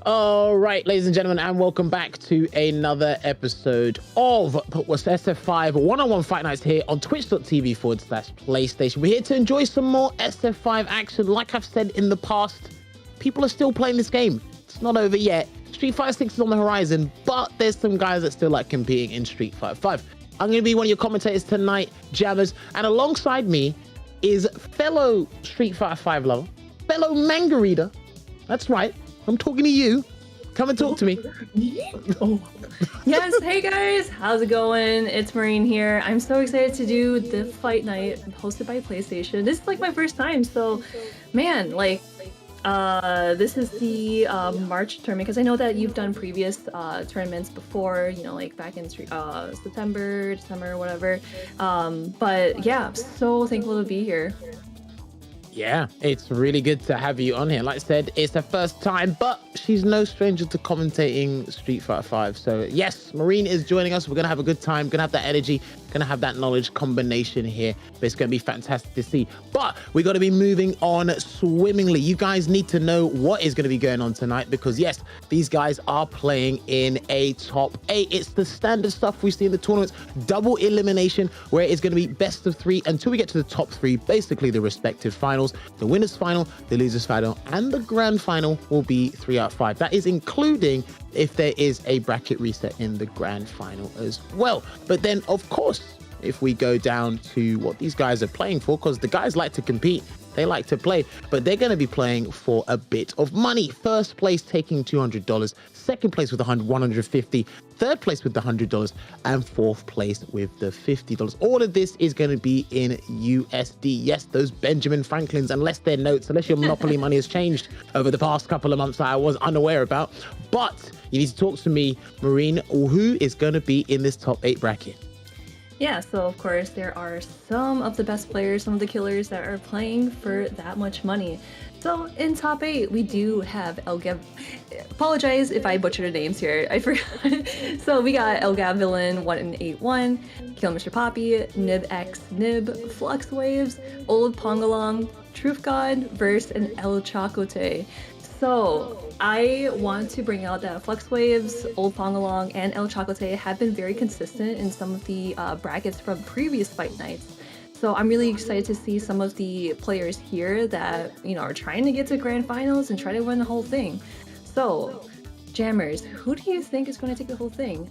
All right, ladies and gentlemen, and welcome back to another episode of what's SF5 one-on-one Fight Nights here on twitch.tv/PlayStation. We're here to enjoy some more SF5 action. Like I've said in the past, people are still playing this game. It's not over yet. Street Fighter 6 is on the horizon, but there's some guys that still like competing in Street Fighter 5. I'm going to be one of your commentators tonight, Jammers, and alongside me is fellow Street Fighter 5 lover, fellow manga reader. That's right. I'm talking to you. Come and talk to me. Oh. Yes, hey guys, how's it going? It's Marine here. I'm so excited to do the Fight Night hosted by PlayStation. This is like my first time, so man, like, this is the March tournament, because I know that you've done previous tournaments before, you know, like back in September, December, whatever. But yeah, I'm so thankful to be here. Yeah, it's really good to have you on here. Like I said, it's her first time, but she's no stranger to commentating Street Fighter 5. So yes, Marine is joining us. We're going to have a good time, going to have that energy, going to have that knowledge combination here. But it's going to be fantastic to see. But we got to be moving on swimmingly. You guys need to know what is going to be going on tonight, because yes, these guys are playing in a top 8. It's the standard stuff we see in the tournaments. Double elimination, where it's going to be best of 3 until we get to the top 3, basically the respective finals. The winners final, the losers final, and the grand final will be 3 out of 5. That is including if there is a bracket reset in the grand final as well. But then, of course, if we go down to what these guys are playing for, because the guys like to compete, they like to play, but they're going to be playing for a bit of money. First place taking $200, second place with $150, third place with the $100, and fourth place with the $50. All of this is going to be in USD. Yes, those Benjamin Franklins, unless they're notes, unless your Monopoly money has changed over the past couple of months that I was unaware about. But you need to talk to me, Marine, who is going to be in this top 8 bracket. Yeah, so of course there are some of the best players, some of the killers that are playing for that much money. So in top 8, we do have apologize if I butchered the names here, I forgot. So we got Gavilan 181, Kill Mr. Poppy, Nib X Nib, Flux Waves, Old Pongalong, Truth God, Verse, and El Chacote. So I want to bring out that Flux Waves, Old Pongalong, and El Chacote have been very consistent in some of the brackets from previous Fight Nights. So I'm really excited to see some of the players here that, you know, are trying to get to grand finals and try to win the whole thing. So, Jammers, who do you think is going to take the whole thing?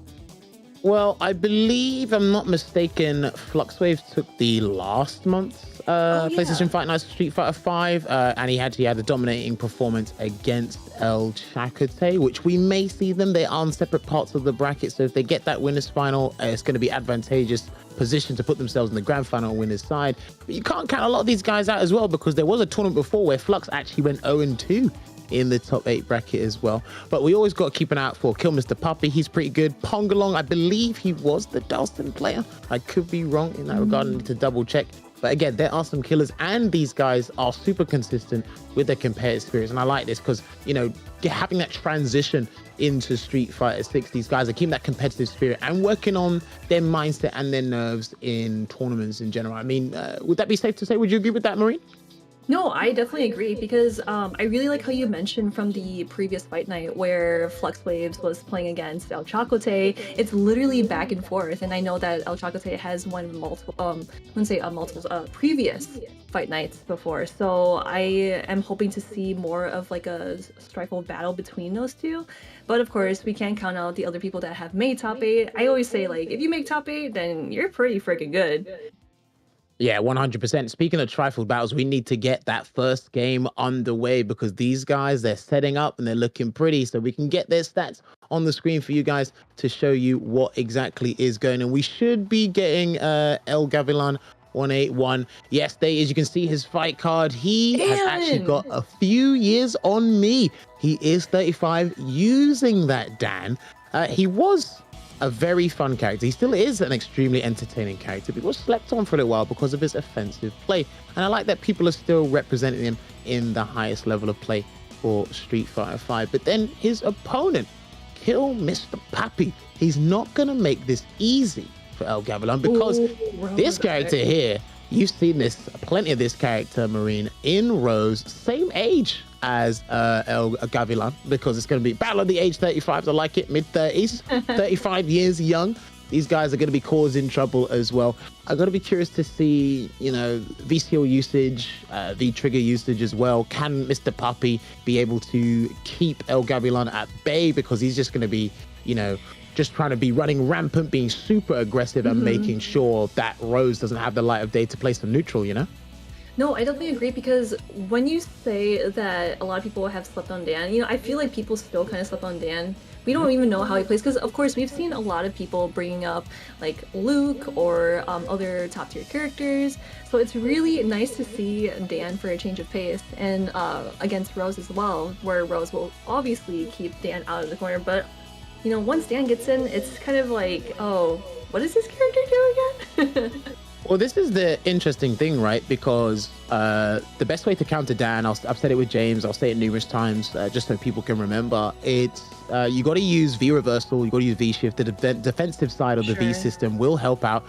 Well, I believe, I'm not mistaken, Flux Waves took the last month's PlayStation Fight Nights Street Fighter 5, and he had a dominating performance against El Chacote, which we may see them. They are on separate parts of the bracket, so if they get that winners final, it's going to be advantageous position to put themselves in the grand final winners side. But you can't count a lot of these guys out as well, because there was a tournament before where Flux actually went 0-2 in the top 8 bracket as well. But we always got to keep an eye out for Kill Mr. Puppy. He's pretty good. Pongalong, I believe he was the Dalston player. I could be wrong in that regard. I need to double check. But again, there are some killers, and these guys are super consistent with their competitive spirits. And I like this because, you know, having that transition into Street Fighter 6, these guys are keeping that competitive spirit and working on their mindset and their nerves in tournaments in general. I mean, would that be safe to say? Would you agree with that, Marine? No, I definitely agree, because I really like how you mentioned from the previous Fight Night where Flux Waves was playing against El Chacote. It's literally back and forth, and I know that El Chacote has won multiple, previous Fight Nights before, so I am hoping to see more of like a strifeful battle between those two. But of course, we can't count out the other people that have made top 8. I always say, like, if you make top 8, then you're pretty freaking good. Yeah, 100%. Speaking of trifle battles, we need to get that first game underway, because these guys, they're setting up and they're looking pretty, so we can get their stats on the screen for you guys to show you what exactly is going on. We should be getting El Gavilan 181. Yes, there is. You can see his fight card. He has actually got a few years on me. He is 35 using that, Dan. He was a very fun character. He still is an extremely entertaining character, but he was slept on for a little while because of his offensive play. And I like that people are still representing him in the highest level of play for Street Fighter 5. But then his opponent, Kill Mr. Pappy, he's not going to make this easy for El Gavilan, because this character here you've seen this, plenty of this character, Marine, in Rose, same age as El Gavilan, because it's going to be battle of the age 35s. I like it, mid-30s, 35 years young. These guys are going to be causing trouble as well. I'm going to be curious to see, you know, VCL usage, V-trigger usage as well. Can Mr. Puppy be able to keep El Gavilan at bay? Because he's just going to be, you know, just trying to be running rampant, being super aggressive and making sure that Rose doesn't have the light of day to play some neutral, you know? No, I definitely agree, because when you say that a lot of people have slept on Dan, you know, I feel like people still kind of slept on Dan. We don't even know how he plays, because of course we've seen a lot of people bringing up like Luke or other top tier characters. So it's really nice to see Dan for a change of pace, and against Rose as well, where Rose will obviously keep Dan out of the corner. But you know, once Dan gets in, it's kind of like, oh, what does this character do again? Well, this is the interesting thing, right? Because the best way to counter Dan, I've said it with James, I'll say it numerous times, just so people can remember, it's you got to use V reversal, you got to use V shift. The defensive side of the V system will help out.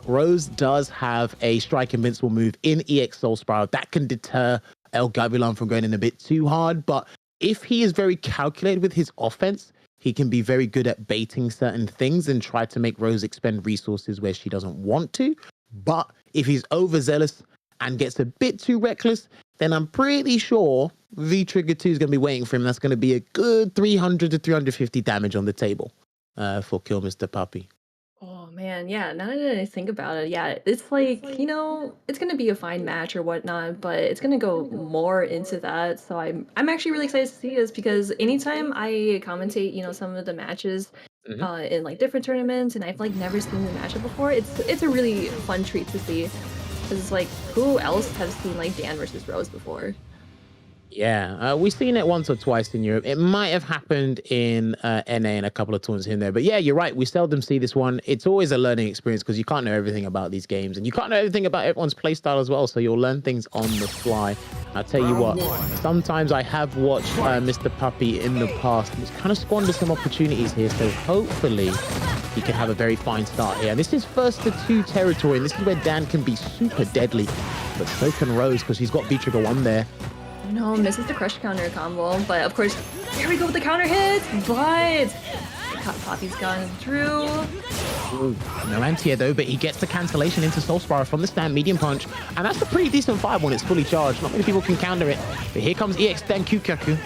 Rose does have a strike invincible move in EX Soul Spiral that can deter El Gavilan from going in a bit too hard. But if he is very calculated with his offense, he can be very good at baiting certain things and try to make Rose expend resources where she doesn't want to. But if he's overzealous and gets a bit too reckless, then I'm pretty sure V-Trigger 2 is going to be waiting for him. That's going to be a good 300 to 350 damage on the table for Kill Mr. Puppy. Oh man, yeah, now that I think about it, yeah, it's like, you know, it's gonna be a fine match or whatnot, but it's gonna go more into that. So I'm actually really excited to see this, because anytime I commentate, you know, some of the matches in like different tournaments, and I've like never seen the matchup before, it's a really fun treat to see. Because it's like, who else has seen like Dan versus Rose before? Yeah, we've seen it once or twice in Europe. It might have happened in NA and a couple of tournaments in there. But yeah, you're right. We seldom see this one. It's always a learning experience, because you can't know everything about these games, and you can't know everything about everyone's playstyle as well. So you'll learn things on the fly. I'll tell you what, sometimes I have watched Mr. Puppy in the past. He's kind of squandered some opportunities here. So hopefully he can have a very fine start here. And this is first to 2 territory, and this is where Dan can be super deadly. But so can Rose, because he's got V-Trigger 1 there. No, misses the crush counter combo, but of course, here we go with the counter hits, but Poppy's gone through. Ooh, no anti-air though, but he gets the cancellation into Soul Spiral from the stand medium punch, and that's a pretty decent fight when it's fully charged. Not many people can counter it, but here comes EX Dankukyaku.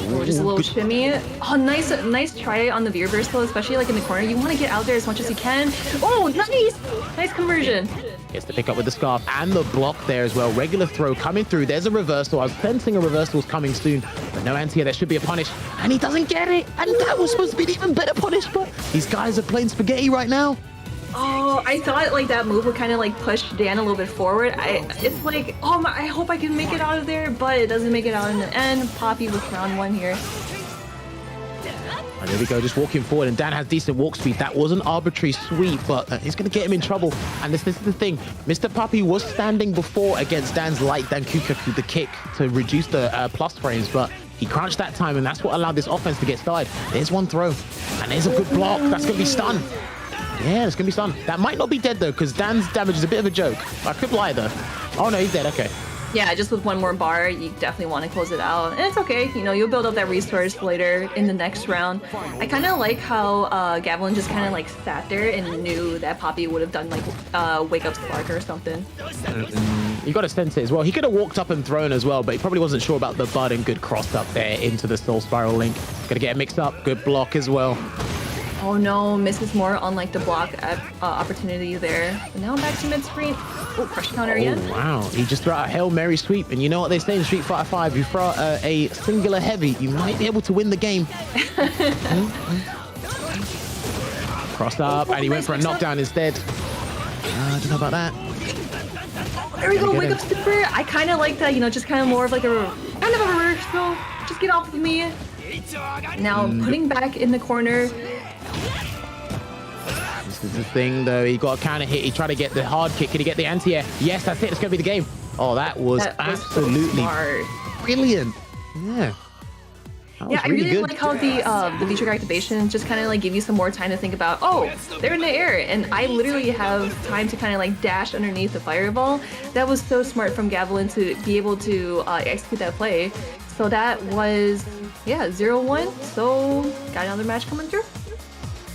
Oh, just a little shimmy. Oh, nice try on the V reversal, especially like in the corner. You want to get out there as much as you can. Oh, nice conversion. Gets to pick up with the scarf and the block there as well. Regular throw coming through. There's a reversal. I was sensing a reversal was coming soon, but no anti-air. There should be a punish, and he doesn't get it. And that was supposed to be an even better punish, but these guys are playing spaghetti right now. Oh, I thought like that move would kind of like push Dan a little bit forward. It's like, oh my, I hope I can make it out of there, but it doesn't make it out in the end. Poppy with round 1 here. And there we go, just walking forward, and Dan has decent walk speed. That was an arbitrary sweep, but he's going to get him in trouble. And this is the thing. Mr. Puppy was standing before against Dan's light Dankukyaku, the kick, to reduce the plus frames, but he crouched that time, and that's what allowed this offense to get started. There's one throw, and there's a good block. That's going to be stun. Yeah, it's going to be stun. That might not be dead, though, because Dan's damage is a bit of a joke. I could lie, though. Oh, no, he's dead. Okay. Yeah, just with one more bar, you definitely want to close it out. And it's okay, you know, you'll build up that resource later in the next round. I kind of like how Gavilan just kind of like sat there and knew that Poppy would have done like Wake Up Spark or something. You got to sense it as well. He could have walked up and thrown as well, but he probably wasn't sure about the bud, and good cross up there into the Soul Spiral link. Gonna get a mix up. Good block as well. Oh no, misses more on like the block opportunity there. But now back to mid screen. Oh, crush counter again. Oh, wow. He just threw out a Hail Mary sweep. And you know what they say in Street Fighter 5? You throw out a singular heavy, you might be able to win the game. Cross up, and he went for a knockdown instead. I don't know about that. There we go, Wake Up Super. I kind of like that, you know, just kind of more of like a kind of a reversal. Just get off of me. Now putting back in the corner. This is the thing, though. He got a counter hit. He tried to get the hard kick. Can he get the anti-air? Yes, that's it. It's going to be the game. Oh, that was absolutely so brilliant. Yeah. That Yeah, was I really really good. like how the V-trigger activation just kind of like give you some more time to think about, oh, they're in the air, and I literally have time to kind of like dash underneath the fireball. That was so smart from Gavilan to be able to execute that play. So that was, yeah, 0-1. So got another match coming through.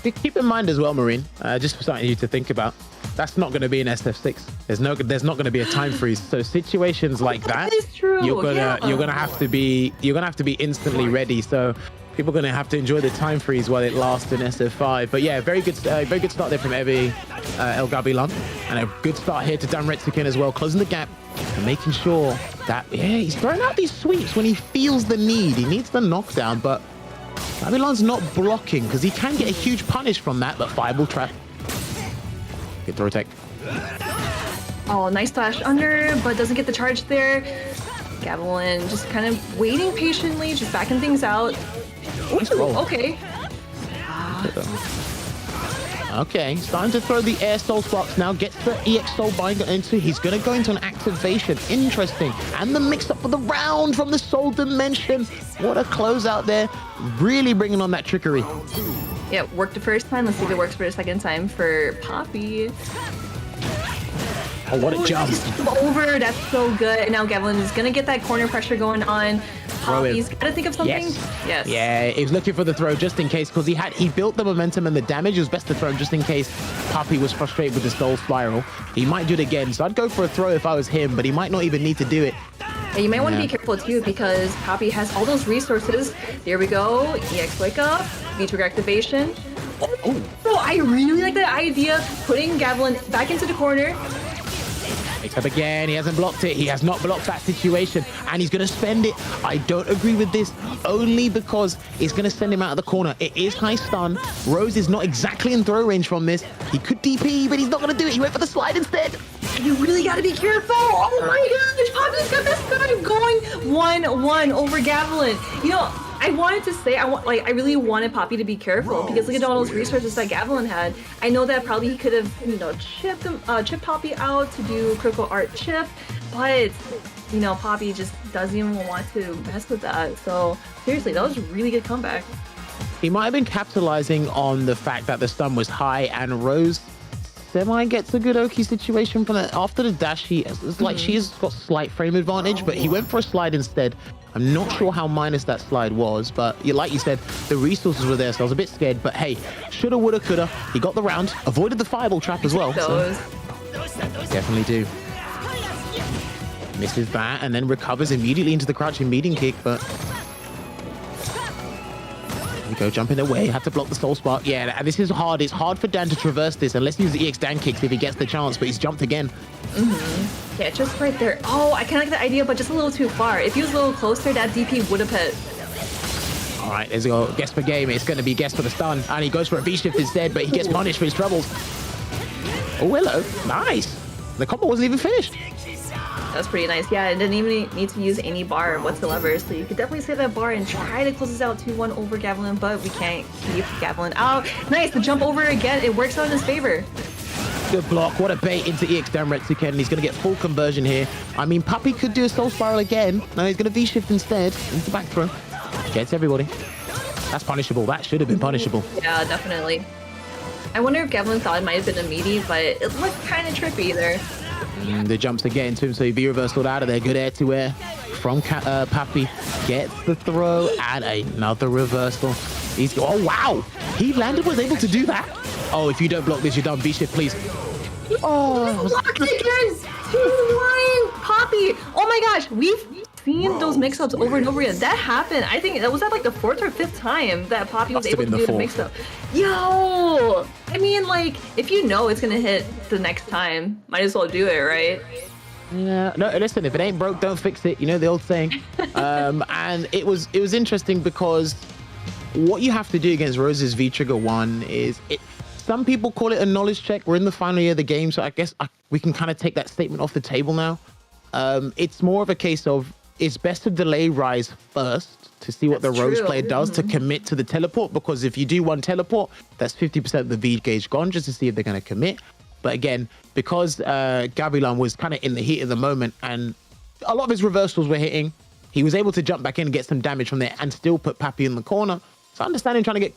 Keep in mind as well, Marine, just for something you to think about. That's not going to be an SF6. There's not going to be a time freeze. So situations like that, is true. you're gonna have to be instantly ready. So people are going to have to enjoy the time freeze while it lasts in SF5. But yeah, very good start there from Evie El Gavilan, and a good start here to Dan Retsuken as well, closing the gap and making sure that he's throwing out these sweeps when he feels the need. He needs the knockdown, but Gavilan's not blocking because he can get a huge punish from that. But fireball trap. Good throw tech. Oh, nice dash under, but doesn't get the charge there. Gavilan just kind of waiting patiently, just backing things out. Ooh, okay. Okay, starting to throw the air soul sparks now. Gets the EX soul binder into. He's going to go into an activation. Interesting. And the mix up for the round from the soul dimension. What a closeout there. Really bringing on that trickery. Yeah, worked the first time. Let's see if it works for the second time for Poppy. Oh, what a jump. Over, that's so good. And now Gavilan is going to get that corner pressure going on. Poppy's got to think of something. Yes. Yeah, he was looking for the throw just in case, because he built the momentum and the damage. It was best to throw him just in case Poppy was frustrated with the soul spiral. He might do it again, so I'd go for a throw if I was him, but he might not even need to do it. Yeah, you might want to be careful too, because Poppy has all those resources. There we go. EX wake up, V-trigger activation. Oh, so I really like that idea, putting Gavilan back into the corner. Wakes up again. He hasn't blocked it. He has not blocked that situation, and he's going to spend it. I don't agree with this, only because it's going to send him out of the corner. It is high stun. Rose is not exactly in throw range from this. He could DP, but he's not going to do it. He went for the slide instead. You really got to be careful. Oh my gosh, Poppy's got this time going 1-1 over Gavilan. You know, I wanted to say, I really wanted Poppy to be careful, because look at all those resources that Gavilan had. I know that probably he could have, you know, chipped Poppy out to do critical art chip, but you know, Poppy just doesn't even want to mess with that. So seriously, that was a really good comeback. He might have been capitalizing on the fact that the stun was high, and Rose semi gets a good Oki situation from that. After the dash, it's like she's got slight frame advantage, but he went for a slide instead. I'm not sure how minus that slide was, but like you said, the resources were there, so I was a bit scared. But hey, shoulda, woulda, coulda. He got the round, avoided the fireball trap as well. So definitely do. Misses that, and then recovers immediately into the crouching meeting kick, but there we go, jumping away. Had to block the soul spark. Yeah, this is hard. It's hard for Dan to traverse this, and let's use the EX Dan kicks if he gets the chance, but he's jumped again. Yeah, just right there. Oh, I kind of like the idea, but just a little too far. If he was a little closer, that DP would have hit. All right, there's a guess per game. It's going to be guess for the stun, and he goes for a V-shift instead, but he gets punished for his troubles. Oh, hello. Nice. The combo wasn't even finished. That's pretty nice. Yeah, it didn't even need to use any bar whatsoever, so you could definitely save that bar and try to close this out 2-1 over Gavilan, but we can't keep Gavilan out. Nice, the jump over again. It works out in his favor. Good block. What a bait into EX Dan Retsuken. He's going to get full conversion here. I mean, Puppy could do a soul spiral again. No, he's going to V-shift instead. Into back throw. Gets everybody. That's punishable. That should have been punishable. Yeah, definitely. I wonder if Gavilan thought it might have been a meaty, but it looked kind of trippy there. The jumps again to him, so he V-reversed out of there. Good air-to-air from Pappy. Gets the throw and another reversal. Oh, wow. He landed, was able to do that. Oh, if you don't block this, you're done. V-shift, please. Oh. Blocked again. 2-1. Poppy. Oh my gosh. We've seen those mix-ups over and over again. That happened. I think that was at like the 4th or 5th time that Poppy was able to do the mix-up. Yo. I mean, like, if you know it's going to hit the next time, might as well do it, right? Yeah, no, listen, if it ain't broke, don't fix it. You know the old saying. And it was interesting because what you have to do against Rose's V-Trigger 1 is some people call it a knowledge check. We're in the final year of the game, so I guess we can kind of take that statement off the table now. It's more of a case of it's best to delay Rise first to see what the Rose player does to commit to the teleport, because if you do one teleport, that's 50% of the V gauge gone, just to see if they're going to commit. But again, because Gavilan was kind of in the heat of the moment and a lot of his reversals were hitting, he was able to jump back in and get some damage from there and still put Pappy in the corner. So I understand him trying to get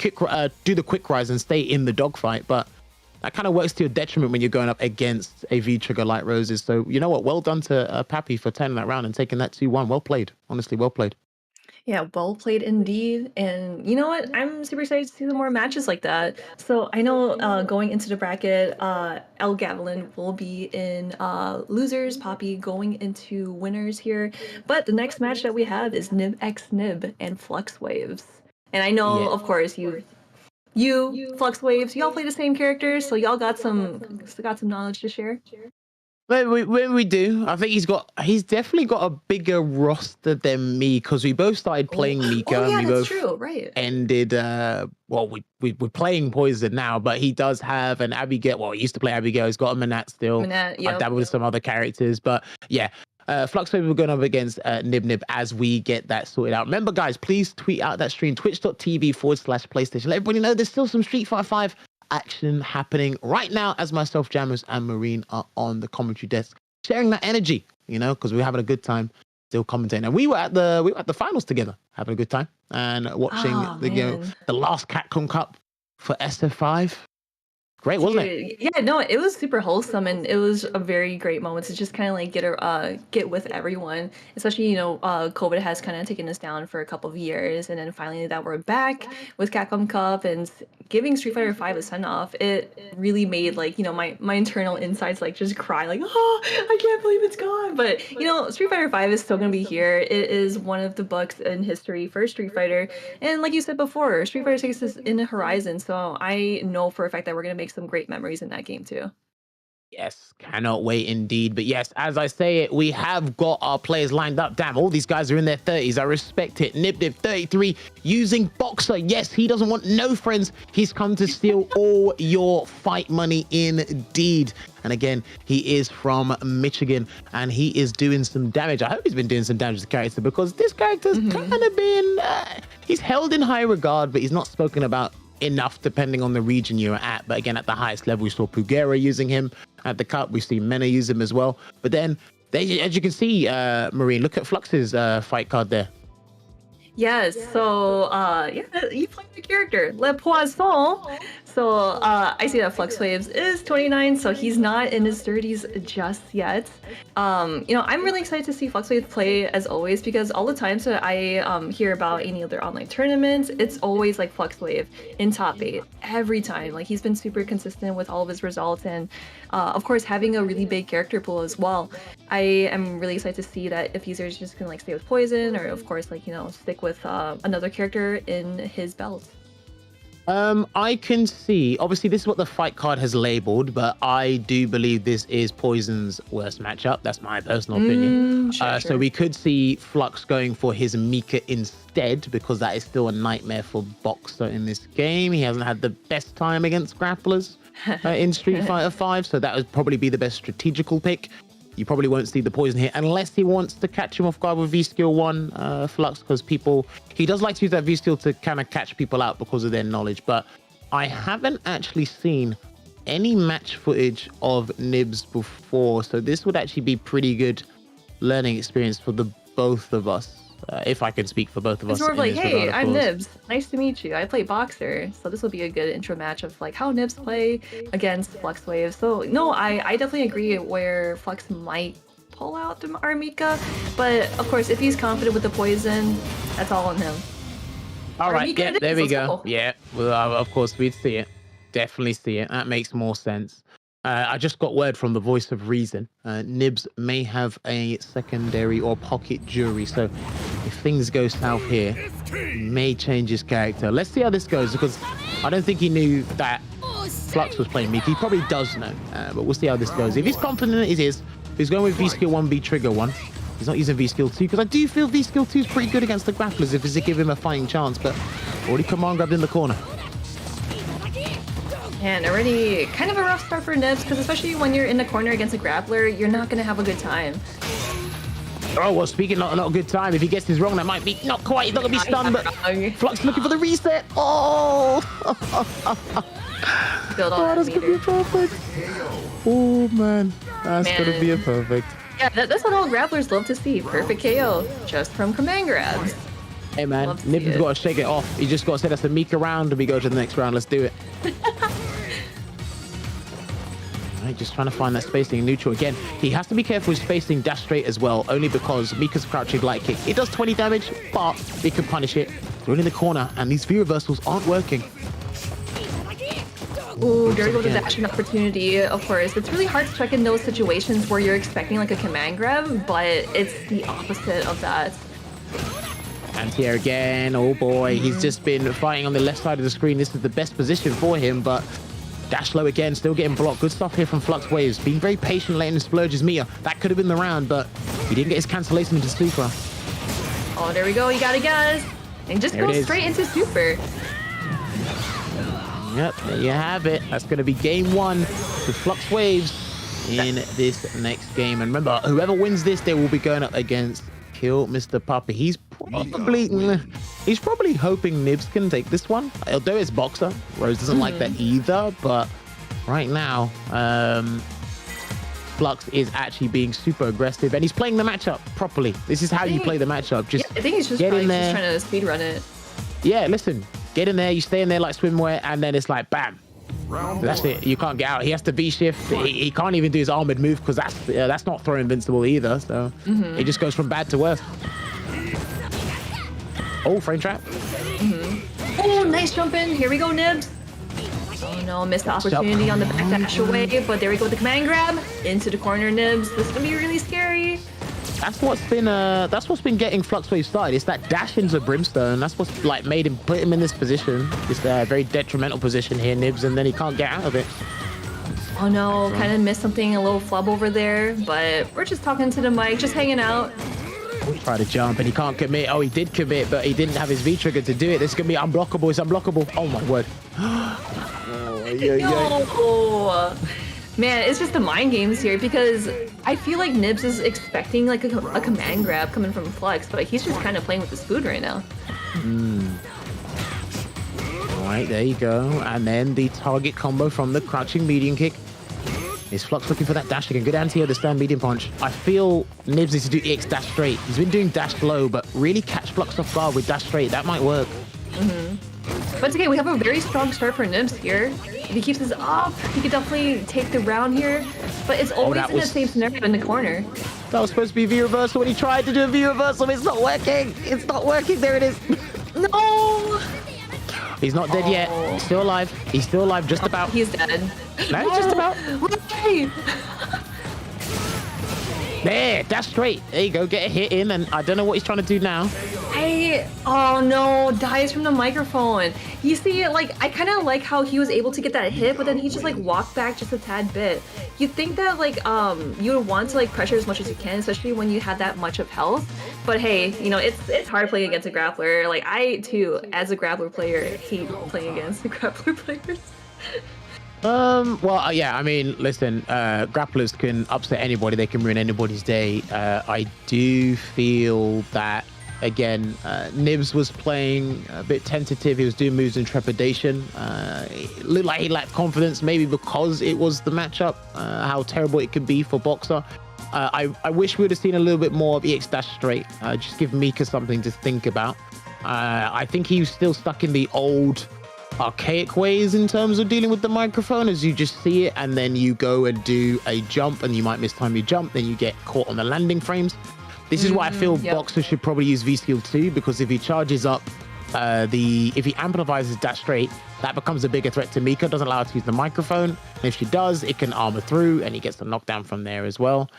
do the quick rise and stay in the dogfight, but that kind of works to your detriment when you're going up against a V-Trigger like Roses. So you know what? Well done to Pappy for turning that round and taking that 2-1. Well played. Honestly, well played. Yeah, well played indeed. And you know what? I'm super excited to see some more matches like that. So I know going into the bracket, El Gavilan will be in losers, Poppy going into winners here. But the next match that we have is Nib x Nib and Flux Waves. And I know, of course, you Flux Waves, y'all play the same characters, so y'all got some knowledge to share. When we do, I think he's definitely got a bigger roster than me because we both started playing Mika. Oh, yeah, and we that's both true, right. ended, we're playing Poison now, but he does have an Abigail. Well, he used to play Abigail. He's got a Manat still. Manat, I dabbled with some other characters, but yeah. Flux Wave, we're going up against Nib as we get that sorted out. Remember, guys, please tweet out that stream, twitch.tv/PlayStation. Let everybody know there's still some Street Fighter 5 action happening right now as myself, Jammers, and Marine are on the commentary desk, sharing that energy, you know, because we're having a good time still commentating. And we were at the finals together, having a good time and watching the last Capcom Cup for SF5. Great, wasn't it? Yeah, no, it was super wholesome, and it was a very great moment to just kind of like get with everyone. Especially, you know, COVID has kind of taken us down for a couple of years, and then finally that we're back with Capcom Cup and giving Street Fighter 5 a send off. It really made like, you know, my internal insides like just cry like, oh, I can't believe it's gone. But you know, Street Fighter 5 is still gonna be here. It is one of the books in history for Street Fighter, and like you said before, Street Fighter 6 is in the horizon. So I know for a fact that we're gonna make some great memories in that game too. Yes, cannot wait indeed. But yes, as I say it, we have got our players lined up. Damn, all these guys are in their 30s. I respect it. Nibdiv 33 using Boxer. Yes, he doesn't want no friends. He's come to steal all your fight money indeed. And again, he is from Michigan and he is doing some damage. I hope he's been doing some damage to the character because this character's kind of been, he's held in high regard, but he's not spoken about enough depending on the region you're at. But again, at the highest level, we saw Pugera using him at the cup. We've seen Mena use him as well. But then, as you can see, Marine, look at Flux's fight card there. Yes, so yeah, you play the character Le Poisson. So I see that Flux Waves is 29, so he's not in his 30s just yet. You know, I'm really excited to see Flux Waves play as always because all the times that I hear about any of their online tournaments, it's always like Flux Wave in top 8 every time. Like he's been super consistent with all of his results, and of course having a really big character pool as well. I am really excited to see that if he's just gonna like stay with Poison, or of course like, you know, stick with another character in his belt. I can see, obviously this is what the fight card has labeled, but I do believe this is Poison's worst matchup. That's my personal opinion. Sure. So we could see Flux going for his Mika instead, because that is still a nightmare for Boxer in this game. He hasn't had the best time against grapplers in Street Fighter 5, so that would probably be the best strategical pick. You probably won't see the Poison here unless he wants to catch him off guard with V-Skill 1, Flux, because he does like to use that V-Skill to kind of catch people out because of their knowledge. But I haven't actually seen any match footage of Nibs before, so this would actually be pretty good learning experience for the both of us, if I can speak for both of us. It's sort of like, hey, I'm Nibs. Nice to meet you. I play Boxer, so this will be a good intro match of like how Nibs play against Flux Wave. So no, I definitely agree where Flux might pull out the Armika, but of course, if he's confident with the Poison, that's all on him. All right, yeah, there we go. Yeah, well, of course we'd see it. Definitely see it. That makes more sense. I just got word from the voice of reason. Nibs may have a secondary or pocket jury, so if things go south here, he may change his character. Let's see how this goes, because I don't think he knew that Flux was playing Mika. He probably does know, but we'll see how this goes. If he's confident it is, if he's going with V-Skill 1, V-Trigger 1, he's not using V-Skill 2, because I do feel V-Skill 2 is pretty good against the grapplers if it's to give him a fighting chance, but already command grabbed in the corner. And already kind of a rough start for Nibs, because especially when you're in the corner against a grappler, you're not going to have a good time. Oh, well, speaking of not a good time, if he gets this wrong, that might be not quite. He's not going to be stunned, but Flux looking for the reset. Oh! Build all that's going to be perfect. Oh, man. That's going to be a perfect. Yeah, that's what all grapplers love to see. Perfect KO just from command grabs. Hey man, Love to see Nibs it. got to shake it off. He just got to send us a Mika round and we go to the next round. Let's do it. Right, just trying to find that spacing in neutral. Again, he has to be careful with spacing dash straight as well, only because Mika's crouching light kick. It does 20 damage, but he can punish it. Thrown in the corner, and these V reversals aren't working. Ooh, there goes the dashing opportunity, of course. It's really hard to check in those situations where you're expecting like a command grab, but it's the opposite of that. And here again, oh boy, he's just been fighting on the left side of the screen. This is the best position for him, but dash low again, still getting blocked. Good stuff here from Flux Waves. Being very patient, letting him splurge his Mia. That could have been the round, but he didn't get his cancellation into super. Oh, there we go. You gotta guess. And just go straight into super. Yep, there you have it. That's going to be game one for Flux Waves in this next game. And remember, whoever wins this, they will be going up against Kill Mr. Puppy. He's probably hoping Nibs can take this one. Although it's boxer, Rose doesn't like that either. But right now, Flux is actually being super aggressive, and he's playing the matchup properly. This is how you play the matchup. Just I think he's just get in there. Just trying to speedrun it. Yeah, listen. Get in there, you stay in there like swimwear, and then it's like, bam. That's it. You can't get out. He has to B-shift. He can't even do his armored move because that's not throw invincible either. So it just goes from bad to worse. Oh, frame trap. Oh, nice jump in. Here we go, Nibs. Oh no, missed the opportunity on the back dash away, but there we go with the command grab. Into the corner, Nibs. This is going to be really scary. That's what's been getting Flux Wave started. It's that dash into Brimstone. That's what's like put him in this position. This very detrimental position here, Nibs, and then he can't get out of it. Oh no, kind of missed something, a little flub over there, but we're just talking to the mic, just hanging out. He tried to jump and he can't commit. Oh, he did commit, but he didn't have his V trigger to do it. This is gonna be unblockable. It's unblockable. Oh my word. No. Man, it's just the mind games here because I feel like Nibs is expecting like a command grab coming from Flux, but he's just kind of playing with his food right now. All right, there you go. And then the target combo from the crouching medium kick. Is Flux looking for that dash again? Good anti-air, the stand medium punch. I feel Nibs needs to do EX dash straight. He's been doing dash low, but really catch Flux off guard with dash straight. That might work. But it's okay, we have a very strong start for Nibs here. If he keeps this up, he could definitely take the round here. But it's always in that same scenario in the corner. That was supposed to be V reversal when he tried to do a V reversal. It's not working. It's not working. There it is. No! He's not dead yet. He's still alive. He's still alive, just about. He's dead. No, just about. Why? There, dash straight. There you go. Get a hit in, and I don't know what he's trying to do now. Oh no, dies from the microphone. You see, like, I kind of like how he was able to get that hit, but then he just like walked back just a tad bit. You'd think that like you would want to like pressure as much as you can, especially when you have that much of health. But hey, you know, it's hard playing against a grappler. Like I too, as a grappler player, hate playing against the grappler players. Well, yeah, I mean, listen, grapplers can upset anybody. They can ruin anybody's day. I do feel that, again, Nibs was playing a bit tentative. He was doing moves in trepidation. It looked like he lacked confidence, maybe because it was the matchup, how terrible it could be for Boxer. I wish we would have seen a little bit more of EX Dash straight. Just give Mika something to think about. I think he was still stuck in the old archaic ways in terms of dealing with the microphone, as you just see it and then you go and do a jump and you might miss time you jump, then you get caught on the landing frames. This is why I feel Boxer should probably use V-Skill 2, because if he charges up if he amplifies his dash straight, that becomes a bigger threat to Mika. Doesn't allow her to use the microphone, and if she does, it can armor through and he gets the knockdown from there as well.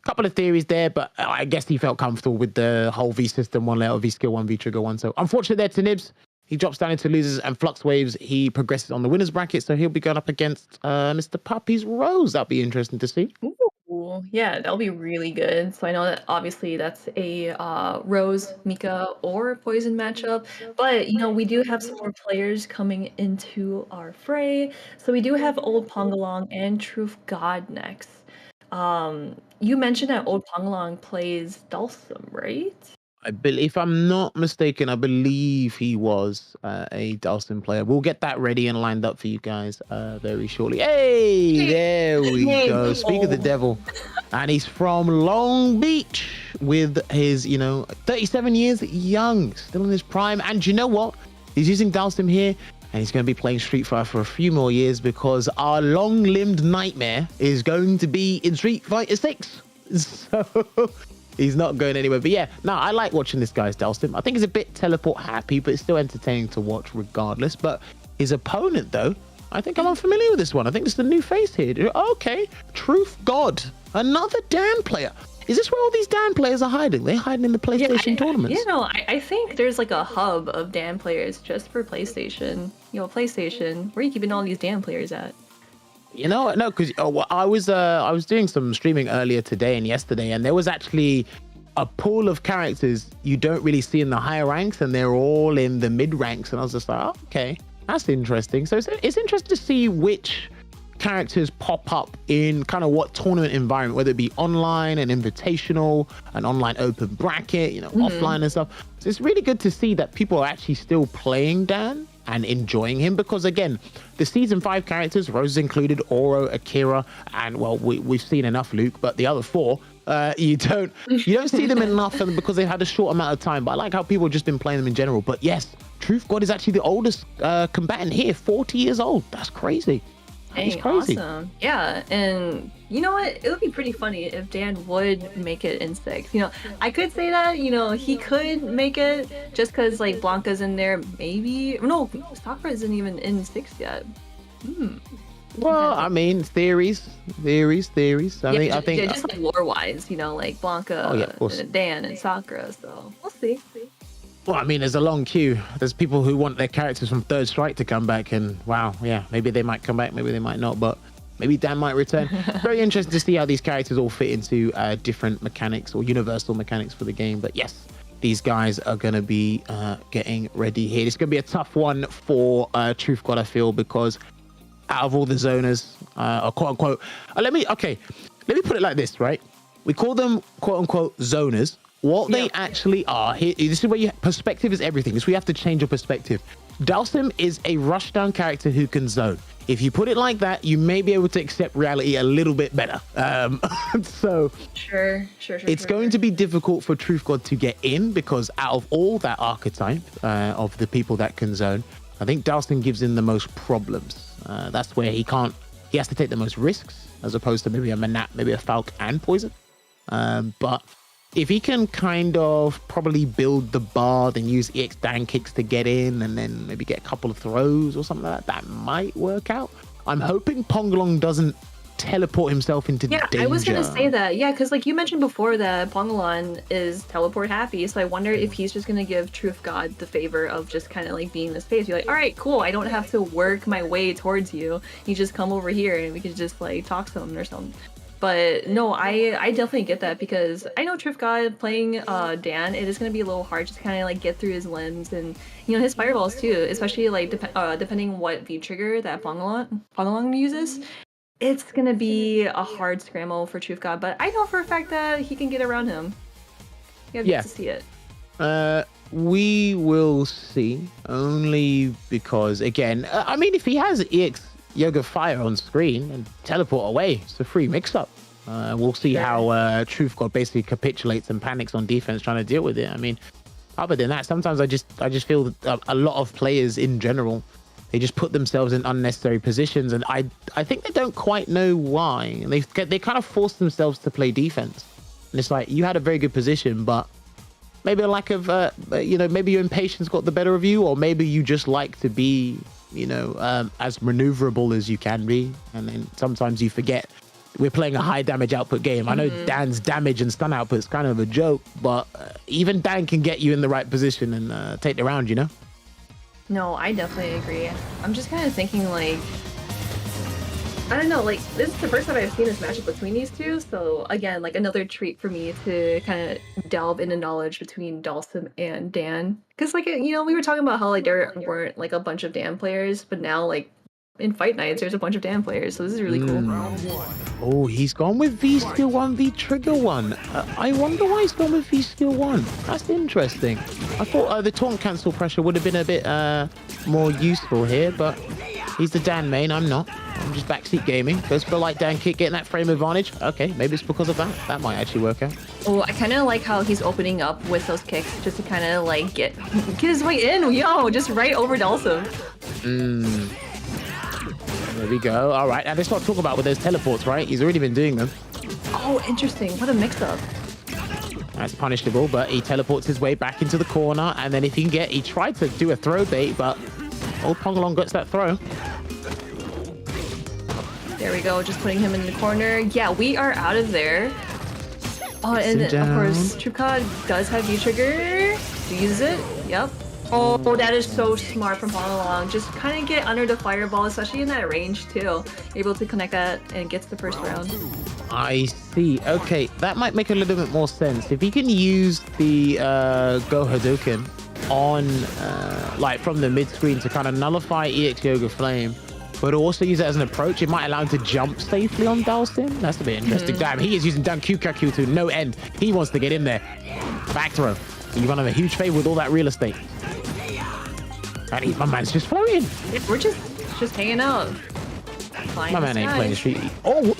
Couple of theories there, but I guess he felt comfortable with the whole V system, one letter, V skill 1, V trigger 1. So unfortunate there to Nibs. He drops down into losers, and Flux Waves, he progresses on the winners bracket, so he'll be going up against Mr. Puppy's Rose. That'll be interesting to see. Ooh, yeah, that'll be really good. So I know that obviously that's a Rose, Mika, or Poison matchup, but you know, we do have some more players coming into our fray. So we do have Old Pongalong and Truth God next. You mentioned that Old Pongalong plays Dulcim, right? If I'm not mistaken, I believe he was a Dulcim player. We'll get that ready and lined up for you guys very shortly. Hey, there we go. Speak of the devil. and he's from Long Beach with his, 37 years young, still in his prime. And you know what? He's using Dalsim here, and he's going to be playing Street Fighter for a few more years because our long-limbed nightmare is going to be in Street Fighter 6. So he's not going anywhere. But yeah, no, I like watching this guy's Dalsim. I think he's a bit teleport happy, but it's still entertaining to watch regardless. But his opponent, though, I think I'm unfamiliar with this one. I think this is a new face here. Okay, Truth God, another Dan player. Is this where all these Dan players are hiding? They're hiding in the PlayStation tournaments. I think there's like a hub of Dan players just for PlayStation. PlayStation. Where are you keeping all these Dan players at? No, because I was doing some streaming earlier today and yesterday, and there was actually a pool of characters you don't really see in the higher ranks, and they're all in the mid ranks. And I was just like, oh, okay, that's interesting. So it's interesting to see which characters pop up in kind of what tournament environment, whether it be online, an invitational, an online open bracket, offline and stuff. So it's really good to see that people are actually still playing Dan and enjoying him, because again, the season 5 characters, Rose included, Oro, Akira, and well, we've seen enough Luke, but the other 4, you don't see them enough because they've had a short amount of time. But I like how people have just been playing them in general. But yes, Truth God is actually the oldest combatant here, 40 years old. That's crazy. That's crazy. Awesome. Yeah, and you know what? It would be pretty funny if Dan would make it in 6. I could say that, he could make it just because, like, Blanca's in there, maybe. No, Sakura isn't even in 6 yet. Well, I mean, theories. I think just like lore-wise, like Blanca, Dan, and Sakura, so we'll see. Well, I mean, there's a long queue. There's people who want their characters from Third Strike to come back, and wow, yeah, maybe they might come back, maybe they might not, but maybe Dan might return. Very interesting to see how these characters all fit into different mechanics or universal mechanics for the game. But yes, these guys are going to be getting ready here. It's going to be a tough one for Truth God, I feel, because out of all the zoners, or quote unquote, let me put it like this, right? We call them quote unquote zoners. What they actually are, here, this is where perspective is everything. This is where you have to change your perspective. Dalsim is a rushdown character who can zone. If you put it like that, you may be able to accept reality a little bit better. So sure. It's going to be difficult for Truth God to get in, because out of all that archetype of the people that can zone, I think Dalsim gives him the most problems. That's where he has to take the most risks, as opposed to maybe a Manat, maybe a Falk and Poison. But if he can kind of probably build the bar, then use EX Dan kicks to get in, and then maybe get a couple of throws or something like that, that might work out. I'm hoping Pongalong doesn't teleport himself into danger. Yeah, I was going to say that. Yeah, because like you mentioned before that Pongalong is teleport happy, so I wonder if he's just going to give Truth God the favor of just kind of like being in the space. You're like, all right, cool, I don't have to work my way towards you. You just come over here and we can just like talk to him or something. But no, I definitely get that, because I know Truth God playing Dan, it is going to be a little hard just kind of like get through his limbs and his fireballs too, especially like depending what V trigger that Pongalong uses. It's going to be a hard scramble for Truth God, but I know for a fact that he can get around him. You have to see it. We will see, only because, again, I mean, if he has EX Yoga Fire on screen and teleport away, it's a free mix-up. We'll see how Truth God basically capitulates and panics on defense trying to deal with it. I mean, other than that, sometimes I just feel that a lot of players in general, they just put themselves in unnecessary positions, and I think they don't quite know why. And they kind of force themselves to play defense, and it's like, you had a very good position, but maybe a lack of maybe your impatience got the better of you, or maybe you just like to be as maneuverable as you can be, and then sometimes you forget we're playing a high damage output game. I know Dan's damage and stun output is kind of a joke, but even Dan can get you in the right position and take the round, No, I definitely agree. I'm just kind of thinking, like, I don't know, like, this is the first time I've seen this matchup between these two, so again, like, another treat for me to kind of delve into knowledge between Dalsim and Dan. Because, like, we were talking about how, like, there weren't, like, a bunch of Dan players, but now, like, in Fight Nights, there's a bunch of Dan players, so this is really cool. Oh, he's gone with V skill 1, V trigger 1. I wonder why he's gone with V skill 1. That's interesting. I thought the taunt cancel pressure would have been a bit more useful here, but He's the Dan main. I'm not. I'm just backseat gaming. Goes for a light Dan kick, getting that frame advantage. Okay, maybe it's because of that. That might actually work out. Oh, I kind of like how he's opening up with those kicks just to kind of like get his way in. Yo, just right over Dalsum. There we go. All right, and let's not talk about with those teleports, right? He's already been doing them. Oh, interesting. What a mix-up. That's punishable, but he teleports his way back into the corner, and then if he can get, he tried to do a throw bait, but old Pongalong gets that throw. There we go, just putting him in the corner. Yeah, we are out of there. Oh, and of course, Trupcod does have V-Trigger. To use it. Yep. Oh, that is so smart from Pongalong. Just kind of get under the fireball, especially in that range too. Able to connect that and gets the first round. I see. Okay, that might make a little bit more sense. If he can use the Go Hadouken on, like from the mid screen to kind of nullify EX Yoga Flame, but also use it as an approach, it might allow him to jump safely on Dalsim. That's a bit interesting. Damn, he is using Dan Kukaku to no end. He wants to get in there. Back throw. You've done him a huge favor with all that real estate. And my man's just floating. We're just hanging out. My man ain't playing street. Oh!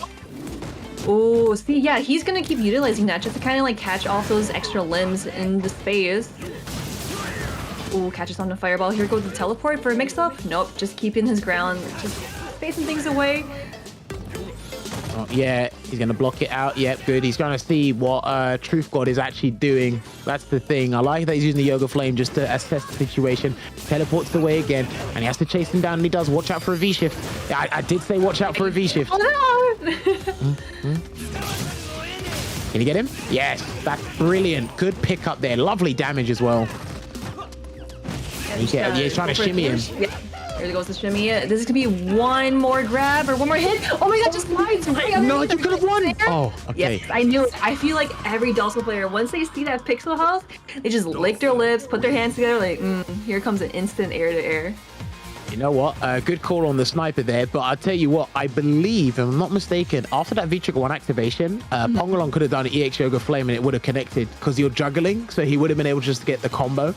Oh, see, yeah, he's gonna keep utilizing that just to kind of like catch off those extra limbs in the space. Oh, catches on the fireball. Here goes the teleport for a mix-up. Nope, just keeping his ground, just spacing things away. Oh, yeah, he's gonna block it out. Yep, good. He's gonna see what Truth God is actually doing. That's the thing. I like that he's using the Yoga Flame just to assess the situation. Teleports away again, and he has to chase him down, and he does. Watch out for a V-shift. I did say watch out for a V-shift. Oh no! Can you get him? Yes, that's brilliant. Good pick up there. Lovely damage as well. Yeah, he's trying to shimmy him. Yeah. Here goes the shimmy. This is gonna be one more grab or one more hit. Oh my god, just slides right under. No, you could have won. Oh, okay. Yes, I knew it. I feel like every Dalsum player, once they see that pixel health, they just lick their lips, put their hands together, like, here comes an instant air to air. You know what? Good call on the sniper there, but I'll tell you what, I believe, if I'm not mistaken, after that V-Trigger 1 activation, Pongalong could have done an EX Yoga Flame and it would have connected because you're juggling, so he would have been able just to get the combo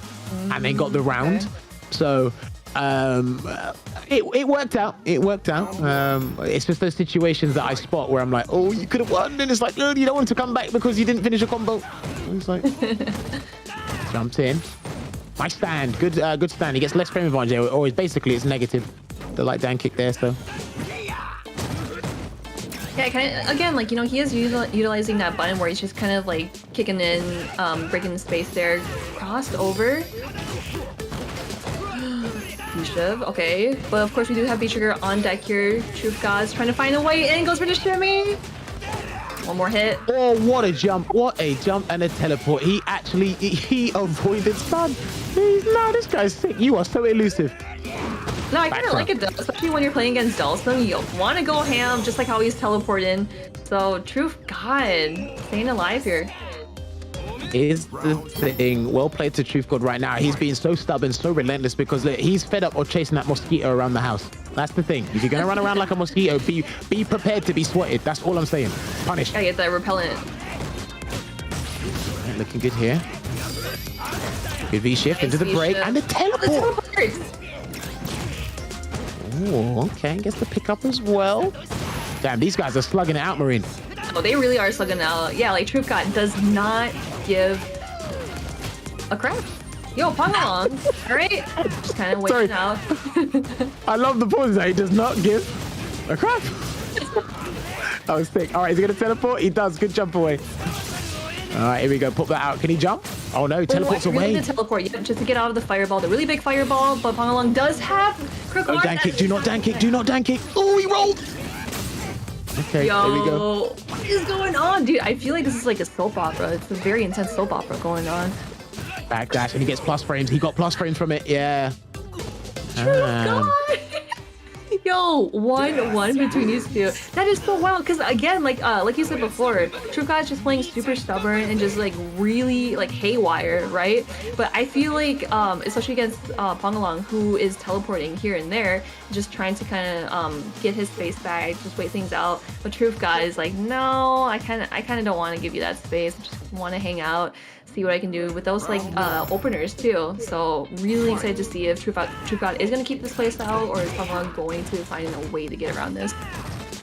and then got the round. Okay. So it worked out. It worked out. It's just those situations that I spot where I'm like, oh, you could have won, and it's like, no, you don't want to come back because you didn't finish a combo. It's like jumps in. Nice stand. Good good stand. He gets less frame advantage there, or basically it's negative. The light down kick there, so. Yeah, kind of, again, like, you know, he is utilizing that button where he's just kind of like kicking in, breaking the space there. Crossed over. Yushiv, okay. But of course we do have V-Trigger on deck here. Truth God's trying to find a way in, goes for the shimmy. One more hit. Oh, what a jump. What a jump and a teleport. He actually, he avoided stun. No, this guy's sick. You are so elusive. No, I kind of like it though, especially when you're playing against Dalsum. You want to go ham, just like how he's teleporting. So, Truth God, staying alive here. Is the thing. Well played to Truth God right now. He's being so stubborn, so relentless because look, he's fed up of chasing that mosquito around the house. That's the thing. If you're going to run around like a mosquito, be prepared to be swatted. That's all I'm saying. Punish. Gotta get that repellent. Right, looking good here. Good V-shift into the break and the teleport. Oh, okay. Gets the pickup as well. Damn, these guys are slugging it out, Marine. Oh, they really are slugging out. Yeah, like Truth God does not give a crap. Yo, Pongalong, all right? Just kind of waiting out. I love the pause that he does not give a crap. That was sick. All right, is he going to teleport? He does. Good jump away. All right, here we go. Pop that out. Can he jump? Oh, no. Teleports away. To teleport, yeah, just to get out of the fireball. The really big fireball, but Pongalong does have... Oh, dan kick. Do not dan kick. Do not dan kick. Oh, he rolled. Okay, yo, there we go. What is going on, dude? I feel like this is like a soap opera. It's a very intense soap opera going on. Backdash, and he gets plus frames. He got plus frames from it. Yeah. God. Yo, 1-1 between these two. That is so wild, because again, like you said before, True God's just playing super stubborn and just like really like haywire, right? But I feel like, especially against Pongalong, who is teleporting here and there, just trying to kind of get his space back, just wait things out. But Truth God is like, no, I kind of don't want to give you that space. I just want to hang out. see what I can do with those like openers too. So really excited to see if Truth God is gonna keep this playstyle or is Pokemon going to find a way to get around this.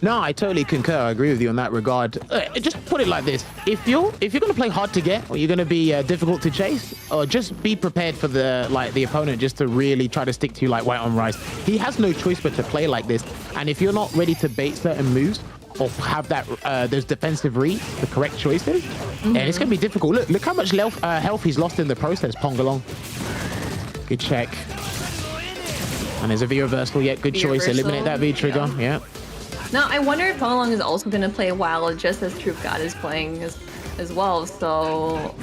No, I totally concur. I agree with you on that regard. Just put it like this: if you're gonna play hard to get, or you're gonna be difficult to chase, or just be prepared for the opponent just to really try to stick to you like white on rice. He has no choice but to play like this. And if you're not ready to bait certain moves or have that those defensive reads, the correct choices, and it's gonna be difficult. Look how much health he's lost in the process. Pongalong. Good check. And there's a V reversal. Yeah, good choice. Eliminate that V trigger. Yeah. Now, I wonder if Pongalong is also going to play Wild just as Truth God is playing as well, so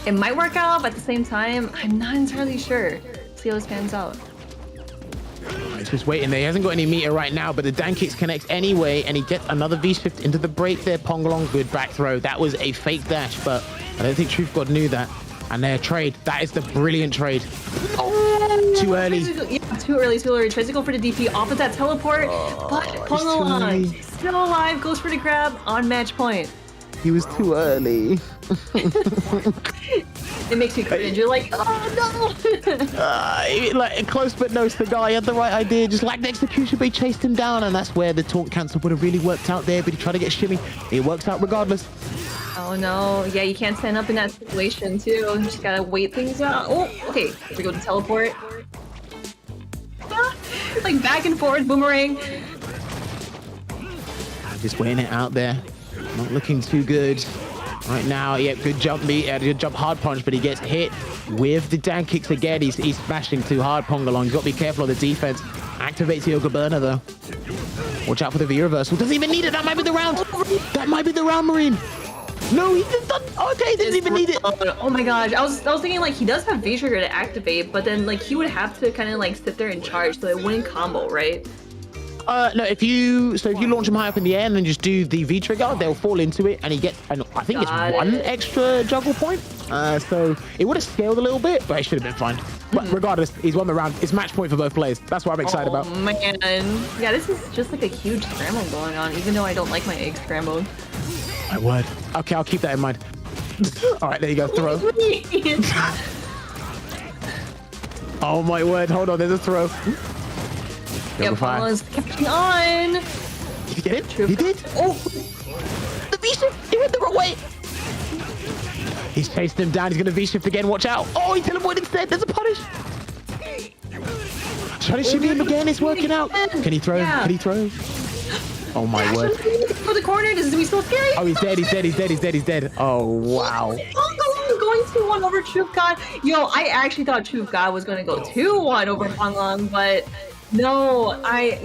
it might work out, but at the same time, I'm not entirely sure. See how this pans out. He's just waiting there. He hasn't got any meter right now, but the down kicks connects anyway, and he gets another V-shift into the break there. Pongalong, good back throw. That was a fake dash, but I don't think Truth God knew that. And their trade, that is the brilliant trade. Oh, too early. Yeah, too early. Tries to go for the DP off of that teleport, but Pongalong still alive, goes for the grab on match point. He was too early. It makes you cringe. You're like, oh no! Like close but no cigar. He had the right idea, just lacked execution, but he chased him down, and that's where the taunt cancel would have really worked out there. But he tried to get shimmy. It works out regardless. Oh no, yeah, you can't stand up in that situation too. You just gotta wait things out. Oh, okay, here we go to teleport. Like back and forth, boomerang. Just waiting it out there. Not looking too good. Right now, yeah, good jump meet, good jump hard punch, but he gets hit with the down kicks again. He's smashing too hard, Pongalong. You've got to be careful of the defense. Activates Yoga Burner though. Watch out for the V reversal. Doesn't even need it. That might be the round. That might be the round, Marine. No, he didn't. Okay, he didn't even need it. Oh my gosh, I was thinking like he does have V trigger to activate, but then like he would have to kind of like sit there and charge so it wouldn't combo, right? No, if you launch him high up in the air and then just do the V trigger, they'll fall into it, and he gets, I think it's one extra juggle point. So it would have scaled a little bit, but it should have been fine. But regardless, he's won the round. It's match point for both players. That's what I'm excited about. Oh man, yeah, this is just like a huge scramble going on, even though I don't like my egg scrambled. My word. Okay, I'll keep that in mind. All right, there you go. Throw. Oh my word. Hold on. There's a throw. Yeah, Paula's catching on. Did you get it? He did. Oh, the V-shift. He went the wrong way. He's chasing him down. He's going to V-shift again. Watch out. Oh, he teleported instead. There's a punish. Trying to shimmy him again. It's working out. Can he throw? Yeah. Can he throw? Oh my word. For the corner, this is gonna be so scary. Oh, he's dead, he's dead. Oh, wow. Going 2-1 over Truth God. Yo, I actually thought Truth God was gonna go 2-1 over Pongalong, but no, I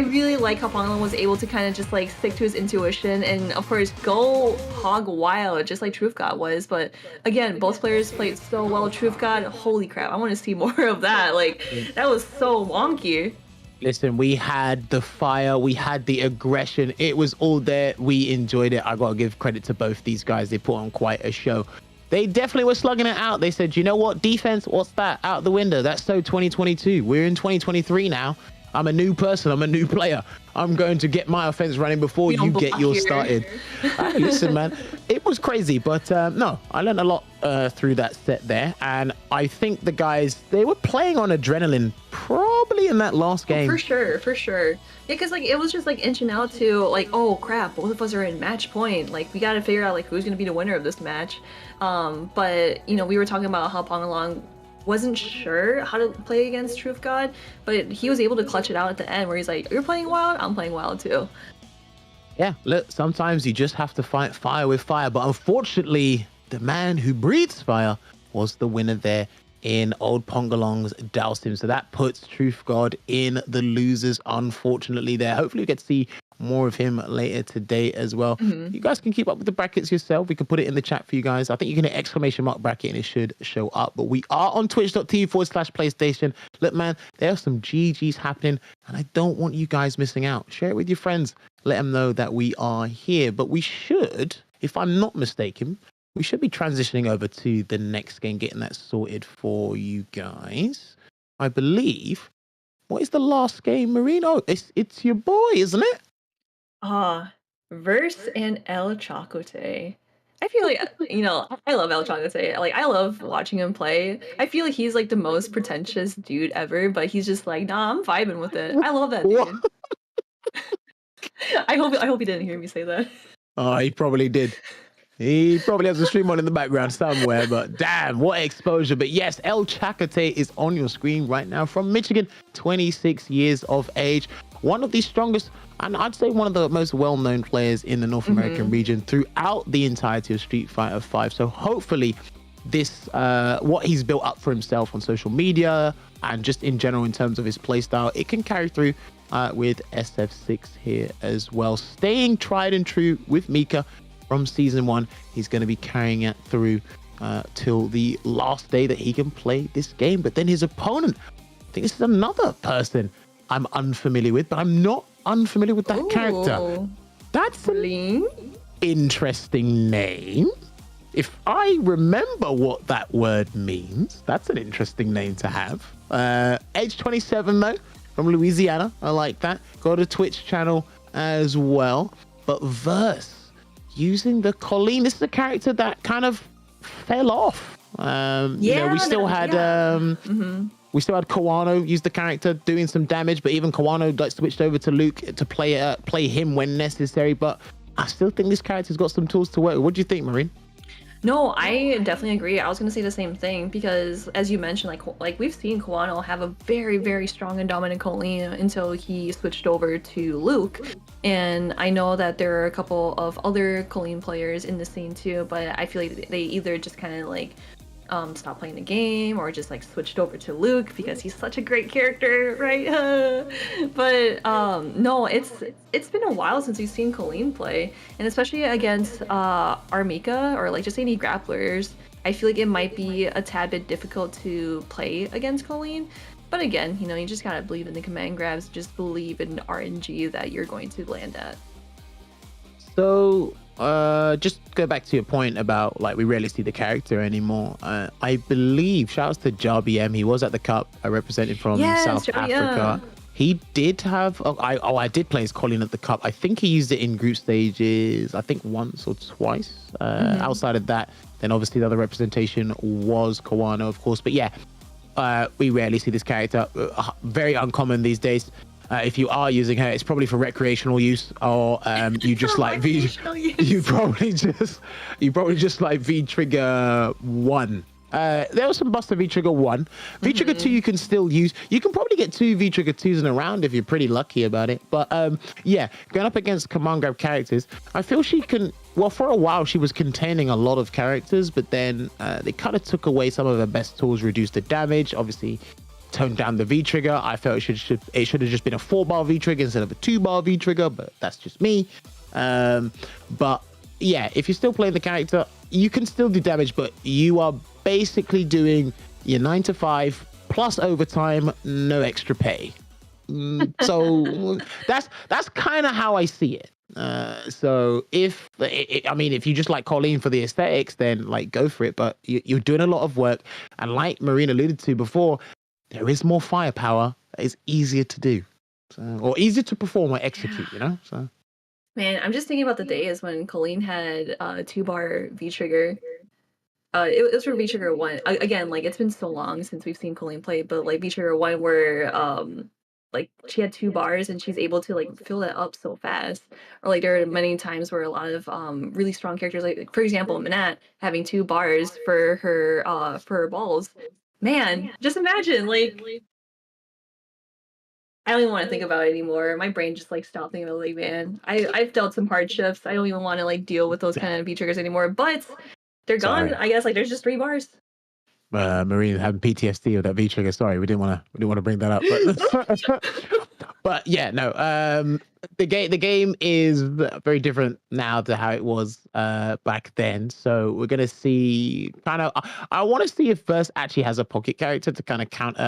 really like how Pongalong was able to kind of just like stick to his intuition and of course go hog wild just like Truth God was. But again, both players played so well. Truth God, holy crap, I want to see more of that. Like that was so wonky. Listen, we had the fire, we had the aggression. It was all there. We enjoyed it. I got to give credit to both these guys. They put on quite a show. They definitely were slugging it out. They said, you know what? Defense, what's that? Out the window. That's so 2022. We're in 2023 now. I'm a new person. I'm a new player. I'm going to get my offense running before you get yours started. Hey, listen, man, it was crazy. But no, I learned a lot through that set there. And I think the guys, they were playing on adrenaline probably in that last game. For sure. Yeah, because like it was just like inching out to like, oh crap, both of us are in match point. Like we got to figure out like who's going to be the winner of this match. But, you know, we were talking about how Pongalong wasn't sure how to play against Truth God, but he was able to clutch it out at the end where he's like, you're playing wild, I'm playing wild too. Yeah, look, sometimes you just have to fight fire with fire, but unfortunately the man who breathes fire was the winner there in old Pongalong's Dalsim. So that puts Truth God in the losers, unfortunately, there. Hopefully we get to see more of him later today as well. You guys can keep up with the brackets yourself. We can put it in the chat for you guys. I think you can hit ! bracket and it should show up. But we are on twitch.tv/PlayStation. Look, man, there are some GGs happening and I don't want you guys missing out. Share it with your friends. Let them know that we are here. But we should, if I'm not mistaken, we should be transitioning over to the next game, getting that sorted for you guys. I believe. What is the last game, Marino? It's your boy, isn't it? Verse and El Chocote. I feel like I love El Chagate. Like I love watching him play. I feel like he's like the most pretentious dude ever, but he's just like, nah, I'm vibing with it. I love that What? dude. I hope he didn't hear me say that. Oh, he probably did. He probably has a stream on in the background somewhere, but damn, what exposure. But yes, El Chakate is on your screen right now from Michigan, 26 years of age. One of the strongest, and I'd say one of the most well-known players in the North American region throughout the entirety of Street Fighter V. So hopefully this, what he's built up for himself on social media and just in general in terms of his playstyle, it can carry through with SF6 here as well. Staying tried and true with Mika from season 1, he's going to be carrying it through till the last day that he can play this game. But then his opponent, I think this is another person I'm unfamiliar with, but I'm not unfamiliar with that character. That's an interesting name. If I remember what that word means, that's an interesting name to have. Age 27 though, from Louisiana. I like that. Got a Twitch channel as well. But Verse, using the Colleen, this is a character that kind of fell off. We still had we still had Kawano use the character doing some damage, but even Kawano like switched over to Luke to play him when necessary. But I still think this character's got some tools to work with. What do you think, Marine? No, I definitely agree. I was gonna say the same thing because, as you mentioned, like we've seen Kawano have a very, very strong and dominant Colleen until he switched over to Luke, and I know that there are a couple of other Colleen players in the scene too. But I feel like they either just kind of like stopped playing the game or just like switched over to Luke because he's such a great character, right? But no, it's been a while since we've seen Colleen play, and especially against Armika or like just any grapplers, I feel like it might be a tad bit difficult to play against Colleen. But again, you just gotta believe in the command grabs, just believe in RNG that you're going to land at. So just go back to your point about like we rarely see the character anymore. I believe shouts to Jarby M. He was at the Cup. I represented from South Africa. He did have I did play as Colin at the Cup. I think he used it in group stages, I think once or twice. Outside of that, then obviously the other representation was Kawano, of course. But yeah, we rarely see this character. Very uncommon these days. If you are using her, it's probably for recreational use, or you just like you probably just like V Trigger 1. There was some busts of V Trigger 1. V Trigger 2 you can still use. You can probably get 2 V Trigger 2s in a round if you're pretty lucky about it. But yeah, going up against command grab characters, I feel she can. Well, for a while she was containing a lot of characters, but then they kind of took away some of her best tools, reduced the damage, obviously toned down the V trigger. I felt it should have just been a 4-bar V trigger instead of a 2-bar V trigger, but that's just me. But yeah, if you're still playing the character, you can still do damage, but you are basically doing your 9 to 5 plus overtime, no extra pay. So that's kind of how I see it. So if you just like Colleen for the aesthetics, then like go for it. But you're doing a lot of work, and like Marina alluded to before, there is more firepower that is easier to do, or easier to perform or execute. So. Man, I'm just thinking about the days when Colleen had 2-bar V trigger. It was for V trigger 1. Again, like it's been so long since we've seen Colleen play, but like V trigger 1 where like she had 2 bars and she's able to like fill that up so fast. Or like there are many times where a lot of really strong characters, like for example Minette having 2 bars for her balls. Man, just imagine, like I don't even want to think about it anymore. My brain just like stopped thinking about, like, man, I've dealt some hardships. I don't even want to like deal with those kind of V triggers anymore. But they're gone. I guess like there's just 3 bars. Marina having PTSD of that V trigger. Sorry, we didn't want to bring that up. But yeah, no. The game is very different now to how it was back then. So we're gonna see kind of. I want to see if Verse actually has a pocket character to kind of counter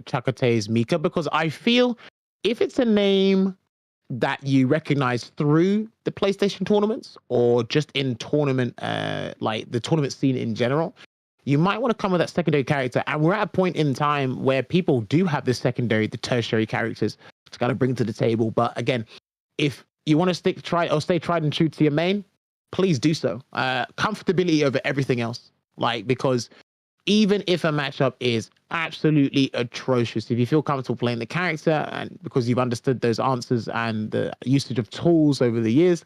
Chakote's Mika, because I feel if it's a name that you recognize through the PlayStation tournaments or just in tournament, like the tournament scene in general, you might want to come with that secondary character. And we're at a point in time where people do have the tertiary characters to kind of bring to the table. But again, if you want to stay tried and true to your main, please do so. Comfortability over everything else. Like, because even if a matchup is absolutely atrocious, if you feel comfortable playing the character and because you've understood those answers and the usage of tools over the years,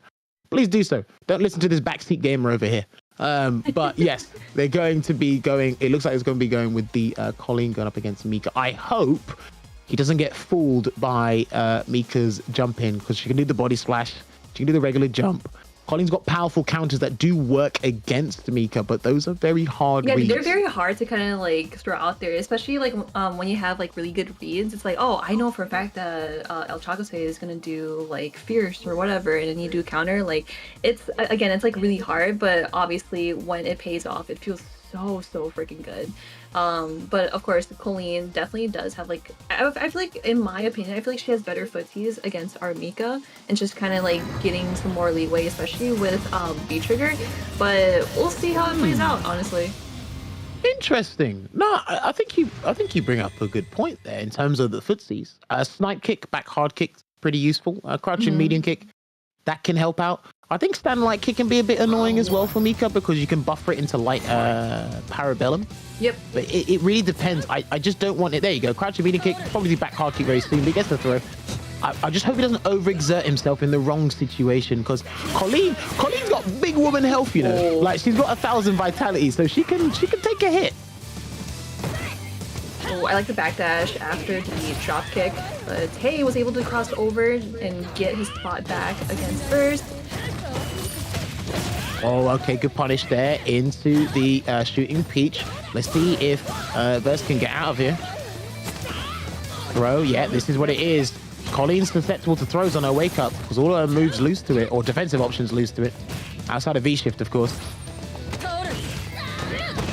please do so. Don't listen to this backseat gamer over here. But yes, they're going to be going, it looks like it's going to be going with the Colleen going up against Mika. I hope he doesn't get fooled by Mika's jump in, because she can do the body splash, she can do the regular jump. Colleen's got powerful counters that do work against Mika, but those are very hard reads. They're very hard to kind of like throw out there, especially like when you have like really good reads. It's like, oh, I know for a fact that El Chocolate is gonna do like fierce or whatever, and then you do counter. Like, it's again, it's like really hard, but obviously when it pays off, it feels so freaking good. But of course, Colleen definitely does have like, I feel like, in my opinion, I feel like she has better footsies against our Mika, and just kind of like getting some more leeway, especially with B trigger. But we'll see how it plays out, honestly. Interesting. No, I think you bring up a good point there in terms of the footsies. Snipe kick, back hard kick, pretty useful. Crouching medium kick, that can help out. I think stand light kick can be a bit annoying as well for Mika, because you can buffer it into light parabellum. Yep. But it really depends. I just don't want it. There you go. Crouching medium kick, probably do back hard kick very soon, but he gets the throw. I just hope he doesn't overexert himself in the wrong situation, because Colleen's got big woman health, you know. Like, she's got 1,000 vitality, so she can take a hit. Oh, I like the backdash after the drop kick, but Tay was able to cross over and get his spot back against First. Oh, okay, good punish there into the shooting Peach. Let's see if Verse can get out of here. Throw, yeah, this is what it is. Colleen's susceptible to throws on her wake up, because all her moves lose to it, or defensive options lose to it. Outside of V-shift, of course.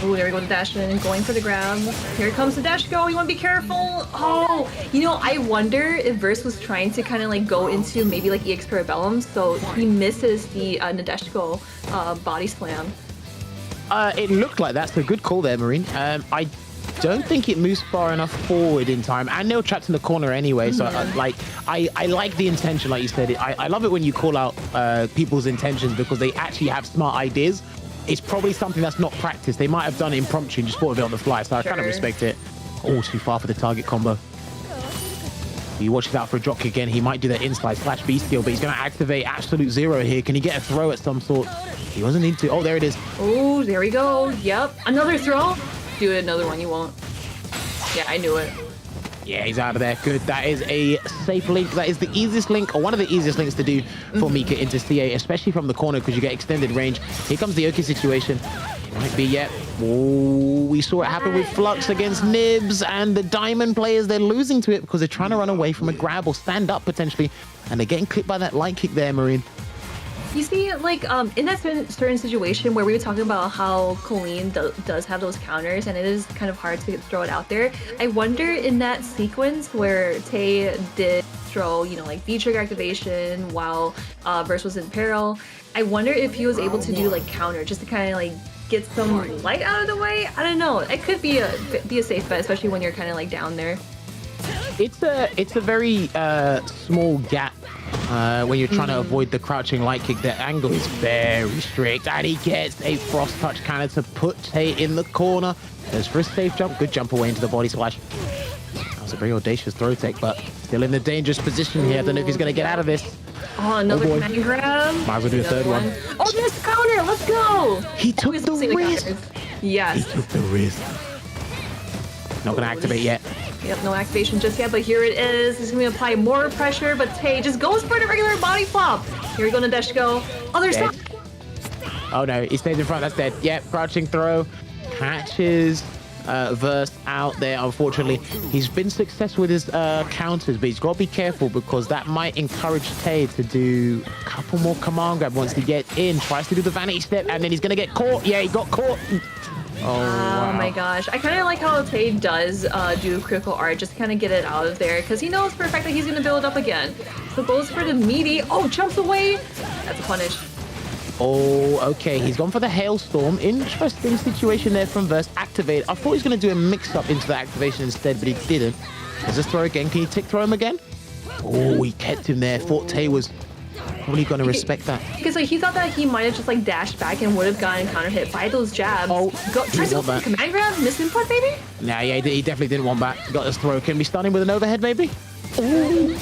Oh, there we go, the dash in, going for the grab. Here comes the dash go, you want to be careful. Oh, you know, I wonder if Verse was trying to kind of like go into maybe like EX Parabellum, so he misses the Nadeshiko body slam. It looked like that's a good call there, Marine. I don't think it moves far enough forward in time, and they're trapped in the corner anyway, so I like the intention, like you said. I love it when you call out people's intentions, because they actually have smart ideas. It's probably something that's not practiced. They might have done it impromptu and just thought of it on the fly, so I kind of respect it. Oh, too far for the target combo. He watches out for a drop kick again. He might do that inside slash B steal, but he's going to activate absolute zero here. Can he get a throw at some sort? He doesn't need to. Oh, there it is. Oh, there we go. Yep, another throw. Do it, another one, you won't. Yeah, I knew it. Yeah, he's out of there. Good. That is a safe link. That is the easiest link, or one of the easiest links to do for Mika into CA, especially from the corner, because you get extended range. Here comes the Oki situation. It might be yet. Oh, we saw it happen with Flux against Nibs, and the Diamond players, they're losing to it because they're trying to run away from a grab or stand up potentially, and they're getting clipped by that light kick there, Marine. You see, like, in that certain situation where we were talking about how Colleen does have those counters, and it is kind of hard to throw it out there, I wonder in that sequence where Tay did throw, you know, like V-trigger activation while Verse was in peril, I wonder if he was able to do, like, counter, just to kind of, like, get some light out of the way? I don't know. It could be a safe bet, especially when you're kind of, like, down there. It's a very small gap when you're trying to avoid the crouching light kick. The angle is very strict, and he gets a frost touch counter to put Tay in the corner. There's for a safe jump. Good jump away into the body splash. That was a very audacious throw tech, but still in a dangerous position here. I don't know if he's going to get out of this. Oh, another command grab. Might as well do a third one. Oh, there's the counter. Let's go. He took the risk. Yes. He took the risk. Not going to activate yet. Yep, no activation just yet, but here it is. He's going to apply more pressure, but Tay just goes for the regular body flop. Here we go, Nadeshiko. Other side. Oh no, he stays in front. That's dead. Yep, crouching throw. Catches Verse out there, unfortunately. He's been successful with his counters, but he's got to be careful, because that might encourage Tay to do a couple more command grab once he gets in. Tries to do the vanity step, and then he's going to get caught. Yeah, he got caught. Oh, wow. My gosh. I kind of like how Tay does do critical art, just to kind of get it out of there, because he knows for a fact that he's going to build up again. So goes for the meaty. Oh, jumps away. That's a punish. Oh, okay. He's gone for the hailstorm. Interesting situation there from Verse. Activate. I thought he was going to do a mix-up into the activation instead, but he didn't. Does this throw again? Can you tick throw him again? Oh, he kept him there. Thought Tay was Probably gonna respect that. Because like he thought that he might have just like dashed back and would have gotten counter hit by those jabs. Oh, tries to go for the command grab, misinput maybe? Nah, yeah, he definitely didn't want that. Got his throw. Can we stun him with an overhead maybe? Ooh.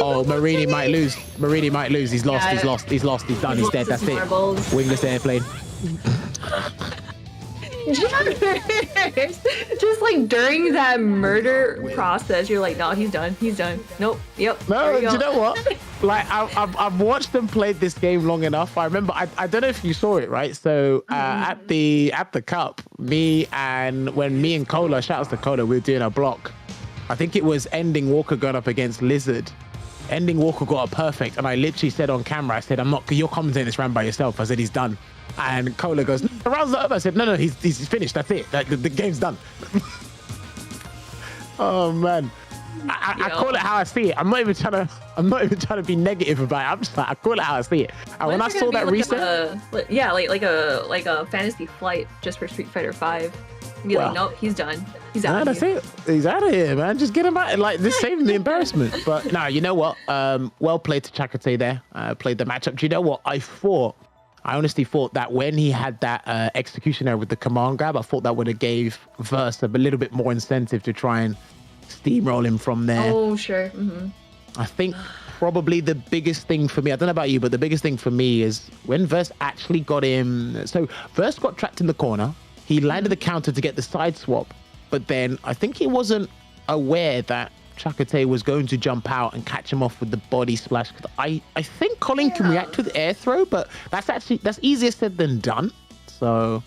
Oh, Marini might lose. Marini might lose. He's lost. He's lost. He's lost. He's done. He's dead. That's it. Wingless airplane. Just like during that murder process, you're like, no, he's done. He's done. Nope. Yep. No, do you know what? Like I've watched them play this game long enough. I remember. I don't know if you saw it, right? So at the cup, me and Cola, shout outs to Cola, we were doing a block. I think it was Ending Walker going up against Lizard. Ending Walker got a perfect, and I literally said on camera, I said, you're commentating this round by yourself. I said, he's done. And Cola goes, the round's not over. I said, no, he's finished. That's it. Like, the game's done. Oh man. I call it how I see it. I'm not even trying to be negative about it. I'm just like, I call it how I see it. And when I saw that reset, like a fantasy flight just for Street Fighter 5. Be like, nope, he's done. He's out. That's it. He's out of here, man. Just get him out. Like, this saving the embarrassment. But no, you know what? Well played to Chakotay there. Played the matchup. Do you know what? I honestly thought that when he had that execution error with the command grab, I thought that would have gave Verse a little bit more incentive to try and steamroll him from there. Oh, sure. Mm-hmm. I think probably the biggest thing for me, I don't know about you, but the biggest thing for me is when Verse actually got him. So Verse got trapped in the corner. He landed the counter to get the side swap, but then I think he wasn't aware that Chakotay was going to jump out and catch him off with the body splash. I think Colin can react with air throw, but that's easier said than done. So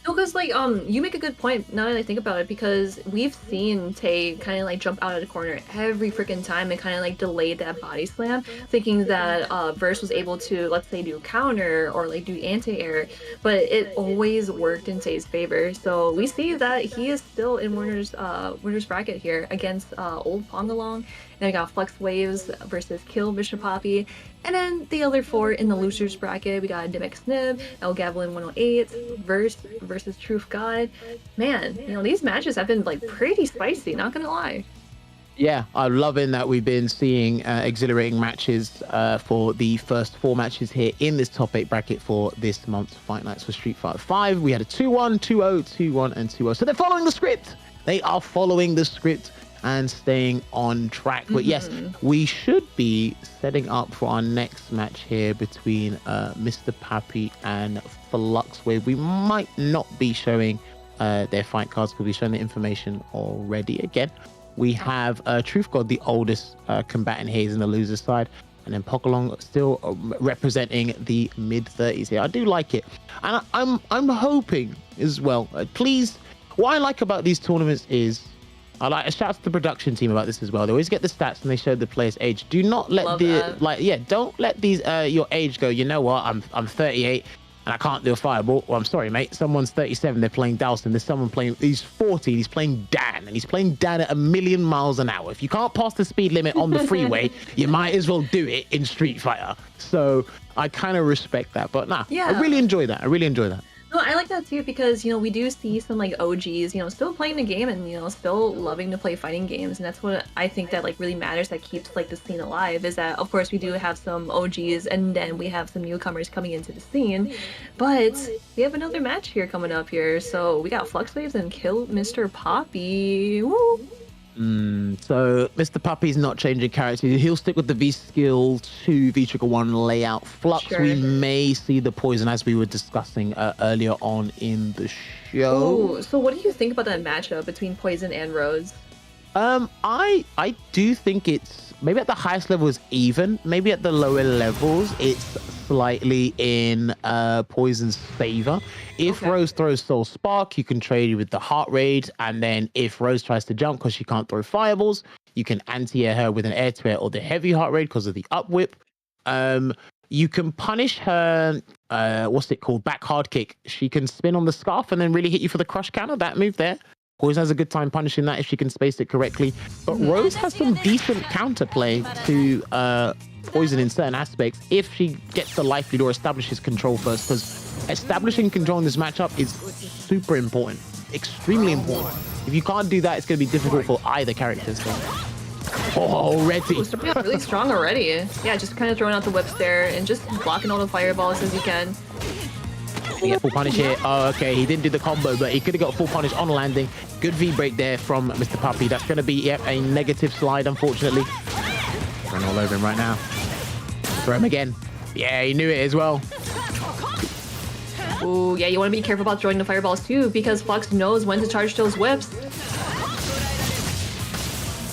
no, because like you make a good point now that I think about it, because we've seen Tay kind of like jump out of the corner every freaking time and kind of like delayed that body slam, thinking that Verse was able to, let's say, do counter or like do anti-air, but it always worked in Tay's favor. So we see that he is still in winner's bracket here against old Pongalong. Then we got Flux Waves versus Kill Bishop Poppy. And then the other four in the losers bracket, we got Dimix Nib, Gavilan 108, Verse versus Truth God. Man, these matches have been like pretty spicy, not gonna lie. Yeah, I'm loving that we've been seeing exhilarating matches for the first 4 matches here in this top 8 bracket for this month's Fight Nights for Street Fighter 5. We had a 2-1, 2-0, 2-1, and 2-0. So they're following the script. They are following the script and staying on track. But yes, we should be setting up for our next match here between Mr. Pappy and Flux, where we might not be showing their fight cards because we've shown the information already. Again, we have Truth God, the oldest combatant here, is in the loser side, and then Pokalong still representing the mid-30s here. I do like it, and I'm hoping as well. Please, what I like about these tournaments is, I like a shout out to the production team about this as well. They always get the stats and they show the player's age. Do not let don't let these your age go. You know what? I'm 38 and I can't do a fireball. Well, I'm sorry, mate. Someone's 37. They're playing Dalston. There's someone playing. He's 40. He's playing Dan, and he's playing Dan at 1,000,000 miles an hour. If you can't pass the speed limit on the freeway, you might as well do it in Street Fighter. So I kind of respect that. But nah, I really enjoy that. No, I like that too, because we do see some like OGs still playing the game and still loving to play fighting games, and that's what I think that like really matters, that keeps like the scene alive, is that of course we do have some OGs and then we have some newcomers coming into the scene, but we have another match here coming up here. So we got Flux Waves and Kill Mr. Poppy. Woo! So Mr. Puppy's not changing character. He'll stick with the V skill 2 V trigger 1 layout. Flux, we may see the poison as we were discussing earlier on in the show. Ooh, so what do you think about that matchup between Poison and Rose? I do think it's maybe at the highest level is even. Maybe at the lower levels it's slightly in Poison's favor. If Rose throws Soul Spark, you can trade with the heart rate, and then if Rose tries to jump because she can't throw fireballs, you can anti-air her with an air to air or the heavy heart rate because of the up whip. You can punish her back hard kick. She can spin on the scarf and then really hit you for the crush counter. That move there. Poison has a good time punishing that if she can space it correctly. But Rose has some decent counterplay to Poison in certain aspects if she gets the life lead or establishes control first, because establishing control in this matchup is super important, extremely important. If you can't do that, it's going to be difficult for either characters. Already. Oh, starting out really strong already. Yeah, just kind of throwing out the whips there and just blocking all the fireballs as you can. Yeah, full punish here. Oh, okay. He didn't do the combo, but he could have got full punish on landing. Good V break there from Mr. Puppy. That's going to be, yep, a negative slide, unfortunately. Run all over him right now. Throw him again. Yeah, he knew it as well. Ooh, yeah, you want to be careful about throwing the fireballs too, because Flux knows when to charge those whips.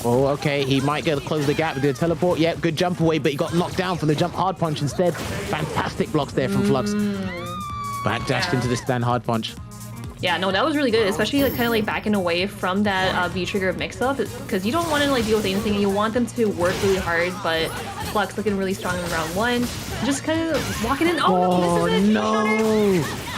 Oh, okay. He might get to close the gap with the teleport. Yep, good jump away, but he got knocked down from the jump hard punch instead. Fantastic blocks there from Flux. Backdashed into the stand hard punch. Yeah, no, that was really good, especially like, kind of like backing away from that V-trigger mix-up, because you don't want to like deal with anything, and you want them to work really hard, but Flux looking really strong in round one. Just kind of walking in. Oh, no.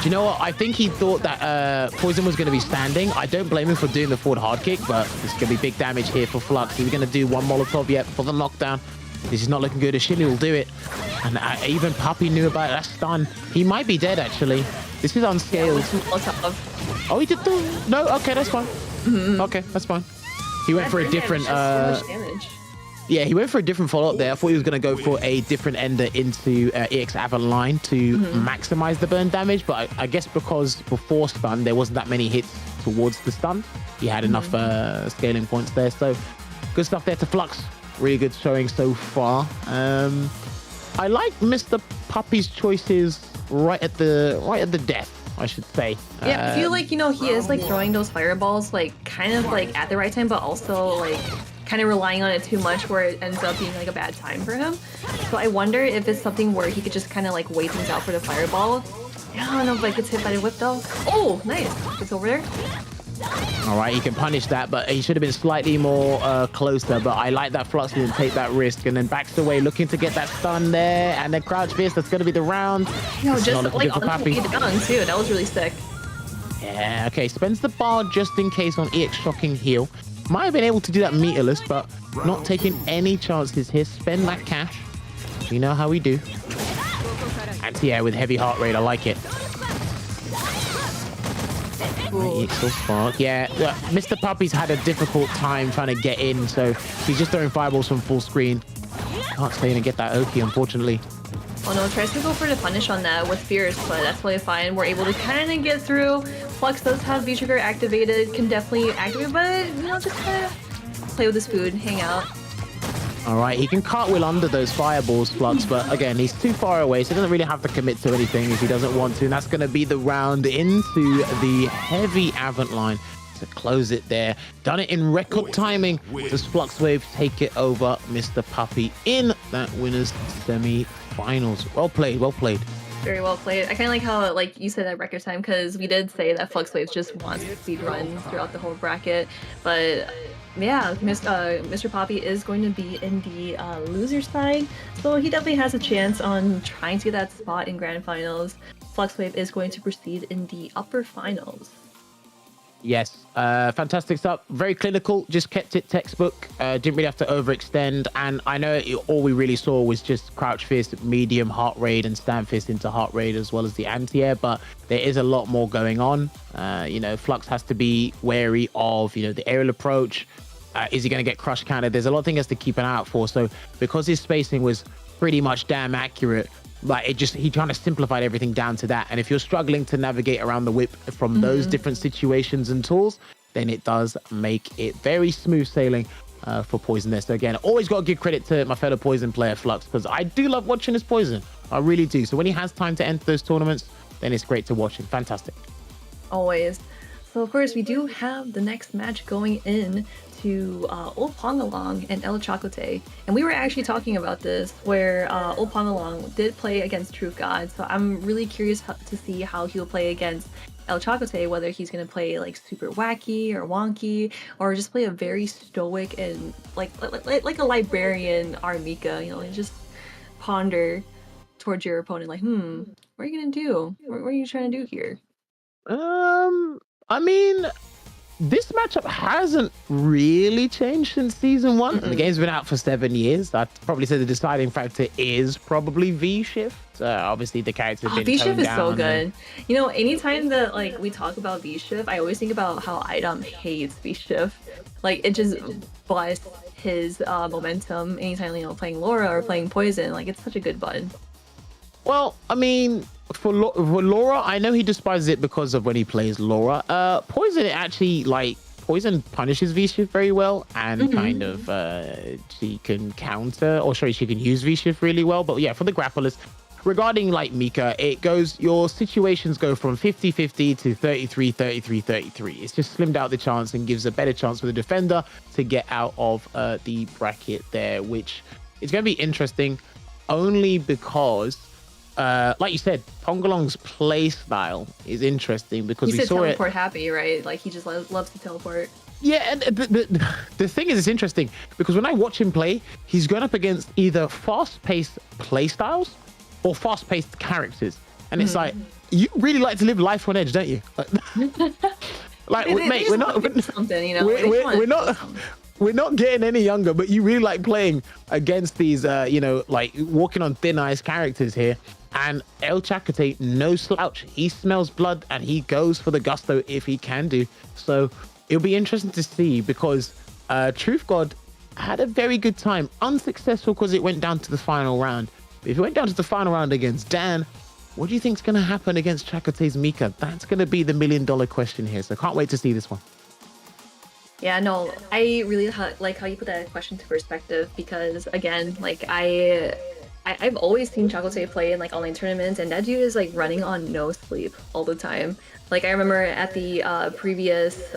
Do you know what? I think he thought that Poison was going to be standing. I don't blame him for doing the forward hard kick, but it's going to be big damage here for Flux. He's going to do one Molotov yet for the knockdown. This is not looking good. Ashili will do it. And even Puppy knew about it. That stun. He might be dead, actually. This is unscaled. Oh, he did the... No, okay, that's fine. Okay, that's fine. He went for a different... Yeah, he went for a different follow-up there. I thought he was going to go for a different ender into EX Avalon line to maximize the burn damage, but I guess because before stun, there wasn't that many hits towards the stun. He had enough scaling points there, so good stuff there to Flux. Really good showing so far. I like Mr. Puppy's choices right at the death, I should say. Yeah, I feel like, you know, he is like throwing those fireballs like kind of like at the right time, but also like kind of relying on it too much where it ends up being like a bad time for him. So I wonder if it's something where he could just kind of like wait things out for the fireball. Yeah, I don't know if like it's hit by the whip though. Oh, nice. It's over there. All right, he can punish that, but he should have been slightly more closer. But I like that Flux didn't take that risk and then backs away, looking to get that stun there, and then crouch fist. That's going to be the round. No, just like on the way down too. That was really sick. Yeah. Okay. Spends the bar just in case on EX shocking heal. Might have been able to do that meterless, but not taking any chances here. Spend that cash. You know how we do. And yeah, with heavy heart rate, I like it. Spark. Yeah, Mr. Puppy's had a difficult time trying to get in, so he's just throwing fireballs from full screen. Can't stay in and get that Oki, unfortunately. Oh no, tries to go for the punish on that with Fierce, but that's totally fine. We're able to kind of get through. Flux does have V-trigger activated, can definitely activate, but you know, just kind of play with his food, hang out. All right, he can cartwheel under those fireballs, Flux, but again, he's too far away, so he doesn't really have to commit to anything if he doesn't want to, and that's going to be the round into the heavy Avant line to close it there. Done it in record timing. Does Flux Wave take it over Mr. Puppy in that winner's semi-finals? Well played, well played. Very well played. I kind of like how, like you said, at record time, because we did say that Flux Wave just wants to speed run throughout the whole bracket, but yeah, Mr. Poppy is going to be in the loser side, so he definitely has a chance on trying to get that spot in grand finals. Flux Wave is going to proceed in the upper finals. Yes, fantastic stuff. Very clinical, just kept it textbook. Didn't really have to overextend, and I know all we really saw was just crouch fist, medium heart rate, and stand fist into heart rate, as well as the anti-air, but there is a lot more going on. You know, Flux has to be wary of, you know, the aerial approach. Is he going to get crush counted? There's a lot of things he has to keep an eye out for. So because his spacing was pretty much damn accurate, like he kind of simplified everything down to that. And if you're struggling to navigate around the whip from those different situations and tools, then it does make it very smooth sailing for Poison there. So again, always got to give credit to my fellow Poison player Flux, because I do love watching his Poison. I really do. So when he has time to enter those tournaments, then it's great to watch him. Fantastic. Always. So of course we do have the next match going in to Old Pongalong and El Chocote, and we were actually talking about this where Old Pongalong did play against Truth God, so I'm really curious to see how he'll play against El Chocote, whether he's going to play like super wacky or wonky, or just play a very stoic and like a librarian Armika, you know, and just ponder towards your opponent like, what are you going to do? What are you trying to do here? I mean, this matchup hasn't really changed since season one. The game's been out for 7 years. I'd probably say the deciding factor is probably V-Shift. Obviously, the character's been V-Shift is so good. You know, anytime that like we talk about V-Shift, I always think about how Idom hates V-Shift. Like, it just busts his momentum anytime, you know, playing Laura or playing Poison. Like, it's such a good button. Well, I mean, for Laura, I know he despises it because of when he plays Laura. Poison, actually, like, Poison punishes V-Shift very well, and kind of she can counter, or sorry, she can use V-Shift really well. But yeah, for the grapplers, regarding like Mika, it goes, your situations go from 50-50 to 33-33-33. It's just slimmed out the chance and gives a better chance for the defender to get out of the bracket there, which is going to be interesting only because like you said, Pongalong's play style is interesting because we saw teleport happy, right? Like, he just loves to teleport. Yeah, and the thing is, it's interesting because when I watch him play, he's going up against either fast-paced play styles or fast-paced characters, and it's like, you really like to live life on edge, don't you? Like, mate, we're not something, you know. We're not getting any younger, but you really like playing against these, you know, like walking on thin ice characters here. And El Chakotay, no slouch. He smells blood and he goes for the gusto if he can do. So it'll be interesting to see because Truth God had a very good time. Unsuccessful because it went down to the final round. But if it went down to the final round against Dan, what do you think is going to happen against Chakotay's Mika? That's going to be the $1 million question here. So can't wait to see this one. Yeah, no, I really like how you put that question to perspective because, again, like, I've always seen Chakotay play in like online tournaments, and that dude is like running on no sleep all the time. Like, I remember at the previous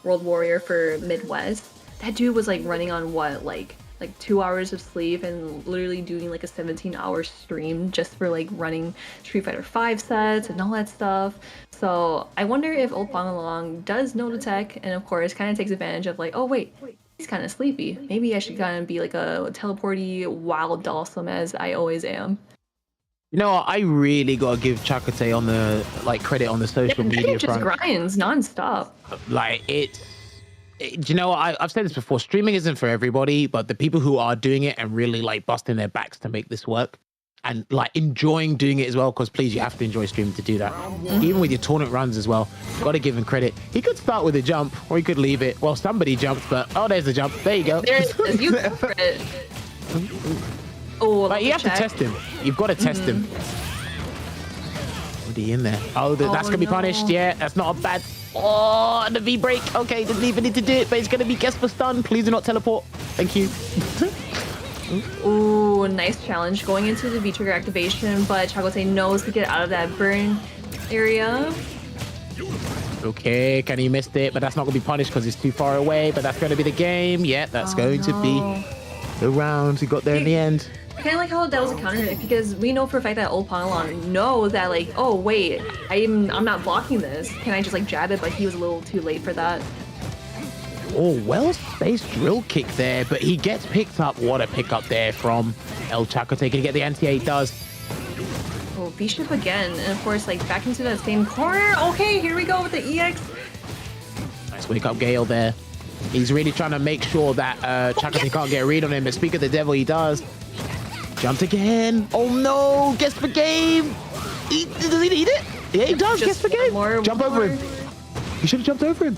World Warrior for Midwest, that dude was like running on what, like 2 hours of sleep and literally doing like a 17-hour stream just for like running Street Fighter 5 sets and all that stuff. So I wonder if Old Pongalong does know the tech, and of course kind of takes advantage of like, oh wait, he's kind of sleepy. Maybe I should kind of be like a teleporty wild Dawsome as I always am. You know what? I really gotta give Chakotay on the credit on the social media just front. Grinds nonstop. Like, do you know what? I've said this before. Streaming isn't for everybody, but the people who are doing it and really like busting their backs to make this work and like enjoying doing it as well, because please, you have to enjoy streaming to do that. Even with your tournament runs as well, got to give him credit. He could start with a jump or he could leave it. Well, somebody jumped, but oh, there's the jump. There you go. There it is. You go for it. Oh, like, you have to test him. You've got to test him. What are you in there? Oh, that's gonna be punished. Yeah, that's not a bad. Oh, and the V break. Okay, didn't even need to do it, but it's gonna be guess for stun. Please do not teleport. Thank you. Ooh, nice challenge going into the V-trigger activation, but Chakotay knows to get out of that burn area. Okay, can he missed it, but that's not gonna be punished because it's too far away. But that's gonna be the game. Yeah, that's going to be the round. He got there in the end. I kind of like how that was a counter hit because we know for a fact that Old Pongalong knows that, like, oh wait, I'm not blocking this. Can I just like jab it? But he was a little too late for that. Oh, well-spaced drill kick there, but he gets picked up. What a pickup there from El Chakotay. Can he get the anti-A? He does. Oh, V-ship again, and of course, like, back into that same corner. Okay, here we go with the EX. Nice wake up Gale there. He's really trying to make sure that Chakotay can't get a read on him, but speak of the devil, he does. Jumped again. Oh no, guess for game. Does he need it? Yeah, he does. Guess for game. Jump over him. He should have jumped over him.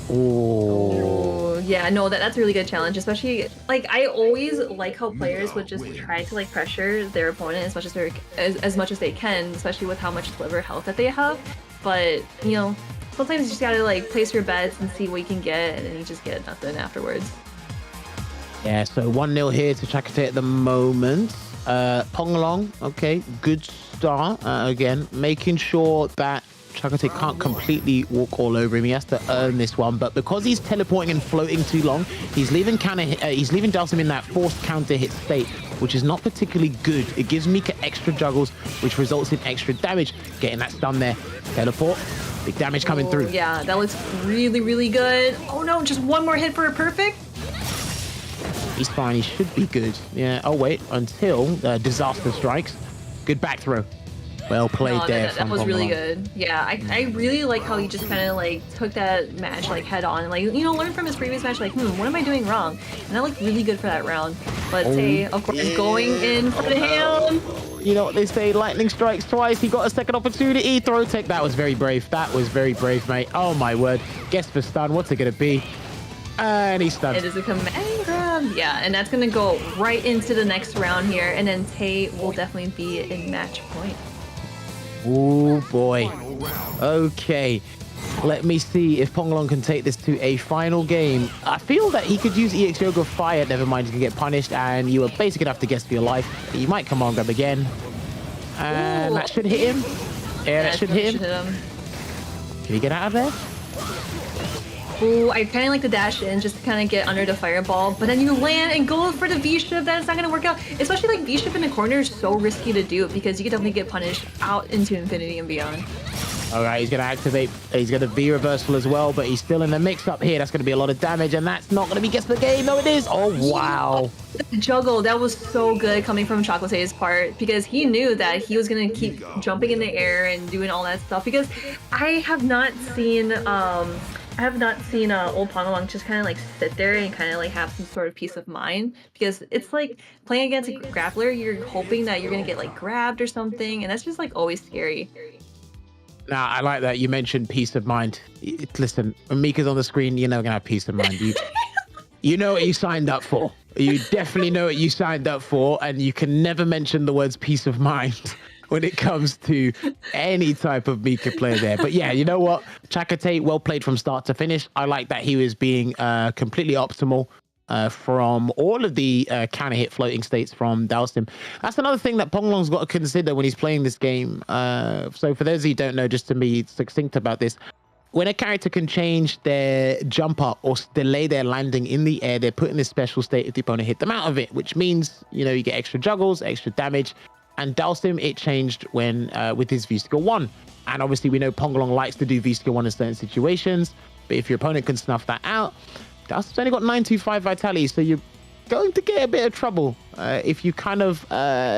Oh. Yeah, no, that's a really good challenge, especially, like, I always like how players would just try to, like, pressure their opponent as much as they can, especially with how much sliver health that they have. But, you know, sometimes you just gotta, like, place your bets and see what you can get, and then you just get nothing afterwards. Yeah, so 1-0 here to Chakotay at the moment. Pongalong, okay, good start. Again, making sure that Chakotay can't completely walk all over him. He has to earn this one, but because he's teleporting and floating too long, he's leaving Dawsome in that forced counter hit state, which is not particularly good. It gives Mika extra juggles, which results in extra damage. Getting that stun there. Teleport. Big damage coming through. Yeah, that looks really, really good. Oh no, just one more hit for a perfect. He's fine. He should be good. Yeah. Oh, wait. Until disaster strikes. Good back throw. Well played there. That was really good. Yeah, I really like how he just kind of like took that match like head on and like, you know, learned from his previous match, like, what am I doing wrong? And that looked really good for that round. But say, of course, going in for the hand. You know what they say, lightning strikes twice. He got a second opportunity. Throw tech. That was very brave. That was very brave, mate. Oh my word. Guess for stun. What's it gonna be? And he's stunned. It is a command grab. Yeah, and that's going to go right into the next round here. And then Tay will definitely be in match point. Oh, boy. Okay. Let me see if Ponglong can take this to a final game. I feel that he could use EX Yoga Fire. Never mind, he can get punished. And you are basically going to have to guess for your life. You might come on grab again. And that should hit him. Yeah, that should hit him. Can he get out of there? Ooh, I kind of like the dash in just to kind of get under the fireball, but then you land and go for the V-ship. That's not going to work out. Especially like V-ship in the corner is so risky to do because you could definitely get punished out into infinity and beyond. All right, he's going to activate. He's going to V reversal as well, but he's still in the mix up here. That's going to be a lot of damage, and that's not going to be guess the game. No, it is. Oh, wow. The juggle, that was so good coming from Chocolate's part because he knew that he was going to keep jumping in the air and doing all that stuff because I have not seen old Pongalong just kind of like sit there and kind of like have some sort of peace of mind because it's like playing against a grappler, you're hoping that you're going to get like grabbed or something, and that's just like always scary. Nah, I like that. You mentioned peace of mind. Listen, when Mika's on the screen, you're never going to have peace of mind. You know what you signed up for. You definitely know what you signed up for, and you can never mention the words peace of mind when it comes to any type of Mika player there. But yeah, you know what? Chakotay, well played from start to finish. I like that he was being completely optimal from all of the counter hit floating states from Dalstim. That's another thing that Ponglong's got to consider when he's playing this game. So for those of you who don't know, just to be succinct about this, when a character can change their jump up or delay their landing in the air, they're put in this special state if the opponent hit them out of it, which means, you know, you get extra juggles, extra damage. And Dalstim, it changed when with his V-Skill 1. And obviously we know Ponglong likes to do V-Skill 1 in certain situations, but if your opponent can snuff that out, Dalstim's only got 925 vitality, so you're going to get a bit of trouble if you kind of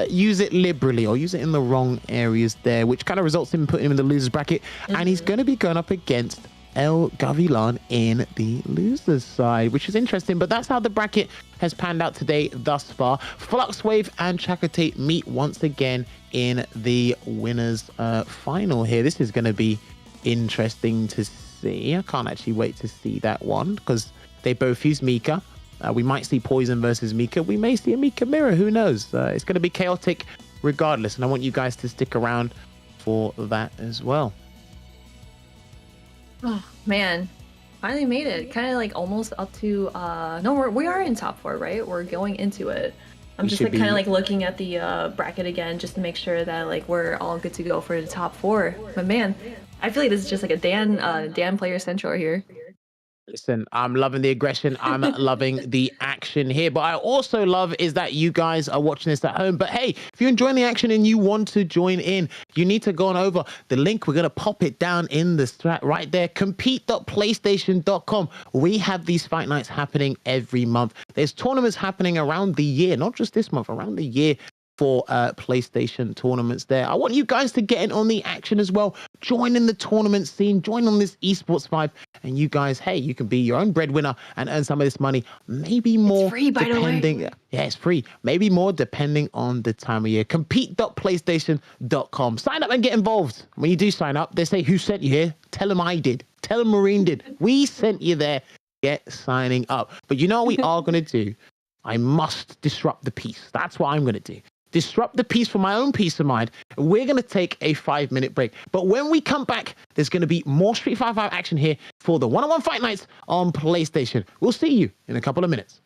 use it liberally or use it in the wrong areas there, which kind of results in putting him in the loser's bracket. And he's going to be going up against El Gavilan in the loser's side, which is interesting, but that's how the bracket has panned out today thus far. Fluxwave and Chakotay meet once again in the winners final here. This is going to be interesting to see. I can't actually wait to see that one because they both use Mika. We might see Poison versus Mika. We may see a Mika mirror. Who knows? It's going to be chaotic regardless. And I want you guys to stick around for that as well. Oh, man. Finally made it. Kind of like almost up to... No, we are in top 4, right? We're going into it. I'm just like kind of like looking at the bracket again just to make sure that like we're all good to go for the top 4. But man, I feel like this is just like a Dan player central here. Listen, I'm loving the aggression. I'm loving the action here. But I also love is that you guys are watching this at home. But hey, if you're enjoying the action and you want to join in, you need to go on over the link. We're going to pop it down in the strat right there. Compete.playstation.com. We have these fight nights happening every month. There's tournaments happening around the year, not just this month, around the year for PlayStation tournaments there. I want you guys to get in on the action as well. Join in the tournament scene, join on this esports vibe, and you guys, hey, you can be your own breadwinner and earn some of this money. Maybe more. It's free, by the way. Yeah, it's free. Maybe more depending on the time of year. Compete.playstation.com. Sign up and get involved. When you do sign up, they say, who sent you here? Tell them I did. Tell them Marine did. We sent you there. Get signing up. But you know what we are going to do? I must disrupt the peace. That's what I'm going to do. Disrupt the peace for my own peace of mind. We're going to take a 5-minute break. But when we come back, there's going to be more Street Fighter 5 action here for the one-on-one fight nights on PlayStation. We'll see you in a couple of minutes.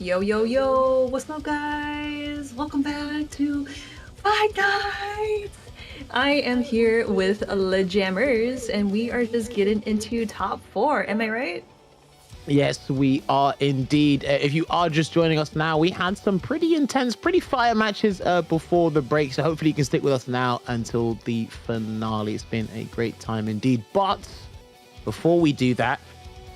Yo, yo, yo, what's up, guys? Welcome back to Fight Nights! I am here with Lejammers, and we are just getting into top 4. Am I right? Yes, we are indeed. If you are just joining us now, we had some pretty intense, pretty fire matches before the break. So hopefully you can stick with us now until the finale. It's been a great time indeed. But before we do that,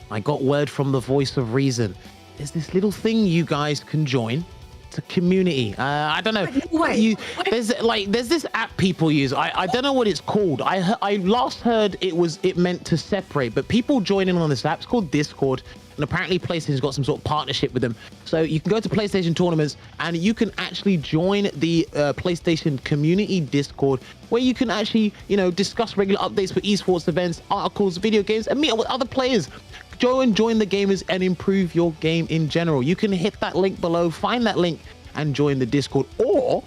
I got word from the voice of reason. There's this little thing you guys can join. It's a community. I don't know. There's this app people use. I don't know what it's called. I last heard it meant to separate, but people join in on this app. It's called Discord, and apparently PlayStation's got some sort of partnership with them. So you can go to PlayStation tournaments and you can actually join the PlayStation community Discord, where you can actually, discuss regular updates for esports events, articles, video games, and meet up with other players. Go and join the gamers and improve your game in general. You can hit that link below, find that link, and join the Discord. Or,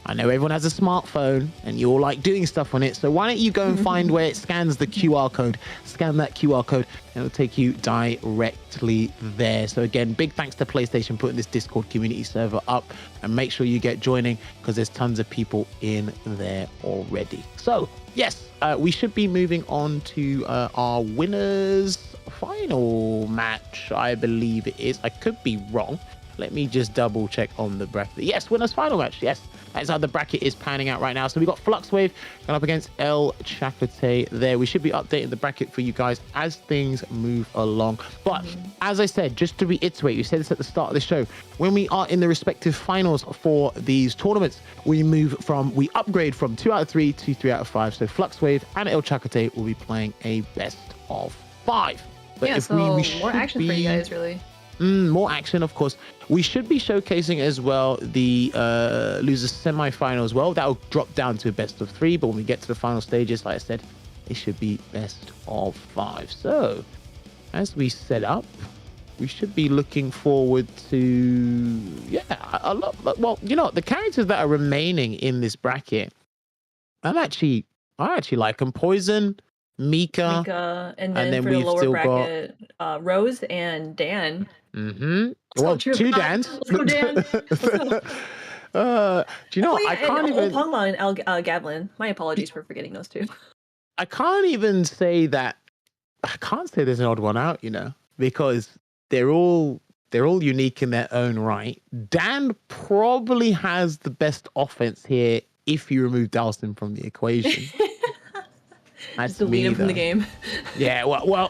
I know everyone has a smartphone and you all like doing stuff on it, so why don't you go and find where it scans the QR code, scan that QR code, and it'll take you directly there. So again, big thanks to PlayStation putting this Discord community server up, and make sure you get joining because there's tons of people in there already. So yes, we should be moving on to our winners final match, I believe it is. I could be wrong. Let me just double check on the bracket. Yes, winners final match. Yes, that's how the bracket is panning out right now. So we got Flux Wave going up against El Chakotay there. We should be updating the bracket for you guys as things move along. But as I said, just to reiterate, we said this at the start of the show, when we are in the respective finals for these tournaments, we upgrade from 2 out of 3 to 3 out of 5. So Flux Wave and El Chakotay will be playing a best of 5. But yeah, so more action for you guys, really. More action, of course. We should be showcasing as well the losers semi-final as well. That'll drop down to a best of 3, but when we get to the final stages, like I said, it should be best of 5. So as we set up, we should be looking forward to a lot. Well, the characters that are remaining in this bracket, I actually like them. Poison, Mika, and then for the lower bracket, Rose and Dan. Well, 2 Dans. Let's go, Dan. Let's go. Do you know? Yeah, I can't even. Pongma and Gavilan. My apologies for forgetting those 2. I can't even say that. I can't say there's an odd one out, because they're all unique in their own right. Dan probably has the best offense here if you remove Dalston from the equation. Just delete him from the game. Yeah, well,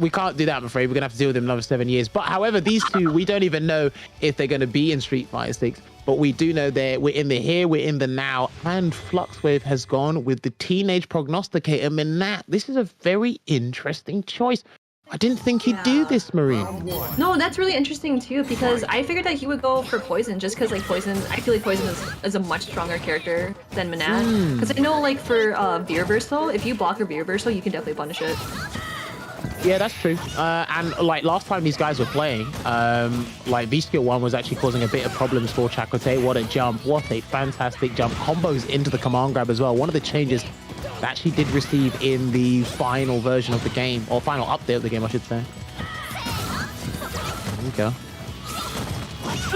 we can't do that, I'm afraid. We're going to have to deal with him another 7 years. But however, these 2, we don't even know if they're going to be in Street Fighter 6. But we do know we're in the here, we're in the now. And Fluxwave has gone with the teenage prognosticator, Minat. This is a very interesting choice. I didn't think he'd do this, Marine. No, that's really interesting too, because I figured that he would go for Poison, just because Poison, I feel like Poison is a much stronger character than Minat. Because I know for V reversal, if you block her V reversal, you can definitely punish it. Yeah, that's true. And last time these guys were playing, V skill 1 was actually causing a bit of problems for Chakotay. What a jump! What a fantastic jump! Combos into the command grab as well. One of the changes that she did receive in the final version of the game, or final update of the game, I should say. There we go.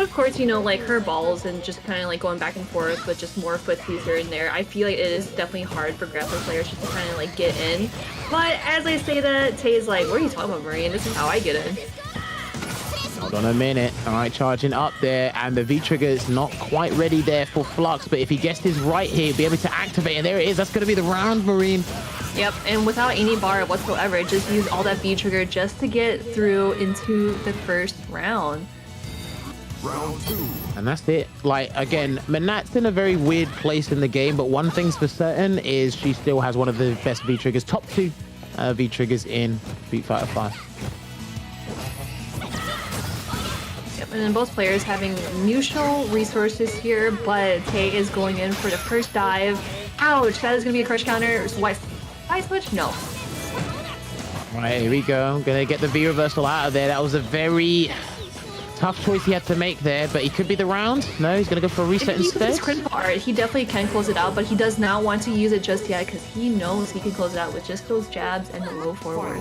Of course, her balls and just kind of going back and forth with just more footsies here and there. I feel like it is definitely hard for grappler players just to kind of get in. But as I say that, Tay's like, what are you talking about, Marine? This is how I get in. Hold on a minute. All right, charging up there, and the V-trigger is not quite ready there for Flux, but if he gets this right here, he'll be able to activate, and there it is. That's going to be the round, Marine. Yep, and without any bar whatsoever, just use all that V-trigger just to get through into the first round. Round 2. And that's it. Again, Minat's in a very weird place in the game, but one thing's for certain is she still has one of the best V-triggers, top 2 V-triggers in Street Fighter 5. And then both players having neutral resources here, but Tay is going in for the first dive. Ouch, that is going to be a crush counter. Why switch? No. All right, here we go. I'm going to get the V reversal out of there. That was a very tough choice he had to make there, but he could be the round. No, he's going to go for a reset instead. If he uses critical art, he definitely can close it out, but he does not want to use it just yet because he knows he can close it out with just those jabs and the low forward.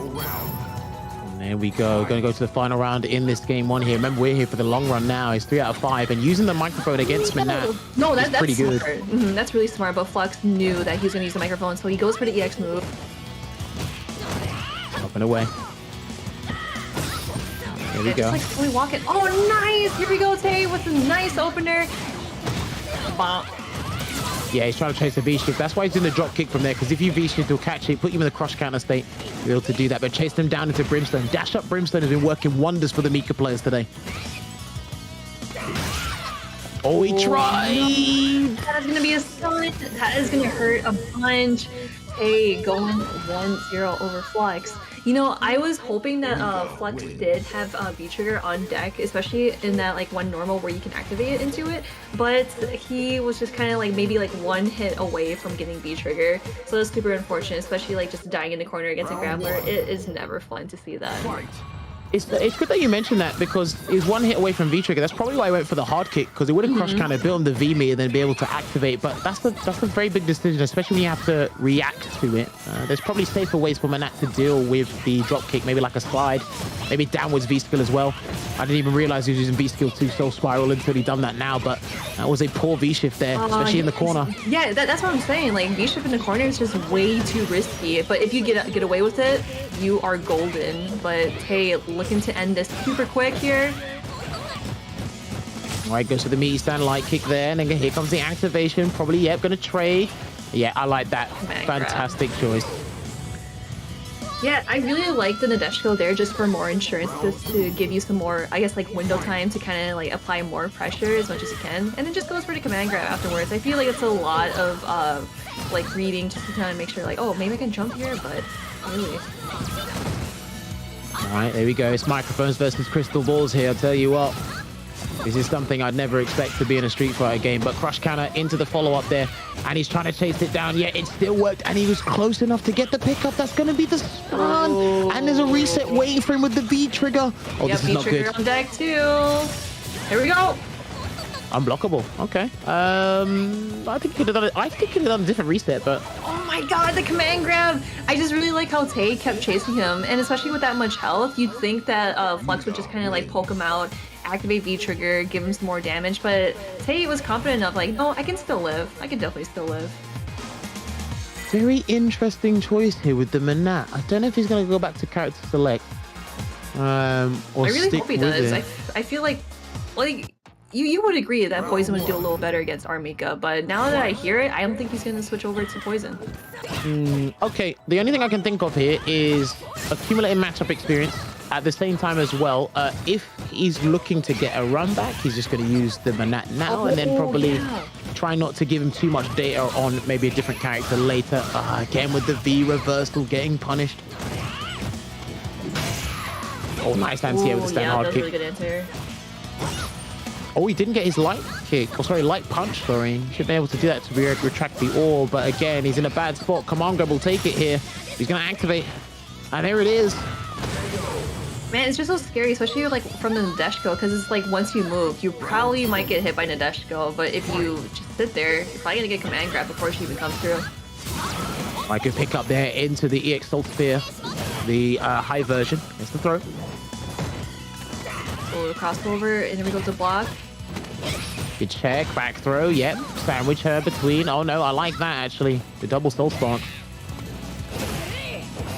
There we go. Going to go to the final round in this game one here. Remember, we're here for the long run now. It's 3 out of 5. And using the microphone against Manat is pretty good. Smart. That's really smart. But Flux knew that he was going to use the microphone, so he goes for the EX move. Up and away. Here we go. Just like slowly walking. Oh, nice! Here we go, Tay, with a nice opener. Bonk. Yeah, he's trying to chase a V-shift. That's why he's doing the drop kick from there, because if you V-shift, he'll catch it, put you in the crush counter state. You'll be able to do that, but chase them down into Brimstone. Dash up Brimstone has been working wonders for the Mika players today. Oh, he tried! That is going to be a stun. That is going to hurt a bunch. Hey, going 1-0 over Flux. You know, I was hoping that Flux did have V-Trigger on deck, especially in that like one normal where you can activate it into it, but he was just kind of like maybe like one hit away from getting V-Trigger, so that's super unfortunate, especially like just dying in the corner against a grappler. It is never fun to see that. It's good that you mentioned that, because it was one hit away from V-Trigger. That's probably why I went for the hard kick, because it would have crush kind of built on the V-me and then be able to activate. But that's a very big decision, especially when you have to react to it. There's probably safer ways for Manat to deal with the drop kick, maybe like a slide, maybe downwards V-skill as well. I didn't even realize he was using V-skill to Soul Spiral until he done that now, but that was a poor V-shift there, especially in the corner. Yeah, that's what I'm saying. Like, V-shift in the corner is just way too risky, but if you get away with it, you are golden. But hey, looking to end this super quick here. All right, goes to the meaty stand light kick there, and then here comes the activation. Probably, yep, gonna trade. Yeah, I like that. Fantastic choice. Yeah, I really like the Nadeshko there just for more insurance, just to give you some more, I guess, like window time to kind of like apply more pressure as much as you can, and then just goes for the command grab afterwards. I feel like it's a lot of like reading just to kind of make sure like, oh, maybe I can jump here, but really. All right, there we go. It's microphones versus crystal balls here. I'll tell you what, this is something I'd never expect to be in a Street Fighter game, but crush counter into the follow-up there, and he's trying to chase it down. Yeah, it still worked, and he was close enough to get the pickup. That's going to be the stun, and there's a reset waiting for him with the V-trigger. Oh, yep, this is not good. V-trigger on deck too. Here we go. Unblockable. Okay. I think he could have done it. I think he could have done a different reset, but oh my god, the command grab! I just really like how Tay kept chasing him, and especially with that much health, you'd think that Flux would just kind of like poke him out, activate V-trigger, give him some more damage, but Tay was confident enough, like, no, I can still live. I can definitely still live. Very interesting choice here with the Manat. I don't know if he's going to go back to character select. Or I really stick hope he with does. it. I feel like you would agree that Poison would do a little better against Armika, but now that I hear it, I don't think he's going to switch over to Poison. Okay, the only thing I can think of here is accumulating matchup experience. At the same time as well, if he's looking to get a run back, he's just going to use the Manat now and then probably try not to give him too much data on maybe a different character later. Again with the V reversal getting punished. Oh, nice anti-air with the stand hard that was kick. really good answer. Oh, he didn't get his light kick. Oh, sorry, light punch, sorry. He should be able to do that to retract the ore, but again, he's in a bad spot. Command Grab will take it here. He's going to activate. And there it is. Man, it's just so scary, especially like from the Nadeshko, because it's like once you move, you probably might get hit by Nadeshko, but if you just sit there, you're probably going to get command grab before she even comes through. I could pick up there into the EX Salt Sphere, the high version. It's the throw. Oh, the crossover, and then we go to block. Good check, back throw, yep. Sandwich her between. Oh no, I like that actually. The double soul spark.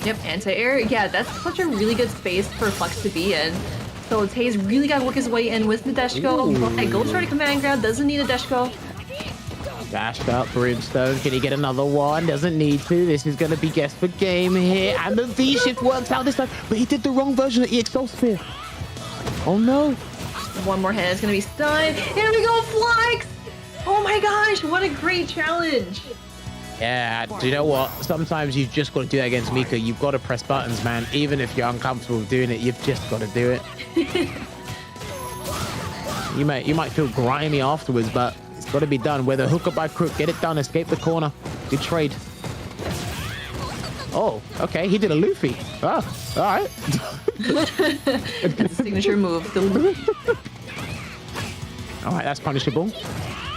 Yep, anti-air. Yeah, that's such a really good space for Flux to be in. So Tay's really got to work his way in with Nadeshko. But goes for the command grab, doesn't need a Nadeshko. Dashed up Brimstone. Can he get another one? Doesn't need to. This is going to be guess for game here. And the V-shift works out this time. But he did the wrong version of EX Soul Sphere. Oh no. One more hit, it's going to be stunned. Here we go, Flux! Oh my gosh, what a great challenge. Yeah, do you know what? Sometimes you've just got to do that against Mika. You've got to press buttons, man. Even if you're uncomfortable with doing it, you've just got to do it. You might feel grimy afterwards, but it's got to be done. Whether hook or by crook, get it done. Escape the corner. Good trade. Oh, okay. He did a Luffy. Oh, all right. That's a signature move. All right, that's punishable.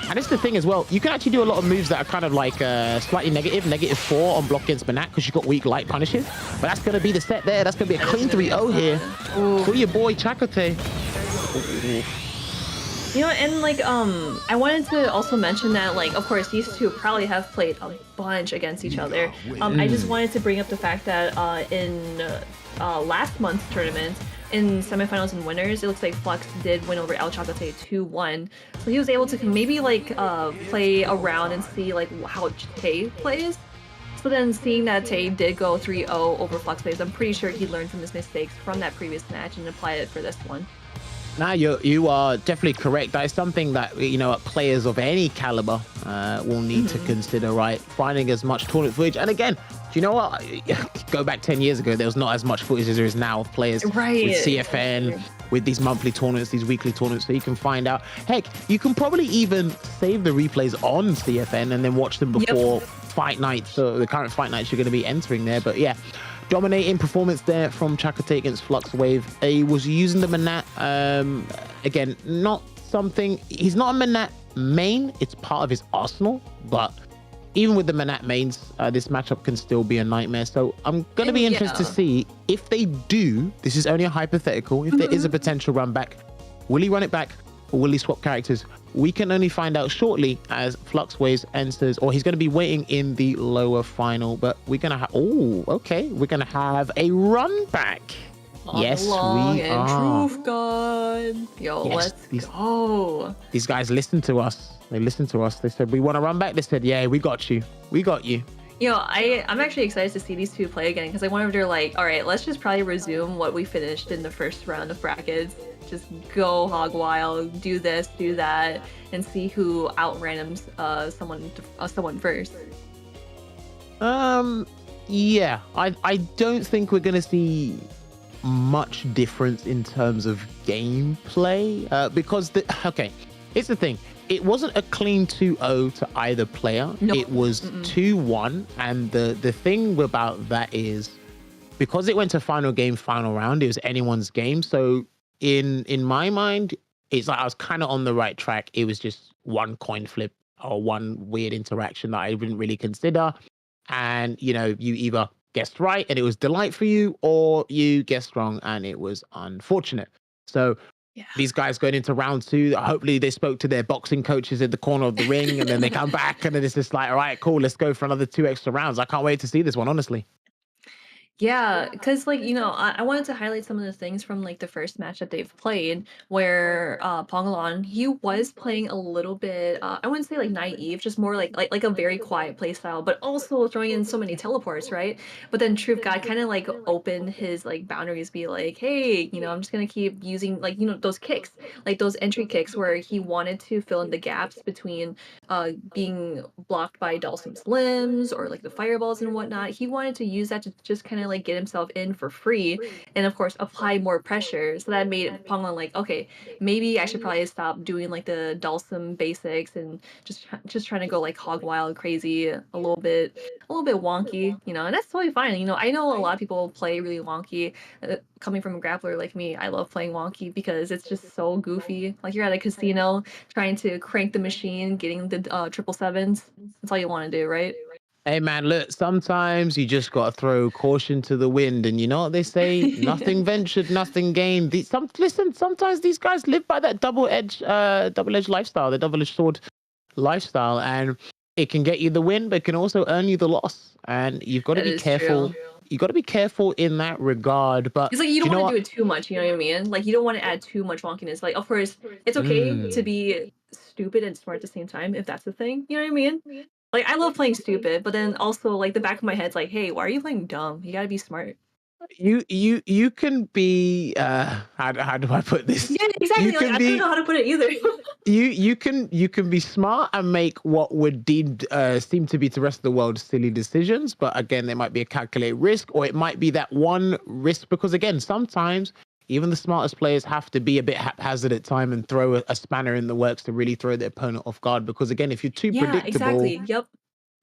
And it's the thing as well, you can actually do a lot of moves that are kind of like slightly negative, -4 on block against Banat because you've got weak light punishes. But that's going to be the set there. That's going to be a clean 3-0 here for your boy Chakotay. You know, and like, I wanted to also mention that, like, of course, these two probably have played a bunch against each other. I just wanted to bring up the fact that in last month's tournament, in semifinals and winners, it looks like Flux did win over El Chakotay 2-1. So he was able to maybe like play around and see like how Tay plays. So then seeing that Tay did go 3-0 over Flux plays, I'm pretty sure he learned from his mistakes from that previous match and applied it for this one. Now you are definitely correct. That is something that, you know, players of any caliber will need to consider, right? Finding as much tournament footage. And again, do you know what? Go back 10 years ago, there was not as much footage as there is now of players with CFN, with these monthly tournaments, these weekly tournaments, so you can find out. Heck, you can probably even save the replays on CFN and then watch them before Fight Nights, so the current Fight Nights you're going to be entering there. But yeah, dominating performance there from Chakotay against Flux Wave. He was using the Manat. Again, not something, he's not a Manat main, it's part of his arsenal, but even with the Manat mains, this matchup can still be a nightmare. So I'm going to be interested to see if they do, this is only a hypothetical, if there is a potential run back, will he run it back or will he swap characters? We can only find out shortly as Flux Waves enters, or he's going to be waiting in the lower final. But we're going to have, we're going to have a run back. Yes, we are. Truth God. Yo, Yes, let's go. These guys listen to us. They listened to us. They said, we want to run back. They said, yeah, we got you. We got you. You know, I'm actually excited to see these two play again because I wonder if they're like, all right, let's just probably resume what we finished in the first round of brackets. Just go hog wild, do this, do that, and see who outrandoms someone first. Yeah, I don't think we're gonna see much difference in terms of gameplay because here's the thing. It wasn't a clean 2-0 to either player. Nope. It was 2-1, and the thing about that is because it went to final game, final round, it was anyone's game. So in my mind, it's like I was kind of on the right track. It was just one coin flip or one weird interaction that I didn't really consider. And, you know, you either guessed right and it was delight for you, or you guessed wrong and it was unfortunate. So these guys going into round 2, hopefully they spoke to their boxing coaches in the corner of the ring and then they come back and then it's just like, all right, cool, let's go for another 2 extra rounds. I can't wait to see this one, honestly. Yeah, because like, you know, I wanted to highlight some of the things from like the first match that they've played where Pongalon, he was playing a little bit I wouldn't say like naive, just more like a very quiet play style, but also throwing in so many teleports, right? But then Truth God kind of like opened his like boundaries, be like, hey, you know, I'm just gonna keep using like, you know, those kicks, like those entry kicks where he wanted to fill in the gaps between being blocked by Dhalsim's limbs or like the fireballs and whatnot. He wanted to use that to just kind of like get himself in for free and of course apply more pressure. So that made Ponglon like, okay, maybe I should probably stop doing like the Dhalsim basics and just trying to go like hog wild crazy a little bit wonky, you know, and that's totally fine. You know, I know a lot of people play really wonky. Coming from a grappler like me, I love playing wonky because it's just so goofy. Like you're at a casino trying to crank the machine, getting the 777s. That's all you want to do, right? Hey man, look, sometimes you just got to throw caution to the wind, and you know what they say, nothing ventured, nothing gained. Sometimes these guys live by that double-edged lifestyle, the double-edged sword lifestyle, and it can get you the win, but it can also earn you the loss, and you've got to be careful. True. You got to be careful in that regard. But it's like you don't want to do it too much, you know what I mean? Like you don't want to add too much wonkiness. Like of course, it's okay to be stupid and smart at the same time if that's the thing, you know what I mean? Like I love playing stupid, but then also like the back of my head's like, hey, why are you playing dumb? You gotta be smart. You can be how do I put this? Yeah, exactly. Like, I don't know how to put it either. you can be smart and make what would seem to be to the rest of the world silly decisions, but again, there might be a calculated risk, or it might be that one risk because again, sometimes even the smartest players have to be a bit haphazard at time and throw a spanner in the works to really throw their opponent off guard. Because again, if you're too predictable, exactly. Yep.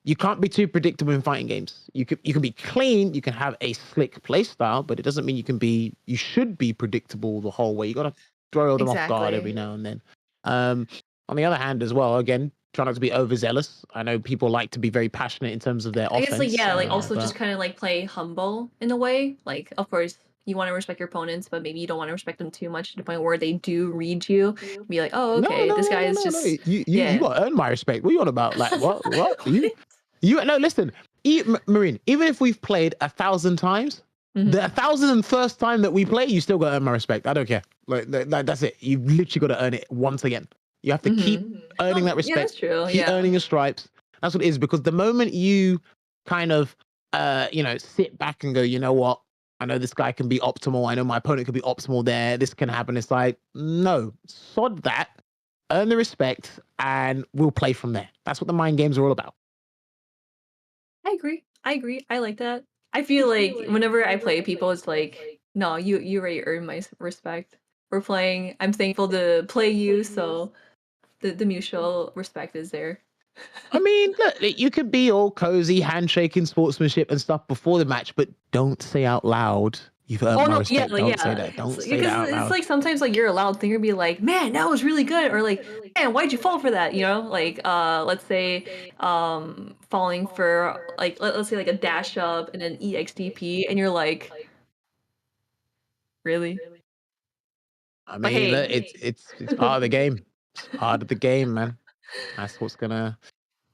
You can't be too predictable in fighting games. You can be clean, you can have a slick play style, but it doesn't mean you should be predictable the whole way. You got to throw them off guard every now and then. On the other hand, as well, again, try not to be overzealous. I know people like to be very passionate in terms of their I offense. guess also but- just kind of like play humble in a way. Like, of course, you want to respect your opponents, but maybe you don't want to respect them too much to the point where they do read you. Be like, oh, okay, this guy is just You got to earn my respect. What are you on about? Like what? No, listen, Marine. Even if we've played 1,000 times, the 1,001st time that we play, you still got to earn my respect. I don't care. Like that's it. You've literally got to earn it once again. You have to keep earning that respect. Yeah, that's true. Keep earning your stripes. That's what it is. Because the moment you kind of, sit back and go, you know what? I know this guy can be optimal. I know my opponent can be optimal there. This can happen. It's like, no, sod that. Earn the respect, and we'll play from there. That's what the mind games are all about. I agree. I like that. I feel like whenever I play people, it's like, no, you already earned my respect. We're playing. I'm thankful to play you, so the mutual respect is there. I mean, look, you could be all cozy, handshaking, sportsmanship and stuff before the match, but don't say out loud, you've earned my respect. Don't say that. Don't say that out loud. It's like sometimes like you're allowed thing to be like, man, that was really good, or like, man, why'd you fall for that? You know, like let's say falling for like let's say like a dash up and an EXDP, and you're like, really? I mean, look, it's part of the game. It's part of the game, man. That's what's gonna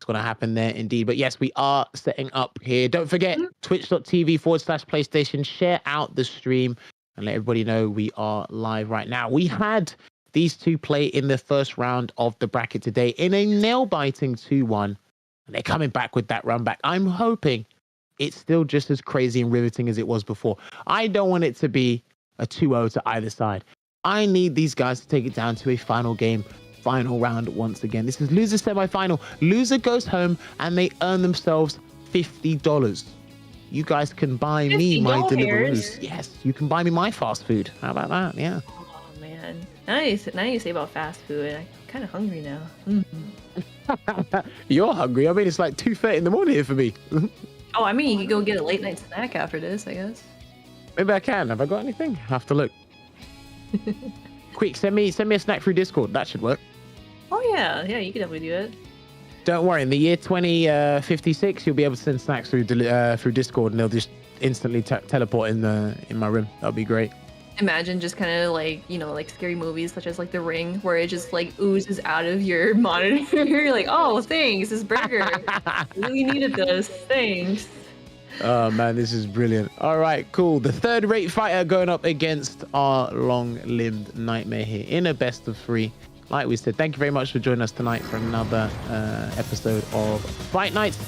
happen there indeed. But yes, we are setting up here. Don't forget twitch.tv/PlayStation. Share out the stream and let everybody know we are live right now. We had these two play in the first round of the bracket today in a nail-biting 2-1. And they're coming back with that run back. I'm hoping it's still just as crazy and riveting as it was before. I don't want it to be a 2-0 to either side. I need these guys to take it down to a final game. Final round once again. This is loser semi-final. Loser goes home and they earn themselves $50. You guys can buy me my Deliveroo's. Yes, you can buy me my fast food. How about that? Yeah. Oh man. Now you say about fast food. I'm kind of hungry now. You're hungry. I mean, it's like 2:30 in the morning here for me. Oh, I mean, you could go get a late night snack after this, I guess. Maybe I can. Have I got anything? I have to look. Quick, send me a snack through Discord. That should work. Oh yeah, you could definitely do it. Don't worry, in the year 2056, you'll be able to send snacks through Discord, and they'll just instantly teleport in my room. That'll be great. Imagine just kind of like, like scary movies such as like The Ring, where it just like oozes out of your monitor. You're like, oh, thanks, this burger. Really needed this. Thanks. Oh man, this is brilliant. All right, cool. The third-rate fighter going up against our long-limbed nightmare here in a best of 3. Like we said, thank you very much for joining us tonight for another episode of Fight Nights.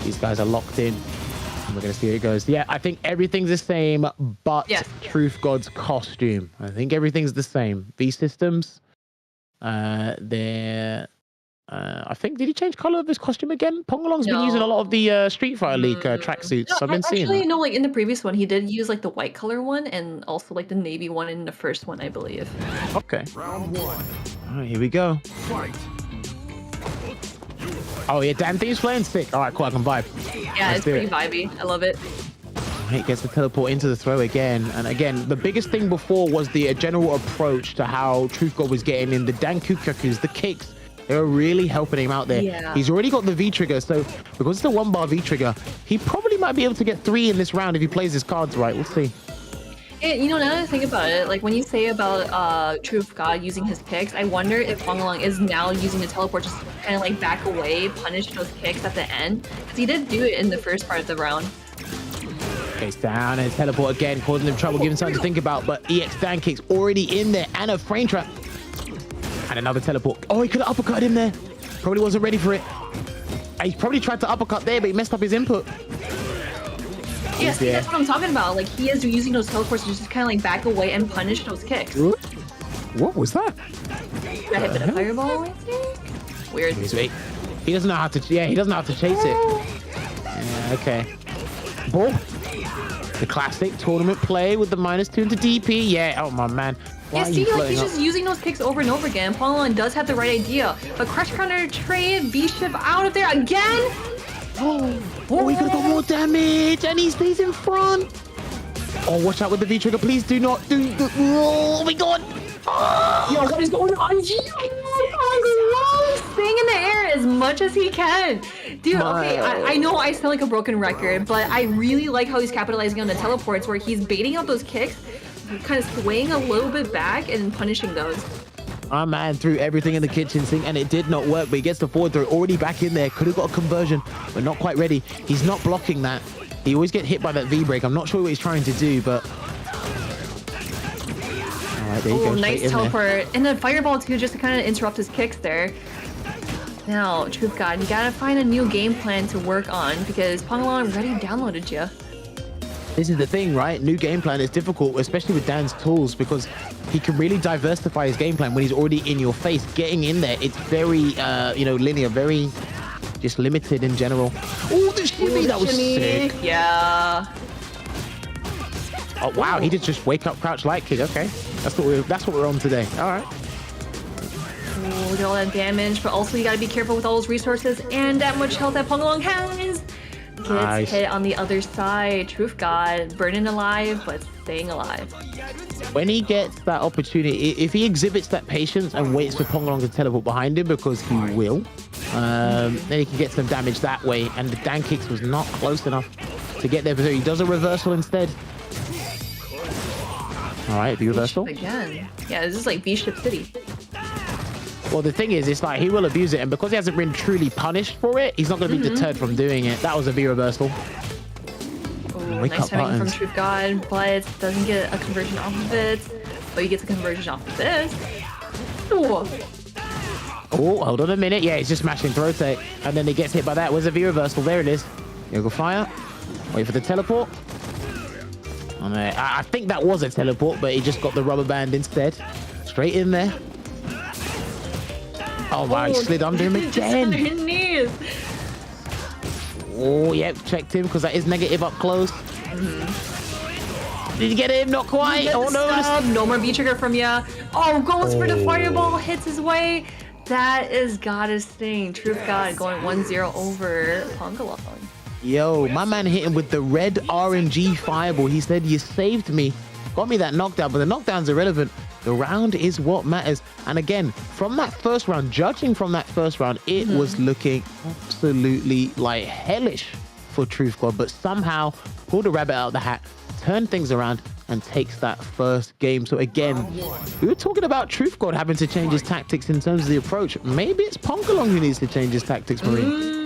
These guys are locked in, and we're going to see how it goes. Yeah, I think everything's the same, but Truth God's costume. I think everything's the same. These systems, they're... I think, did he change color of his costume again? Pongalong's been using a lot of the Street Fighter League tracksuits. I've been seeing that. No, like in the previous one, he did use like the white color one and also like the navy one in the first one, I believe. Okay. Round 1. All right, here we go. Fight. Oh yeah, damn thing's playing sick. All right, cool, I can vibe. Yeah, it's pretty vibey. I love it. He gets the teleport into the throw again. And again, the biggest thing before was the general approach to how Truth God was getting in the Dankukakus, the kicks. They were really helping him out there. Yeah. He's already got the V-trigger, so because it's a 1-bar V-trigger, he probably might be able to get 3 in this round if he plays his cards right. We'll see. And, now that I think about it, like when you say about Truth God using his kicks, I wonder if Pongalong is now using the teleport just kind of like back away, punish those kicks at the end. Because he did do it in the first part of the round. Face down and teleport again, causing him trouble, giving something to think about, but EX Dan kick's already in there, and a frame trap. And another teleport. Oh, he could have uppercut him there. Probably wasn't ready for it. He probably tried to uppercut there, but he messed up his input. Yes, that's what I'm talking about. Like, he is using those teleports to just kind of like back away and punish those kicks. What was that? Did I hit a fireball, I think? Weird. He doesn't know how to, he doesn't know how to chase it. Yeah, okay. Ball. The classic tournament play with the -2 into DP. Yeah, oh my man. Yeah, see, like he's just using those kicks over and over again. Pongalong does have the right idea, but Crush Counter trade V-Ship out of there again. Oh, he could have got more damage, and he stays in front. Oh, watch out with the V-Trigger. Please do not do. Oh my God. Yo, what is going on here? staying in the air as much as he can. Dude, okay, I know I sound like a broken record, but I really like how he's capitalizing on the teleports where he's baiting out those kicks, kind of swaying a little bit back and punishing those. Our man threw everything in the kitchen sink and it did not work, but he gets the forward throw already back in there. Could have got a conversion, but not quite ready. He's not blocking that. He always get hit by that V-break. I'm not sure what he's trying to do, but... All right, there you go. Nice teleport. And then fireball too, just to kind of interrupt his kicks there. Now, Truth God, you gotta find a new game plan to work on because Pangalong already downloaded you. This is the thing, right? New game plan is difficult, especially with Dan's tools, because he can really diversify his game plan when he's already in your face. Getting in there, it's very, you know, linear, very just limited in general. Oh, the shimmy, that was sick. Yeah. Oh wow, he did just wake up crouch light kick. Okay, that's what we're on today. All right. Ooh, look at all that damage, but also you gotta be careful with all those resources and that much health that Pangalong has. Gets hit on the other side. Truth God, burning alive, but staying alive. When he gets that opportunity, if he exhibits that patience and waits for Pangalong to teleport behind him, because he will, then he can get some damage that way. And the Dan kicks was not close enough to get there, but he does a reversal instead. All right, the reversal again. Yeah, this is like V-Ship City. Well, the thing is, it's like he will abuse it, and because he hasn't been truly punished for it, he's not going to be deterred from doing it. That was a V reversal. Ooh, nice timing from Truth God, but doesn't get a conversion off of it. But he gets a conversion off of this. Ooh. Oh, hold on a minute. Yeah, he's just smashing to rotate, and then he gets hit by that. Where's the V reversal? There it is. Yoga fire. Wait for the teleport. And I think that was a teleport, but he just got the rubber band instead. Straight in there. Oh my, he slid under him again. Just under his knees. Oh, yep, checked him because that is negative up close. Did you get him? Not quite. Oh no. No more V-trigger from ya. Oh, goes for the fireball, hits his way. That is goddess thing. Truth God going 1-0 over Pangalong. Yo, my man hit him with the red RNG fireball. He said, you saved me. Got me that knockdown, but the knockdown's irrelevant. The round is what matters. And again, from that first round, judging from that first round, it was looking absolutely like hellish for Truth God, but somehow pulled a rabbit out of the hat, turned things around, and takes that first game. So again, we were talking about Truth God having to change his tactics in terms of the approach. Maybe it's Pangalong who needs to change his tactics, Marine.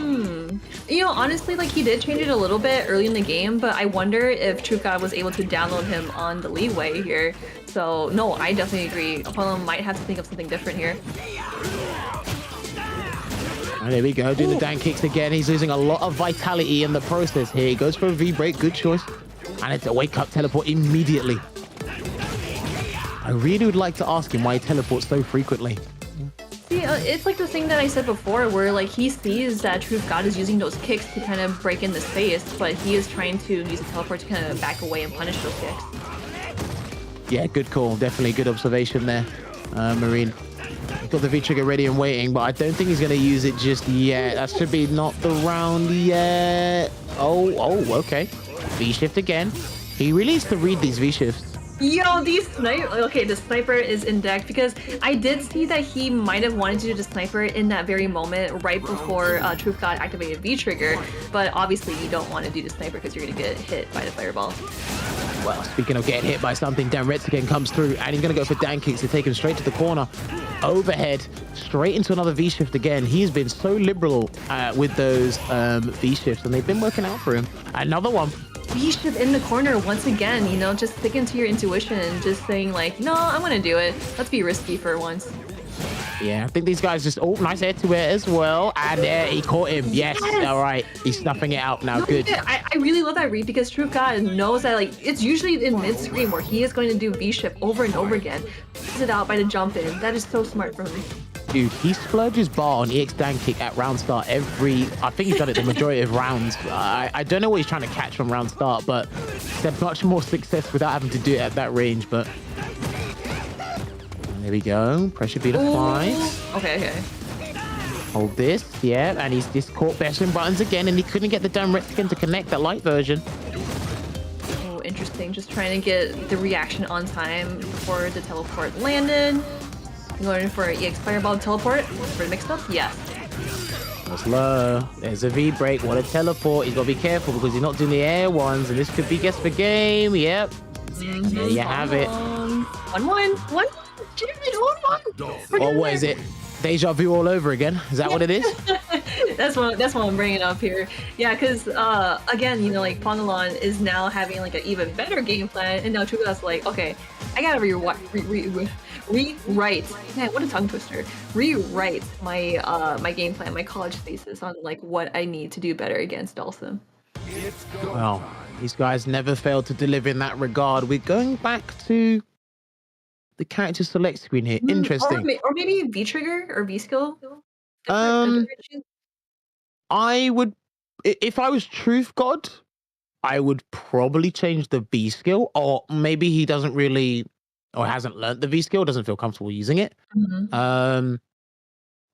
You know, honestly, like he did change it a little bit early in the game, but I wonder if Truth God was able to download him on the leeway here. So no, I definitely agree. Apollo might have to think of something different here. And there we go, doing the Dan kicks again. He's losing a lot of vitality in the process here. He goes for a V-break, good choice. And it's a wake-up teleport immediately. I really would like to ask him why he teleports so frequently. See, it's like the thing that I said before, where like he sees that Truth God is using those kicks to kind of break in the space, but he is trying to use a teleport to kind of back away and punish those kicks. Yeah, good call. Definitely good observation there, Marine. Got the V-trigger ready and waiting, but I don't think he's going to use it just yet. That should be not the round yet. Oh, okay. V-shift again. He really needs to read these V-shifts. Yo, the sniper is in deck because I did see that he might have wanted to do the sniper in that very moment right before Truth God activated V-trigger, but obviously you don't want to do the sniper because you're going to get hit by the fireball. Well, speaking of getting hit by something, Dan Retz again comes through and he's going to go for Dan kicks to take him straight to the corner. Overhead, straight into another V-shift again. He's been so liberal with those V-shifts and they've been working out for him. Another one. V-shift in the corner once again, you know, just sticking to your intuition, just saying like, no, I'm going to do it. Let's be risky for once. Yeah, I think these guys just... Oh, nice air to air as well. And there, he caught him. Yes. All right. He's snuffing it out now. Good. I really love that read because Truth God knows that like it's usually in mid-screen where he is going to do V-shift over and over again. Pulls it out by the jump in. That is so smart from him. Dude, he splurges bar on EX Dan kick at round start every... I think he's done it the majority of rounds. I don't know what he's trying to catch from round start, but he's had much more success without having to do it at that range, but... There we go. Pressure beat applied. Okay. Hold this. Yeah, and he's just caught bashing buttons again, and he couldn't get the damn Redskin to connect that light version. Oh, interesting. Just trying to get the reaction on time before the teleport landed. Going for EX Fireball teleport for the mixed up? Yes. That's low. There's a V break. What a teleport. He's got to be careful because he's not doing the air ones, and this could be guess for game. Yep. There you have it. 1-1. 1-1. Or what is it? Deja vu all over again? Is that what it is? That's what I'm bringing up here. Yeah, because again, you know, like Pongalon is now having like an even better game plan, and now Chuga's like, okay, I gotta rewrite. Man, what a tongue twister. Rewrite my my game plan, my college thesis on like what I need to do better against Dhalsim. Well, these guys never fail to deliver in that regard. We're going back to the character select screen here. Interesting. Or maybe V trigger or V skill. I would, if I was Truth God, I would probably change the V skill, or maybe he doesn't really, or hasn't learned the V skill, doesn't feel comfortable using it. The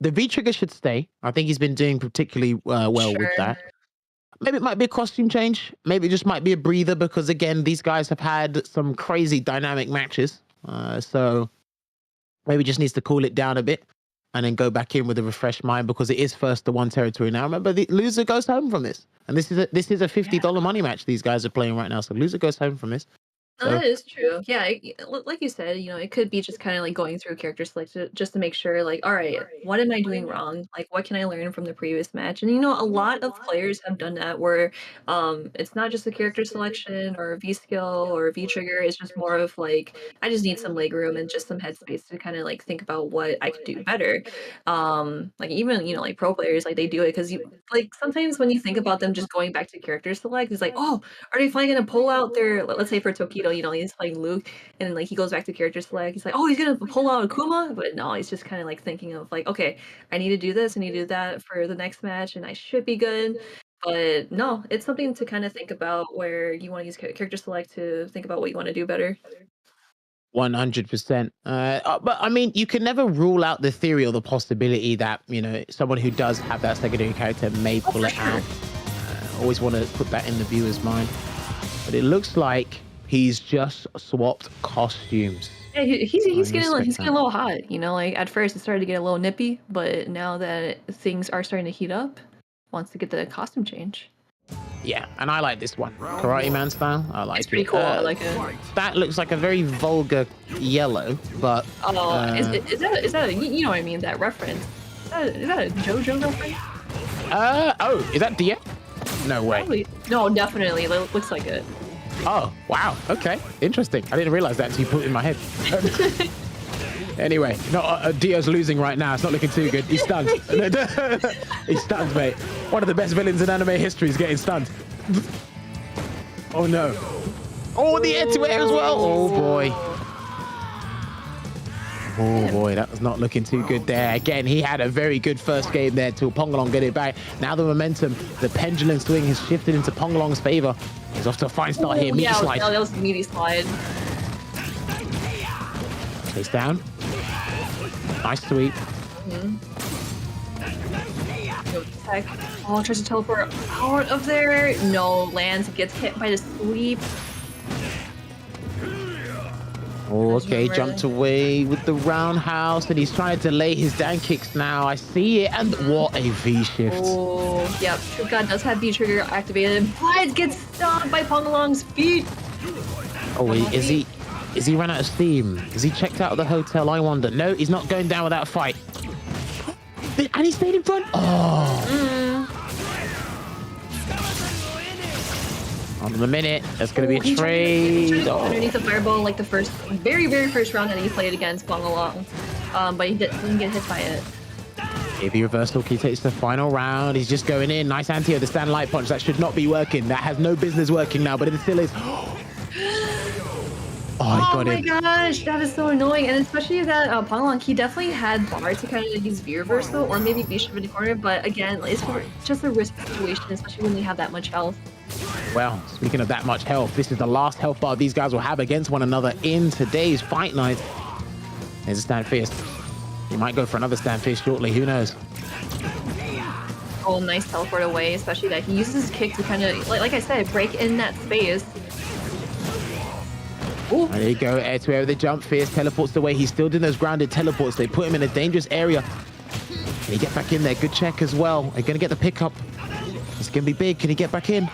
V trigger should stay. I think he's been doing particularly well with that. Maybe it might be a costume change. Maybe it just might be a breather because, again, these guys have had some crazy dynamic matches. So maybe just needs to cool it down a bit and then go back in with a refreshed mind because it is first to one territory now. Remember, the loser goes home from this. And this is a $50 money match these guys are playing right now. So loser goes home from this. So. That is true. Yeah, like you said, you know, it could be just kind of like going through character select just to make sure, like, all right, what am I doing wrong? Like, what can I learn from the previous match? And you know, a lot of players have done that where it's not just a character selection or a V skill or a V trigger. It's just more of like, I just need some leg room and just some headspace to kind of like think about what I could do better. Like even, you know, like pro players, like they do it because you like sometimes when you think about them just going back to character select, it's like, oh, are they finally gonna pull out their, let's say for Tokido, you know, he's playing Luke and like he goes back to character select, he's like, oh, he's gonna pull out Akuma, but no, he's just kind of like thinking of like, okay, I need to do this, I need to do that for the next match and I should be good. But no, it's something to kind of think about where you want to use character select to think about what you want to do better. 100%. But I mean, you can never rule out the theory or the possibility that, you know, someone who does have that secondary character may pull it out. Always want to put that in the viewer's mind. But it looks like he's just swapped costumes. Yeah, he's getting a little hot, you know. Like at first it started to get a little nippy, but now that things are starting to heat up, wants to get the costume change. Yeah, and I like this one, Karate Man style. I like it. It's pretty cool. I like it. That looks like a very vulgar yellow, but is that you know what I mean? That reference. Is that a JoJo reference? Oh, is that Dia? No way. Probably. No, definitely. It looks like it. Oh, wow. Okay. Interesting. I didn't realize that until you put it in my head. Anyway, no, Dio's losing right now. It's not looking too good. He's stunned. He's stunned, mate. One of the best villains in anime history is getting stunned. Oh, no. Oh, the air-to-air as well. Oh, boy. Oh, boy. That was not looking too good there. Again, he had a very good first game there till Pongalong get it back. Now the momentum, the pendulum swing has shifted into Pongalong's favor. He's off to a fine start here. Meaty slide. That was a meaty slide. Face down. Nice sweep. Oh, tries to teleport out of there. No, lands, gets hit by the sweep. Oh, okay, jumped away with the roundhouse, and he's trying to delay his down kicks now. I see it, and what a V shift. Oh, yep. God does have V trigger activated, but gets stopped by Pongalong's feet. Oh, is he run out of steam? Is he checked out of the hotel? I wonder. No, he's not going down without a fight. And he stayed in front. Oh. On the minute, that's going to be a trade. Underneath the fireball, like the very first round that he played against Pongalong. But he didn't get hit by it. Heavy reversal, he takes the final round. He's just going in. Nice anti-air, the stand light punch. That should not be working. That has no business working now, but it still is. Oh my gosh, that is so annoying. And especially that Pongalong, he definitely had bar to kind of use V reversal or maybe V shift in the corner. But again, it's just a risk situation, especially when they have that much health. Well, speaking of that much health, this is the last health bar these guys will have against one another in today's Fight Night. There's a stand fist. He might go for another stand fist shortly. Who knows? Oh, nice teleport away, especially that he uses his kick to kind of, like I said, break in that space. Ooh. And there you go, air to air with the jump, Fierce teleports away. He's still doing those grounded teleports. They put him in a dangerous area. Can he get back in there? Good check as well. They're going to get the pickup. It's going to be big. Can he get back in?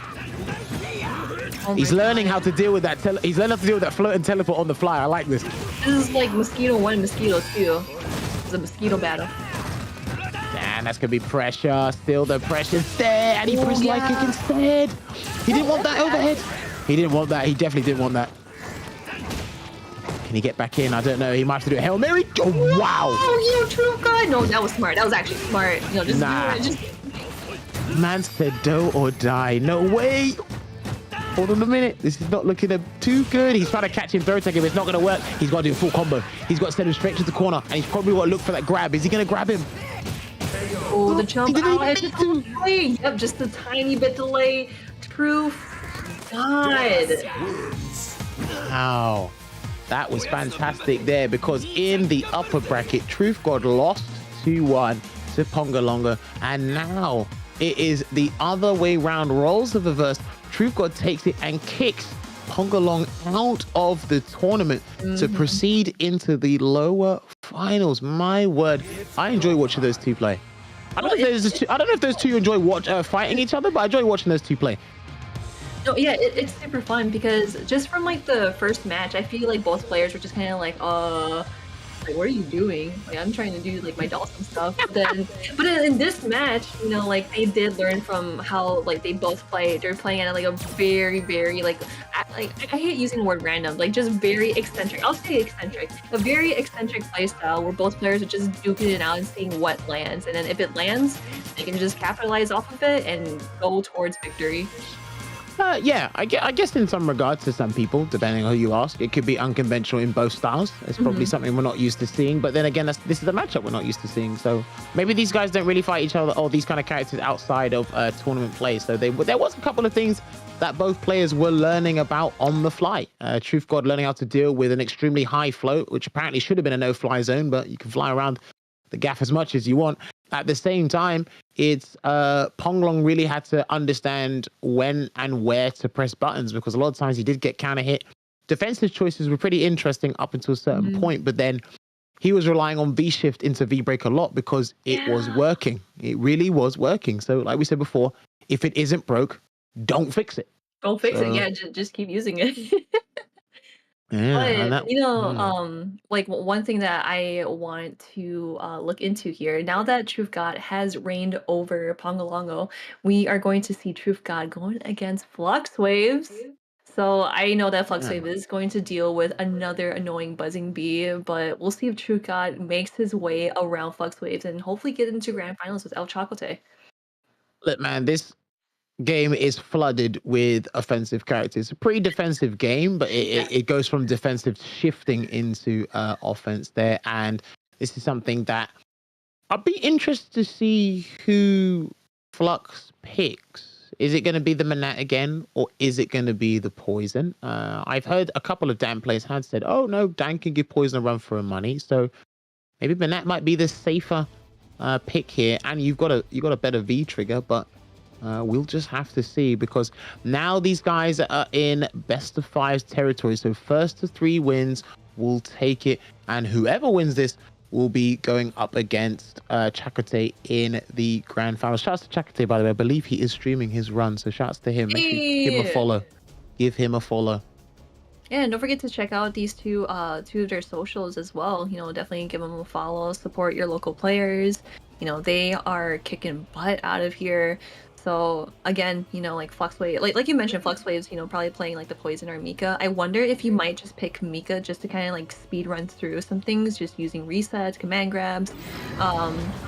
Oh He's learning how to deal with that. He's learning how to deal with that float and teleport on the fly. I like this. This is like Mosquito 1, Mosquito 2. It's a Mosquito battle. And that's going to be pressure. Still the pressure's there. And he pressed light kick instead. He didn't want that overhead. He didn't want that. He definitely didn't want that. Can he get back in? I don't know. He might have to do a Hail Mary. Oh, wow. Oh, you true god. No, that was smart. That was actually smart. You know, just Man said do or die. No way. Hold on a minute. This is not looking too good. He's trying to catch him, throw tag him. It's not going to work. He's got to do a full combo. He's got to send him straight to the corner. And he's probably got to look for that grab. Is he going to grab him? Oh, the jump out. It's just a delay. Yep, just a tiny bit delay. True god. Wow. That was fantastic there because in the upper bracket, Truth God lost 2-1 to Pongalonga. And now it is the other way round. Roles the reverse. Truth God takes it and kicks Pongalong out of the tournament to proceed into the lower finals. My word, I enjoy watching those two play. I don't know if those two enjoy fighting each other, but I enjoy watching those two play. No, yeah, it's super fun because just from like the first match, I feel like both players were just kind of like what are you doing? Like, I'm trying to do like my Dawson stuff. But in this match, you know, like they did learn from how like they both played. They're playing at like a very, very I hate using the word random, like just very eccentric. I'll say eccentric. A very eccentric play style where both players are just duking it out and seeing what lands. And then if it lands, they can just capitalize off of it and go towards victory. Yeah, I guess in some regards to some people, depending on who you ask, it could be unconventional in both styles. It's probably something we're not used to seeing. But then again, this is a matchup we're not used to seeing. So maybe these guys don't really fight each other or these kind of characters outside of tournament play. So there was a couple of things that both players were learning about on the fly. Truth God learning how to deal with an extremely high float, which apparently should have been a no-fly zone, but you can fly around the gaff as much as you want. At the same time, it's Ponglong really had to understand when and where to press buttons because a lot of times he did get counter hit. Defensive choices were pretty interesting up until a certain point, but then he was relying on V shift into V break a lot because it was working. It really was working. So like we said before, if it isn't broke, don't fix it. Don't fix it. Yeah, just keep using it. Yeah, but like one thing that I want to look into here, now that Truth God has reigned over Pongalongo, we are going to see Truth God going against Flux Waves. So I know that Flux Wave is going to deal with another annoying buzzing bee, but we'll see if Truth God makes his way around Flux Waves and hopefully get into grand finals with El Chocote. Look, man, this game is flooded with offensive characters. A pretty defensive game, but it goes from defensive shifting into offense there. And this is something that I'd be interested to see who Flux picks. Is it going to be the Manat again, or is it going to be the Poison? I've heard a couple of Dan players had said, oh no, Dan can give Poison a run for money. So maybe Manat might be the safer pick here. And you've got a better V trigger, but we'll just have to see because now these guys are in best of fives territory. So first to 3 wins will take it. And whoever wins this will be going up against Chocote in the grand final. Shouts to Chocote, by the way. I believe he is streaming his run. So shouts to him. Make sure you give him a follow. Give him a follow. Yeah, and don't forget to check out these two of their socials as well. You know, definitely give them a follow. Support your local players. You know, they are kicking butt out of here. So again, you know, like Flux Wave, like you mentioned, Flux Waves, you know, probably playing like the Poison or Mika. I wonder if you might just pick Mika just to kind of like speed run through some things, just using resets, command grabs.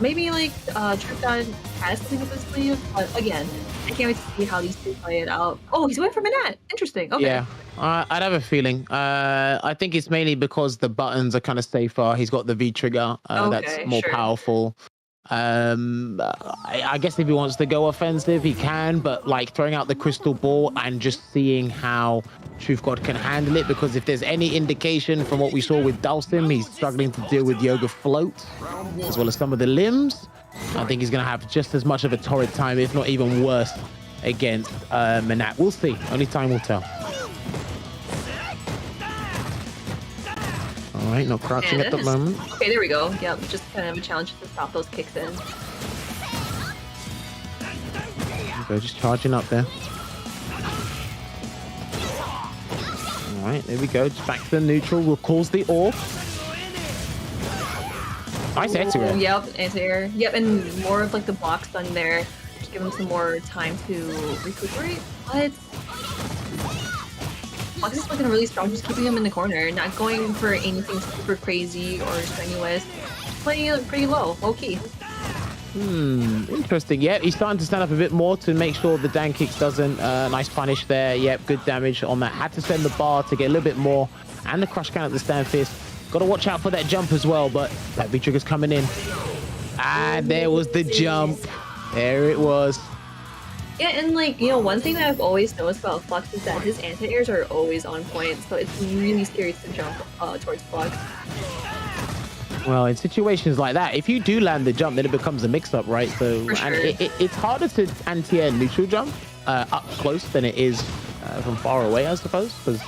Maybe like Truth God has something up his sleeve, but again, I can't wait to see how these two play it out. Oh, he's away from Manat. Interesting. Okay. Yeah, I'd have a feeling. I think it's mainly because the buttons are kind of safer. He's got the V trigger that's more powerful. I guess if he wants to go offensive, he can, but like throwing out the crystal ball and just seeing how Truth God can handle it, because if there's any indication from what we saw with Dulcim, he's struggling to deal with Yoga Float as well as some of the limbs. I think he's going to have just as much of a torrid time, if not even worse, against Manat. We'll see. Only time will tell. All right, not crouching at the moment. Okay, there we go. Yep, just kind of a challenge to stop those kicks in. Go, just charging up there. All right, there we go. Just back to the neutral. Recalls the orb. Nice anti-air. Yep, anti-air. Yep, and more of like the block stun there. Just give him some more time to recuperate. But Flux is looking really strong, just keeping him in the corner, not going for anything super crazy or strenuous. Playing it pretty low, low key. Interesting. Yep, he's starting to stand up a bit more to make sure the down kicks doesn't. Nice punish there. Yep, good damage on that. Had to send the bar to get a little bit more. And the crush count at the stand fist. Got to watch out for that jump as well, but that V-trigger's coming in. And there was the jump. There it was. Yeah, and like, you know, one thing that I've always noticed about Flux is that his anti-airs are always on point, so it's really scary to jump towards Flux. Well, in situations like that, if you do land the jump, then it becomes a mix-up, right? So, For sure. And it's harder to anti-air neutral jump up close than it is from far away, I suppose, because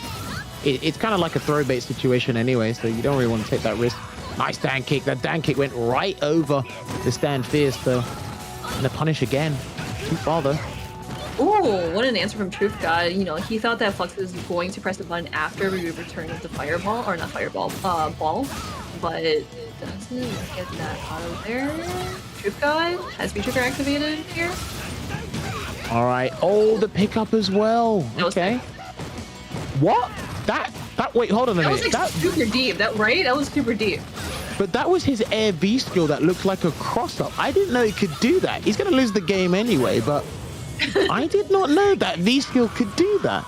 it's kind of like a throw bait situation anyway, so you don't really want to take that risk. Nice down kick. That down kick went right over the stand fierce, so and the punish again. Too far though. Ooh, what an answer from Truth God. You know, he thought that Flux was going to press the button after we return of the fireball, or not fireball, ball, but doesn't get that out of there. Truth God has V-trigger activated here. All right. Oh, the pickup as well. Okay. What? That wait, hold on a minute. That was like super deep. That right? That was super deep. But that was his air V skill that looked like a cross-up. I didn't know he could do that. He's going to lose the game anyway, but I did not know that V skill could do that.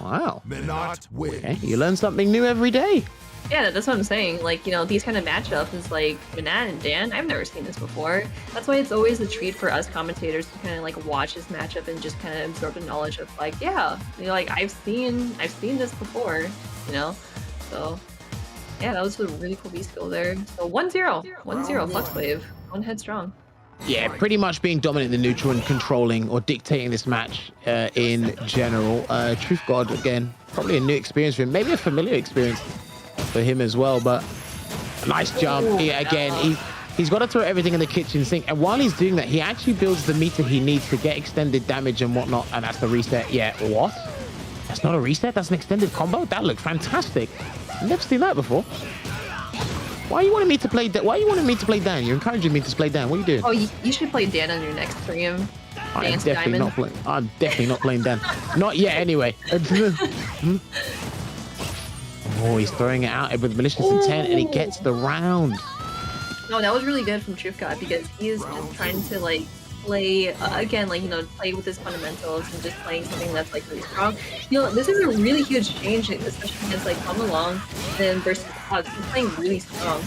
Wow. Minot wins. Okay, you learn something new every day. Yeah, that's what I'm saying. Like, you know, these kind of matchups is like Manat and Dan. I've never seen this before. That's why it's always a treat for us commentators to kind of like watch this matchup and just kind of absorb the knowledge of like, yeah, you know, like I've seen this before, you know. So yeah, that was a really cool V skill there. So 1-0, 1-0 Flux Wave, one head strong. Yeah, pretty much being dominant in the neutral and controlling or dictating this match in general. Truth God, again, probably a new experience for him, maybe a familiar experience for him as well, but a nice jump. He's got to throw everything in the kitchen sink, and while he's doing that, he actually builds the meter he needs to get extended damage and whatnot, and that's the reset. Yeah, what? That's not a reset, that's an extended combo? That looked fantastic. I've never seen that before. Why are you wanting me to play Dan? You're encouraging me to play Dan. What are you doing? Oh, you should play Dan on your next stream. I'm definitely not playing Dan. Not yet, anyway. Oh, he's throwing it out with malicious intent, and he gets the round. No, that was really good from Truth God because he is just trying to like play again, like, you know, play with his fundamentals and just playing something that's like really strong. You know, this is a really huge change, especially against like Come Along then versus Flux. He's playing really strong.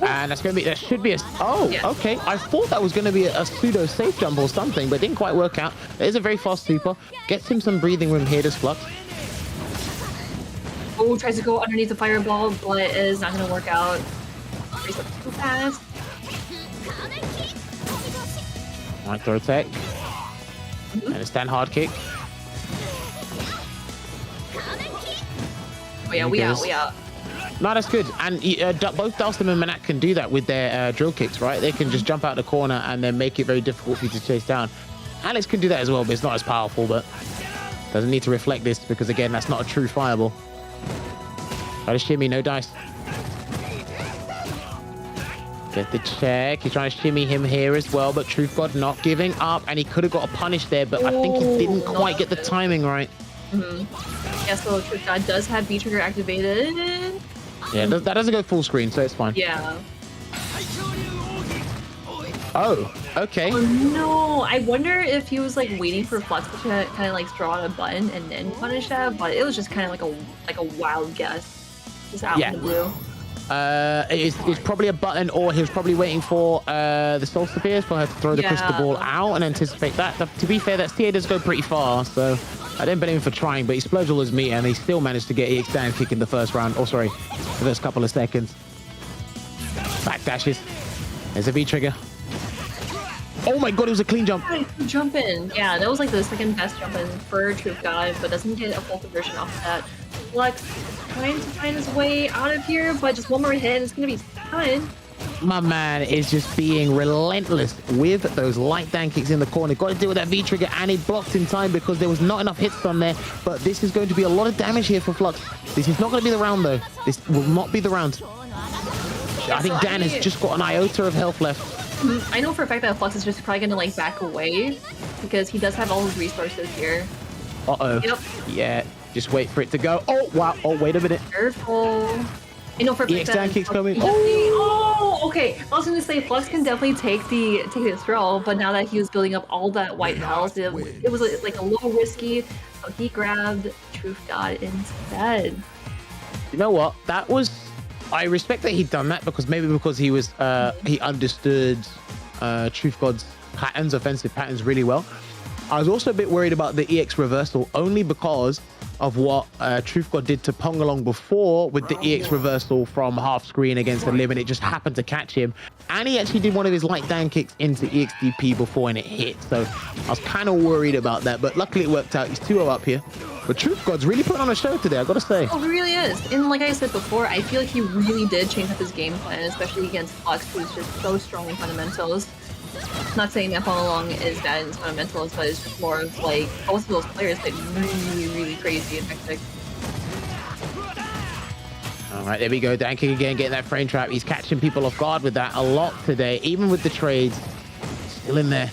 And that should be a, Yeah. Okay. I thought that was going to be a pseudo safe jump or something, but it didn't quite work out. There's a very fast super. Gets him some breathing room here, does Flux. Oh, tries to go underneath the fireball, but it is not going to work out. Race up too fast. Right, throw tech. And a stand hard kick. Oh yeah, we out. No, that's good. And both Dalston and Manat can do that with their drill kicks, right? They can just jump out the corner and then make it very difficult for you to chase down. Alex can do that as well, but it's not as powerful, but doesn't need to reflect this because, again, that's not a true fireball. Try to shimmy, no dice. Get the check. He's trying to shimmy him here as well, but Truth God not giving up, and he could have got a punish there, but I think he didn't quite get the timing right. Yeah, so Truth God does have V-trigger activated. Yeah, that doesn't go full screen, so it's fine. Yeah. Oh, okay. Oh no, I wonder if he was like waiting for Flux to kind of like throw out a button and then punish that, but it was just kind of like a wild guess. Just out in the blue. It's probably a button, or he was probably waiting for the Soul Spheres for her to throw the crystal ball out and anticipate that. To be fair, that CA does go pretty far, so I didn't blame him for trying, but he splurged all his meat and he still managed to get EX down kick in the first round. Oh, sorry, the first couple of seconds. Back dashes. There's a V trigger. Oh my god, it was a clean jump. Jump in. Yeah, that was like the second best jump in for Truth God, but doesn't get a full conversion off of that. Flux trying to find his way out of here, but just one more hit and it's gonna be done. My man is just being relentless with those light down kicks in the corner. Got to deal with that V trigger, and he blocked in time because there was not enough hits on there. But this is going to be a lot of damage here for Flux. This is not going to be the round though. This will not be the round. I think Dan has just got an iota of health left. I know for a fact that Flux is just probably gonna like back away because he does have all his resources here. Uh-oh. Yep. Yeah, just wait for it to go. Oh, wow. Oh, wait a minute. Careful. I know for a fact EX that down kicks coming. Oh, okay. I was gonna say Flux can definitely take the throw, but now that he was building up all that white health, it was like a little risky. So he grabbed Truth God instead. You know what? That was... I respect that he'd done that because he was he understood Truth God's patterns, offensive patterns really well. I was also a bit worried about the EX reversal only because of what Truth God did to Pongalong before with the EX reversal from half screen against the Lib, and it just happened to catch him. And he actually did one of his light down kicks into EXDP before and it hit. So I was kind of worried about that, but luckily it worked out. He's 2-0 up here. But Truth God's really putting on a show today, I gotta say. Oh, he really is. And like I said before, I feel like he really did change up his game plan, especially against Flux, who's just so strong in fundamentals. Not saying that Pongalong is bad in his fundamentals, but it's just more of like both of those players get really, really crazy and hectic. All right, there we go. Danking again, getting that frame trap. He's catching people off guard with that a lot today, even with the trades. Still in there.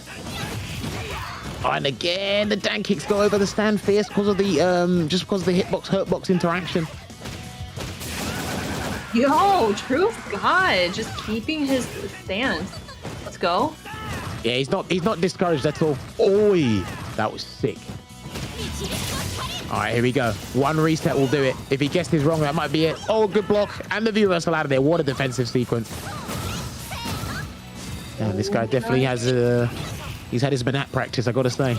And again, the Dan kicks go over the stand fierce because of the just because of the hitbox hurtbox interaction. Yo, Truth God, just keeping his stance. Let's go. Yeah, he's not discouraged at all. Oi, that was sick. All right, here we go. One reset will do it. If he guessed his wrong, that might be it. Oh, good block. And the view reversal out of there. What a defensive sequence. Damn, this guy definitely has he's had his Banat practice, I gotta say.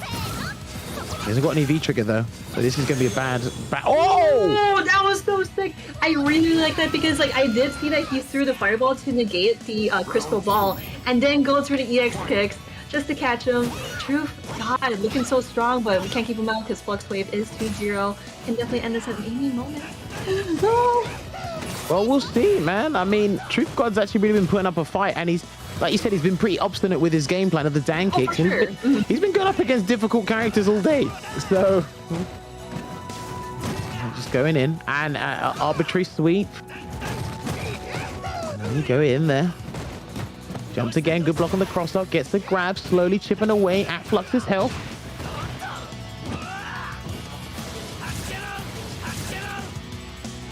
He hasn't got any V-trigger though, so this is gonna be a bad... Oh! That was so sick. I really like that because like I did see that he threw the fireball to negate the crystal ball and then goes for the EX kicks just to catch him. Truth God, looking so strong, but we can't keep him out because Flux Wave is 2-0. Can definitely end this at any moment. No! Well, we'll see, man. I mean, Truth God's actually really been putting up a fight, and he's, like you said, he's been pretty obstinate with his game plan of the Dan kicks. Sure. He's been going up against difficult characters all day. So, just going in, and arbitrary sweep. And you go in there. Jumps again, good block on the cross-up, gets the grab, slowly chipping away at Flux's health.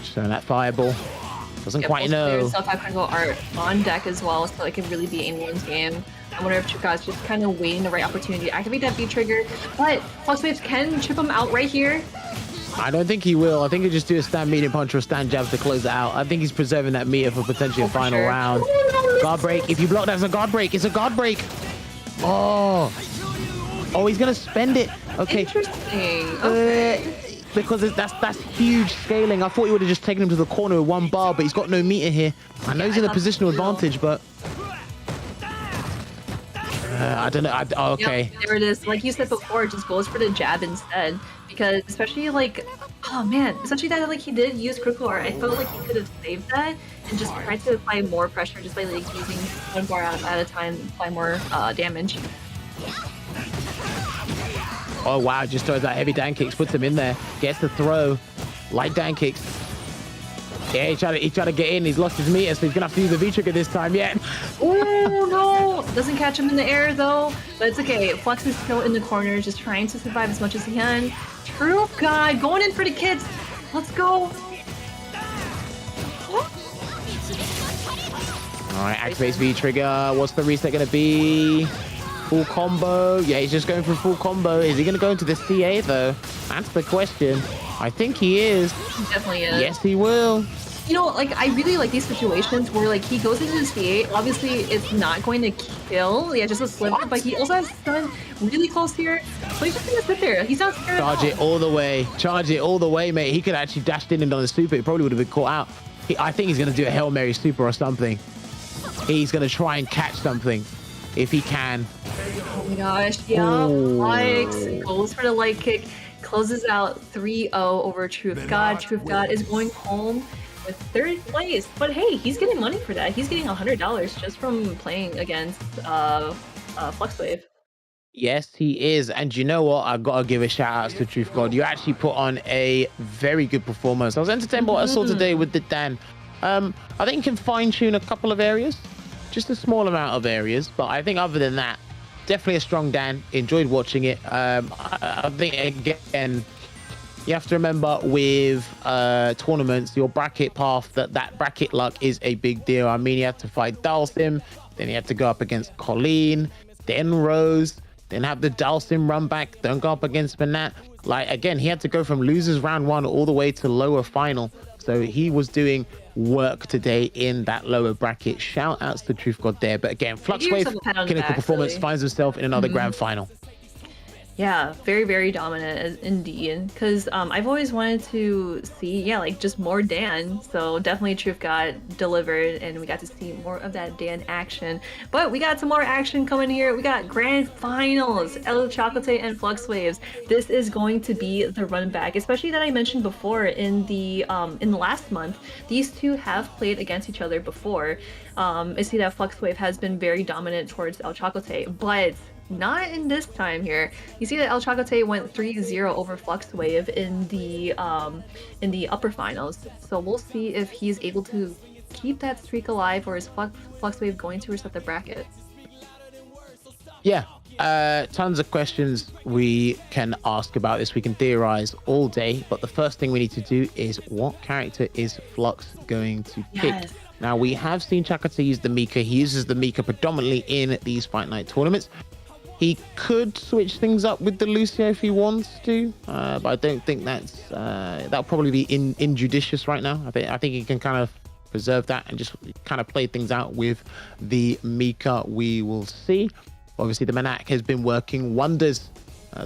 Showing that fireball. Doesn't quite know. Self-critical art on deck as well, so it can really be anyone's game. I wonder if Chuka's just kind of waiting the right opportunity to activate that V-trigger, but Flux Waves can chip him out right here. I don't think he will. I think he'll just do a stand medium punch or a stand jab to close it out. I think he's preserving that meter for potentially a final round. Guard break. If you block that, it's a guard break. It's a guard break. Oh. Oh, he's going to spend it. Okay. Interesting. Okay. Because that's huge scaling. I thought he would have just taken him to the corner with one bar, but he's got no meter here. I know he's in a positional advantage, but... I don't know. Okay. Yep, there it is. Like you said before, it just goes for the jab instead. Because especially like, oh man, especially that like he did use critical art. I felt like he could have saved that and just tried to apply more pressure just by like using one bar at a time, apply more damage. Oh wow, just throws that heavy down kicks, puts him in there, gets the throw, light down kicks. Yeah, he tried to get in, he's lost his meter, so he's gonna have to use the V-trigger this time, yeah. Oh no, doesn't catch him in the air though, but it's okay. Flux is still in the corner, just trying to survive as much as he can. Truth God, going in for the kids. Let's go. Alright, activates V-trigger. What's the reset gonna be? Full combo. Yeah, he's just going for full combo. Is he gonna go into the CA though? That's the question. I think he is. He definitely is. Yes, he will. You know, like, I really like these situations where, like, he goes into the C8. Obviously, it's not going to kill. Yeah, just a sliver. But he also has stun really close here. So he's just going to sit there. He's not scared Charge it all the way. Charge it all the way, mate. He could actually dashed in and done the super. It probably would have been caught out. I think he's going to do a Hail Mary super or something. He's going to try and catch something. if he can. Oh my gosh, yeah, Flux goes for the light kick, closes out 3-0 over Truth God. Truth God is going home with third place, but hey, he's getting money for that. He's getting $100 just from playing against Fluxwave. Yes, he is. And you know what? I've got to give a shout out to Truth God. You actually put on a very good performance. I was entertained by what I saw today with the Dan. I think you can fine tune a couple of areas, just a small amount of areas. But I think other than that, definitely a strong Dan. Enjoyed watching it. I think, again, you have to remember with tournaments, your bracket path, that bracket luck is a big deal. I mean, you have to fight Dalsim, then you have to go up against Colleen, then Rose, then have the Dalsim run back, then go up against Manat. Like, again, he had to go from losers round 1 all the way to lower final. So he was doing work today in that lower bracket. Shout outs to Truth God there. But again, Fluxwave, clinical performance, finds himself in another grand final. Yeah, very, very dominant indeed. Because I've always wanted to see, yeah, like just more Dan. So definitely Truth God delivered, and we got to see more of that Dan action. But we got some more action coming here. We got grand finals, El Chocolate and Fluxwaves. This is going to be the run back, especially that I mentioned before in the last month. These two have played against each other before. I see that Fluxwave has been very dominant towards El Chocolate, but not in this time here. You see that El Chocolate went 3-0 over Fluxwave in the upper finals. So we'll see if he's able to keep that streak alive, or is Fluxwave going to reset the bracket? Yeah, tons of questions we can ask about this. We can theorize all day, but the first thing we need to do is, what character is Flux going to pick? Yes. Now, we have seen Chocolate use the Mika. He uses the Mika predominantly in these Fight Night tournaments. He could switch things up with the Lucio if he wants to, but I don't think that'll probably be injudicious right now. I think he can kind of preserve that and just kind of play things out with the Mika. We will see. Obviously, the Manak has been working wonders,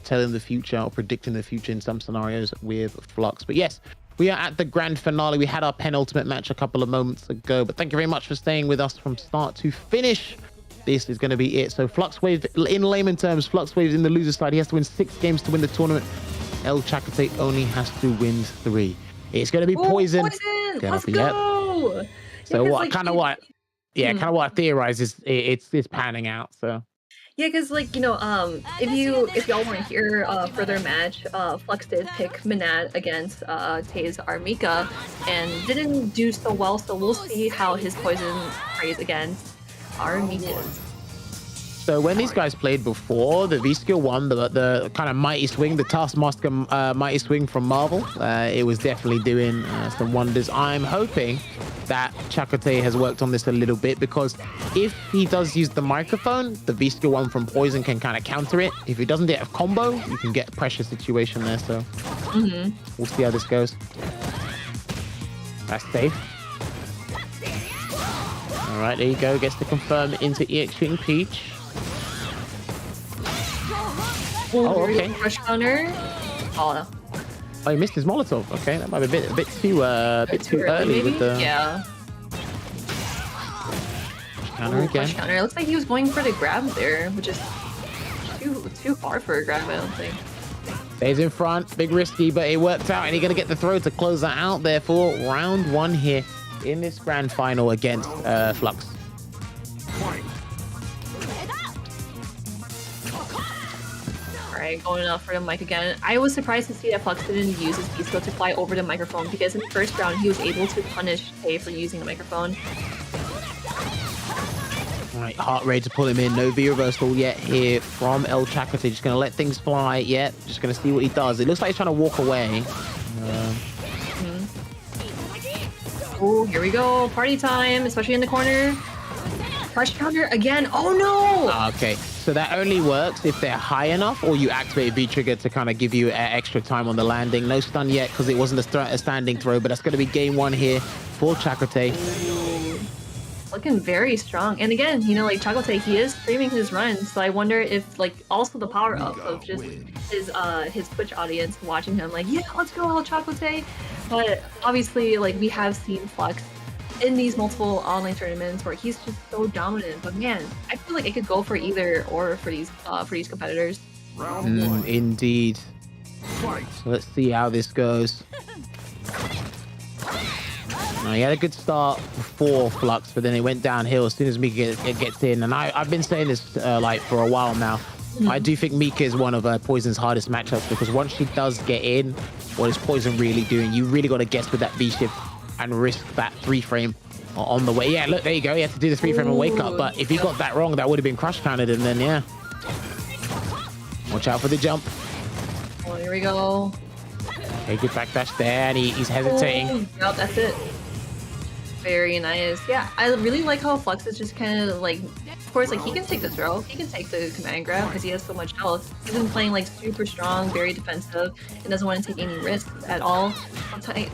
telling the future or predicting the future in some scenarios with Flux. But yes, we are at the grand finale. We had our penultimate match a couple of moments ago, but thank you very much for staying with us from start to finish. This is going to be it. So Fluxwave, in layman terms, Fluxwave is in the loser side. He has to win 6 games to win the tournament. El Chocolate only has to win 3. It's going to be Poison. Let's go. So what? Kind of what I theorize is it's panning out. So yeah, because like, you know, if y'all weren't here for their match, Flux did pick Manat against Taze Armika and didn't do so well. So we'll see how his poison plays against Armika. So when these guys played before, the V-Skill won the kind of mighty swing, the Taskmaster mighty swing from Marvel. It was definitely doing some wonders. I'm hoping that Chocolate has worked on this a little bit, because if he does use the microphone, the V-Skill one from Poison can kind of counter it. If he doesn't get a combo, you can get a pressure situation there. So we'll see how this goes. That's safe. All right, there you go. Gets to confirm into EX and Peach. Oh, okay. Rush counter. Oh no. Oh, he missed his Molotov. Okay, that might be a bit too early with the counter again. Rush counter. It looks like he was going for the grab there, which is too far for a grab, I don't think. Stays in front, big risky, but it worked out, and he's gonna get the throw to close that out there for round 1 here in this grand final against Flux. Alright, going up for the mic again. I was surprised to see that Flux didn't use his V-Skill to fly over the microphone, because in the first round he was able to punish Tay for using the microphone. Alright, heart rate to pull him in. No V reversal yet here from El Chocolate. Just gonna let things fly. Yep, just gonna see what he does. It looks like he's trying to walk away. Oh, here we go. Party time, especially in the corner. Crush counter again. Oh no! Okay, so that only works if they're high enough, or you activate V-Trigger to kind of give you extra time on the landing. No stun yet because it wasn't a standing throw, but that's going to be game 1 here for Chocolate. Looking very strong. And again, you know, like Chocolate, he is streaming his runs, so I wonder if like also the power up of just his Twitch audience watching him, like, yeah, let's go, El Chocolate. But obviously, like, we have seen Flux in these multiple online tournaments where he's just so dominant. But man, I feel like it could go for either or for these competitors. Round 1. Indeed. Fight. So let's see how this goes. He had a good start before Flux, but then it went downhill as soon as Mika gets in. And I've been saying this like for a while now. I do think Mika is one of Poison's hardest matchups because once she does get in, what is Poison really doing? You really got to guess with that B shift and risk that 3-frame on the way. Yeah, look, there you go. You have to do the 3-frame and wake up. But if you got that wrong, that would have been crush counted. And then, yeah. Watch out for the jump. Oh, here we go. Okay, good backdash there. And he's hesitating. Oh, yep, that's it. Very nice. Yeah, I really like how Flux is just kind of like, of course, like he can take the throw, he can take the command grab because he has so much health. He's been playing like super strong, very defensive, and doesn't want to take any risks at all.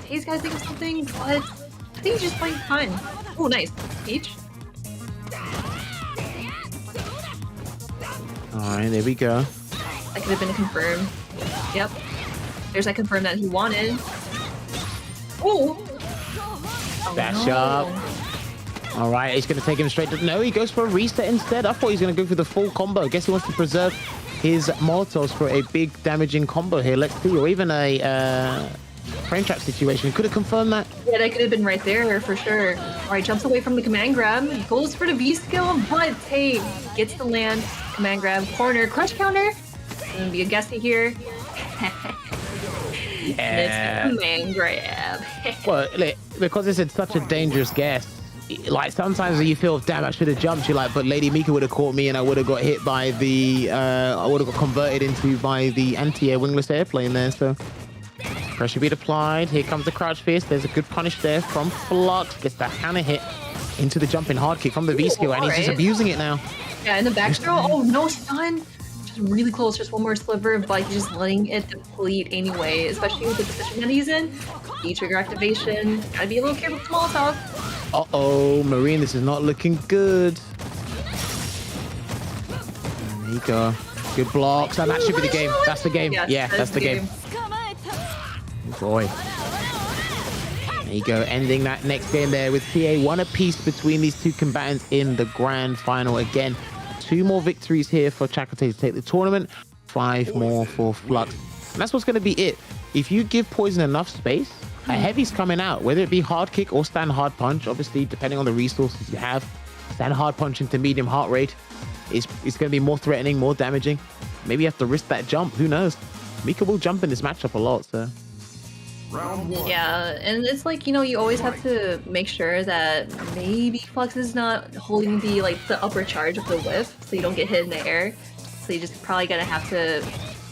He's got to think of something, but I think he's just playing fine. Oh, nice. Peach. All right, there we go. That could have been a confirm. Yep. There's that confirm that he wanted. Oh! Dash up. All right, he's going to take him straight to... No, he goes for a reset instead. I thought he was going to go for the full combo. I guess he wants to preserve his Molotovs for a big damaging combo here. Let's see. Or even a frame trap situation. Could have confirmed that. Yeah, that could have been right there for sure. All right, jumps away from the command grab. Goes for the V skill, but hey, gets the land. Command grab, corner, crush counter. Gonna be a guessy here. Yeah. It's command grab. Well, because it's such a dangerous guess. Like sometimes you feel, damn, I should have jumped. You're like, but Lady Mika would have caught me, and I would have got hit by the, I would have got converted into by the anti-air wingless airplane there. So pressure beat applied. Here comes the crouch fist. There's a good punish there from Flux. Gets that Hannah hit into the jumping hard kick from the V skill, and he's just abusing it now. Yeah, and the back throw. Oh no, stun. Just really close. Just one more sliver, but he's just letting it deplete anyway. Especially with the position that he's in. E-trigger activation. Gotta be a little careful with Molotov. Uh-oh, Marine, this is not looking good. There you go. Good blocks, and that should be the game. That's the game. Yes, yeah, that's the game. Good boy. There you go, ending that next game there with TA 1 apiece between these two combatants in the grand final. Again, 2 more victories here for Chakotay to take the tournament, 5 more for Flux. And that's what's going to be it. If you give Poison enough space, a heavy's coming out, whether it be hard kick or stand hard punch, obviously depending on the resources you have. Stand hard punch into medium heart rate is going to be more threatening, more damaging. Maybe you have to risk that jump, who knows. Mika will jump in this matchup a lot, so. Round 1. Yeah, and it's like, you know, you always have to make sure that maybe Flux is not holding the upper charge of the whip, so you don't get hit in the air. So you just probably gonna have to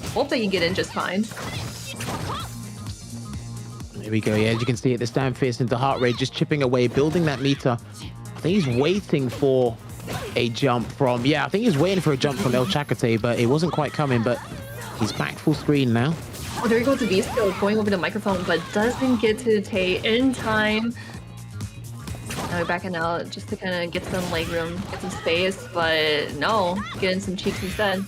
hope that you get in just fine. There we go. Yeah, as you can see it, the stand fist into heart rate, just chipping away, building that meter. I think he's waiting for a jump from... Yeah, I think he's waiting for a jump from El Chakotay, but it wasn't quite coming, but he's back full screen now. Oh, there you go to V-skill, going over the microphone, but doesn't get to Tay in time. Now we're backing out just to kind of get some leg room, get some space, but no, getting some cheeks instead.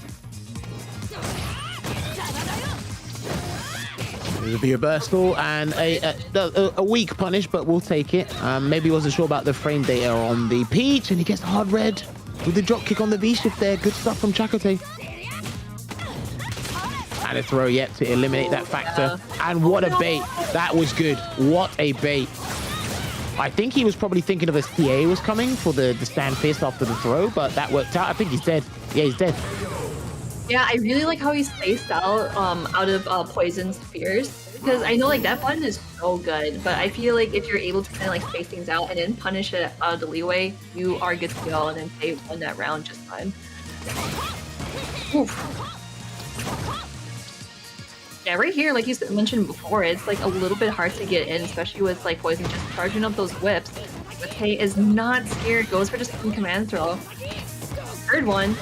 There's a reversal and a weak punish, but we'll take it. Maybe he wasn't sure about the frame data on the Peach, and he gets hard red with the drop kick on the V-shift there. Good stuff from Chakotay. And a throw yet to eliminate that factor. And what a bait. That was good. What a bait. I think he was probably thinking of a CA was coming for the stand fist after the throw, but that worked out. I think he's dead. Yeah, he's dead. Yeah, I really like how he's spaced out of Poison's fears, because I know like that button is so good, but I feel like if you're able to kind of like space things out and then punish it out of the leeway, you are good to go, and then they won that round just fine. Oof. Yeah, right here, like you mentioned before, it's like a little bit hard to get in, especially with like Poison just charging up those whips. But Tay is not scared, goes for just one command throw. Third one.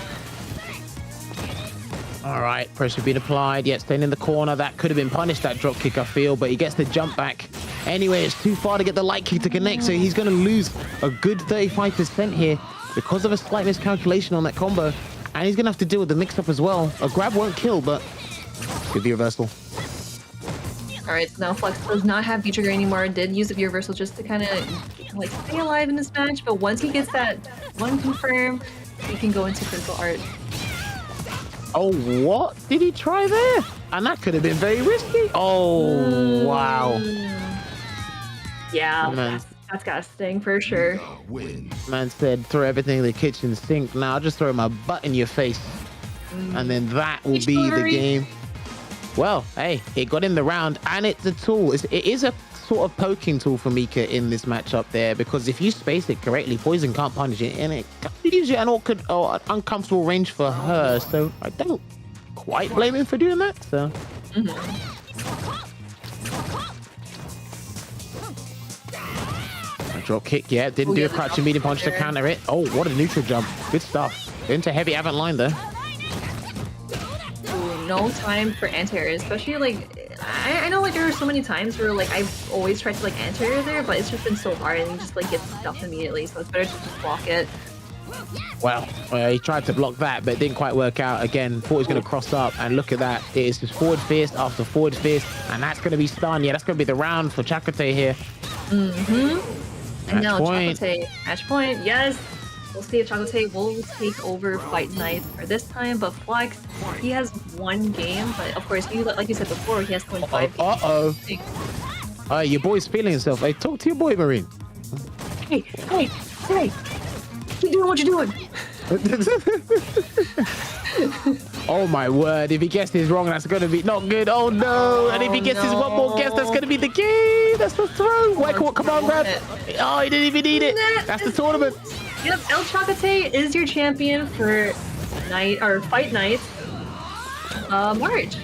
All right, pressure being applied. Yet staying in the corner. That could have been punished, that drop kick, I feel, but he gets the jump back. Anyway, it's too far to get the light kick to connect, so he's going to lose a good 35% here because of a slight miscalculation on that combo. And he's going to have to deal with the mix-up as well. A grab won't kill, but good reversal. Alright, so now Flux does not have V-Trigger anymore, did use the reversal just to kind of like stay alive in this match, but once he gets that one confirm, he can go into critical art. Oh, what did he try there? And that could have been very risky. Oh, wow. Yeah, Man. that's gotta sting for sure. Man said, throw everything in the kitchen sink. Now I'll just throw my butt in your face. And then that will be the game. Well, hey, it got in the round, and it's a tool. It is a sort of poking tool for Mika in this matchup there, because if you space it correctly, Poison can't punish it, and it leaves you an awkward or uncomfortable range for her. So I don't quite blame him for doing that. So. A drop kick, yeah, didn't do a crouching medium punch to counter it. Oh, what a neutral jump. Good stuff. Into heavy avant line there. No time for anti-air, especially like I know like there are so many times where like I've always tried to like anti-air there, but it's just been so hard and you just like get stuffed immediately, so it's better to just block it. Well, he tried to block that, but it didn't quite work out. Again, thought he was going to cross up, and look at that. It is just forward fist after forward fist, and that's going to be stun. Yeah, that's going to be the round for Chakotay here. And now Chakotay, match point, yes. We'll see if Chakotay will take over Fight Nights for this time, but Flux, he has one game, but of course, like you said before, he has 25 games. Your boy's feeling himself. Hey, talk to your boy, Marine. Hey, keep doing what you're doing. Oh my word, if he guesses wrong, that's going to be not good. Oh no, and if he guesses one more guess, that's going to be the game. That's the throw. Come on, grab. Oh, he didn't even need it. That's the tournament. Yep, El Chakotay is your champion for Fight Nights March.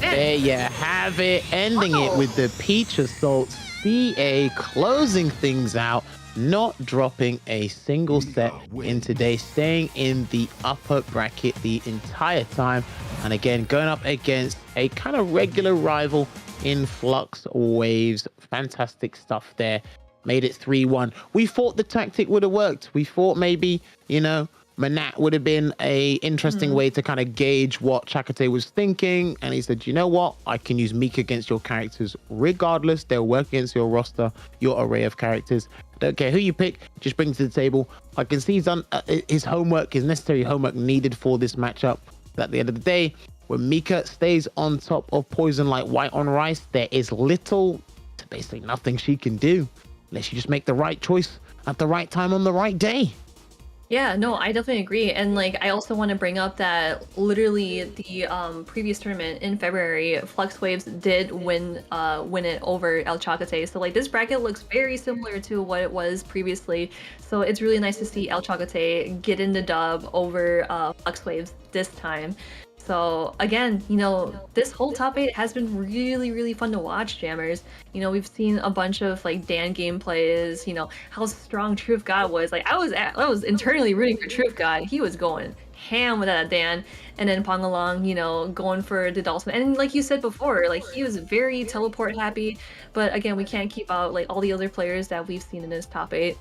There you have it, ending it with the Peach Assault CA, closing things out, not dropping a single set in today, staying in the upper bracket the entire time, and again going up against a kind of regular rival in Flux Waves. Fantastic stuff there. Made it 3-1. We thought the tactic would have worked. We thought maybe, Manat would have been a interesting way to kind of gauge what Chakotay was thinking. And he said, you know what? I can use Mika against your characters regardless. They'll work against your roster, your array of characters. Don't care who you pick, just bring to the table. I can see he's done his homework, his necessary homework needed for this matchup. But at the end of the day, when Mika stays on top of Poison like white on rice, there is little to basically nothing she can do. Unless you just make the right choice at the right time on the right day. Yeah, no, I definitely agree. And like, I also want to bring up that literally the previous tournament in February, Flux Waves did win it over El Chakotay. So like this bracket looks very similar to what it was previously. So it's really nice to see El Chakotay get in the dub over Flux Waves this time. So again, this whole top 8 has been really, really fun to watch, Jammers. We've seen a bunch of like Dan gameplays, how strong Truth God was. Like I was internally rooting for Truth God. He was going ham with that Dan. And then Pongalong, going for the Dawson. And like you said before, like he was very teleport happy. But again, we can't keep out like all the other players that we've seen in this top 8.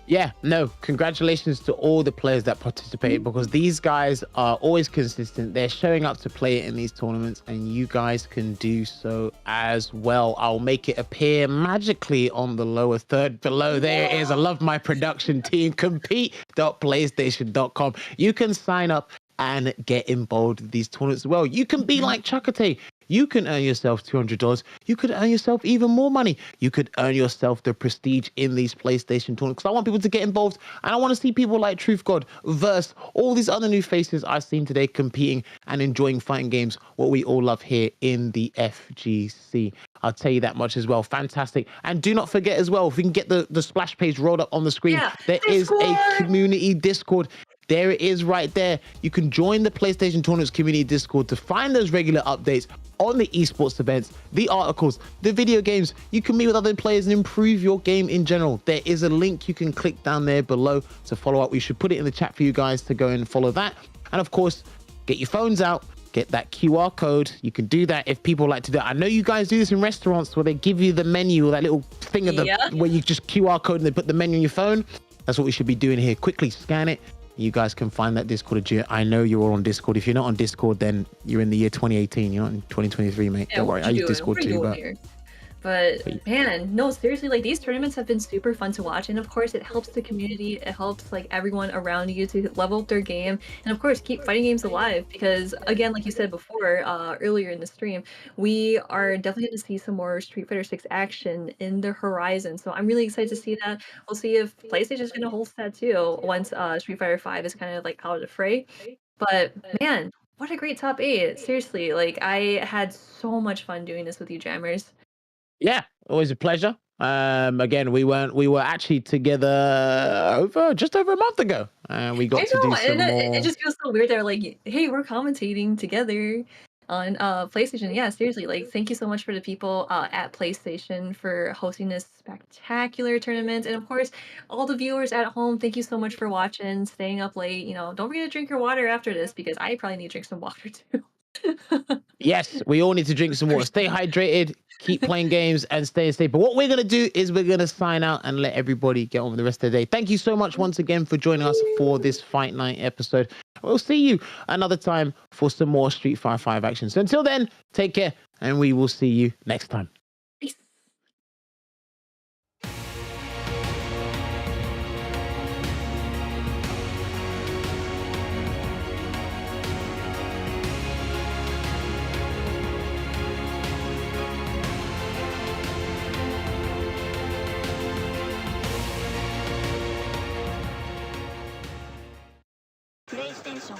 Yeah, no, congratulations to all the players that participated, because these guys are always consistent. They're showing up to play in these tournaments, and you guys can do so as well. I'll make it appear magically on the lower third below. There it is. I love my production team. Compete.playstation.com. You can sign up and get involved in these tournaments as well. You can be like Chakotay. You can earn yourself $200. You could earn yourself even more money. You could earn yourself the prestige in these PlayStation tournaments. Because I want people to get involved, and I want to see people like Truth God versus all these other new faces I've seen today competing and enjoying fighting games, what we all love here in the FGC. I'll tell you that much as well. Fantastic. And do not forget as well, if we can get the splash page rolled up on the screen, there is a community Discord. There it is right there. You can join the PlayStation Tournaments community Discord to find those regular updates on the esports events, the articles, the video games. You can meet with other players and improve your game in general. There is a link you can click down there below to follow up. We should put it in the chat for you guys to go and follow that. And of course, get your phones out, get that QR code. You can do that if people like to do it. I know you guys do this in restaurants where they give you the menu or that little thing of where you just QR code and they put the menu on your phone. That's what we should be doing here. Quickly scan it, you guys can find that Discord. I know you're all on Discord. If you're not on Discord, then you're in the year 2018. You're not in 2023, mate. Yeah, Don't worry. I use Discord too, but here? But man, no, seriously, like these tournaments have been super fun to watch, and of course it helps the community, it helps like everyone around you to level up their game, and of course keep fighting games alive, because again, like you said before, earlier in the stream, we are definitely going to see some more Street Fighter 6 action in the horizon, so I'm really excited to see that. We'll see if PlayStation is going to hold that too once Street Fighter 5 is kind of like out of the fray. But man, what a great top 8. Seriously, like I had so much fun doing this with you, Jammers. Yeah, always a pleasure. Again, we were actually together just over a month ago, and we got to do some more. It just feels so weird. They're like, hey, we're commentating together on PlayStation. Yeah, seriously, like thank you so much for the people at PlayStation for hosting this spectacular tournament, and of course all the viewers at home, thank you so much for watching, staying up late. Don't forget to drink your water after this, because I probably need to drink some water too. Yes, we all need to drink some water. Stay hydrated, keep playing games, and stay safe. But what we're going to do is we're going to sign out and let everybody get on with the rest of the day. Thank you so much once again for joining us for this Fight Night episode. We'll see you another time for some more Street Fighter 5 action. So until then, take care, and we will see you next time. Peace. PlayStation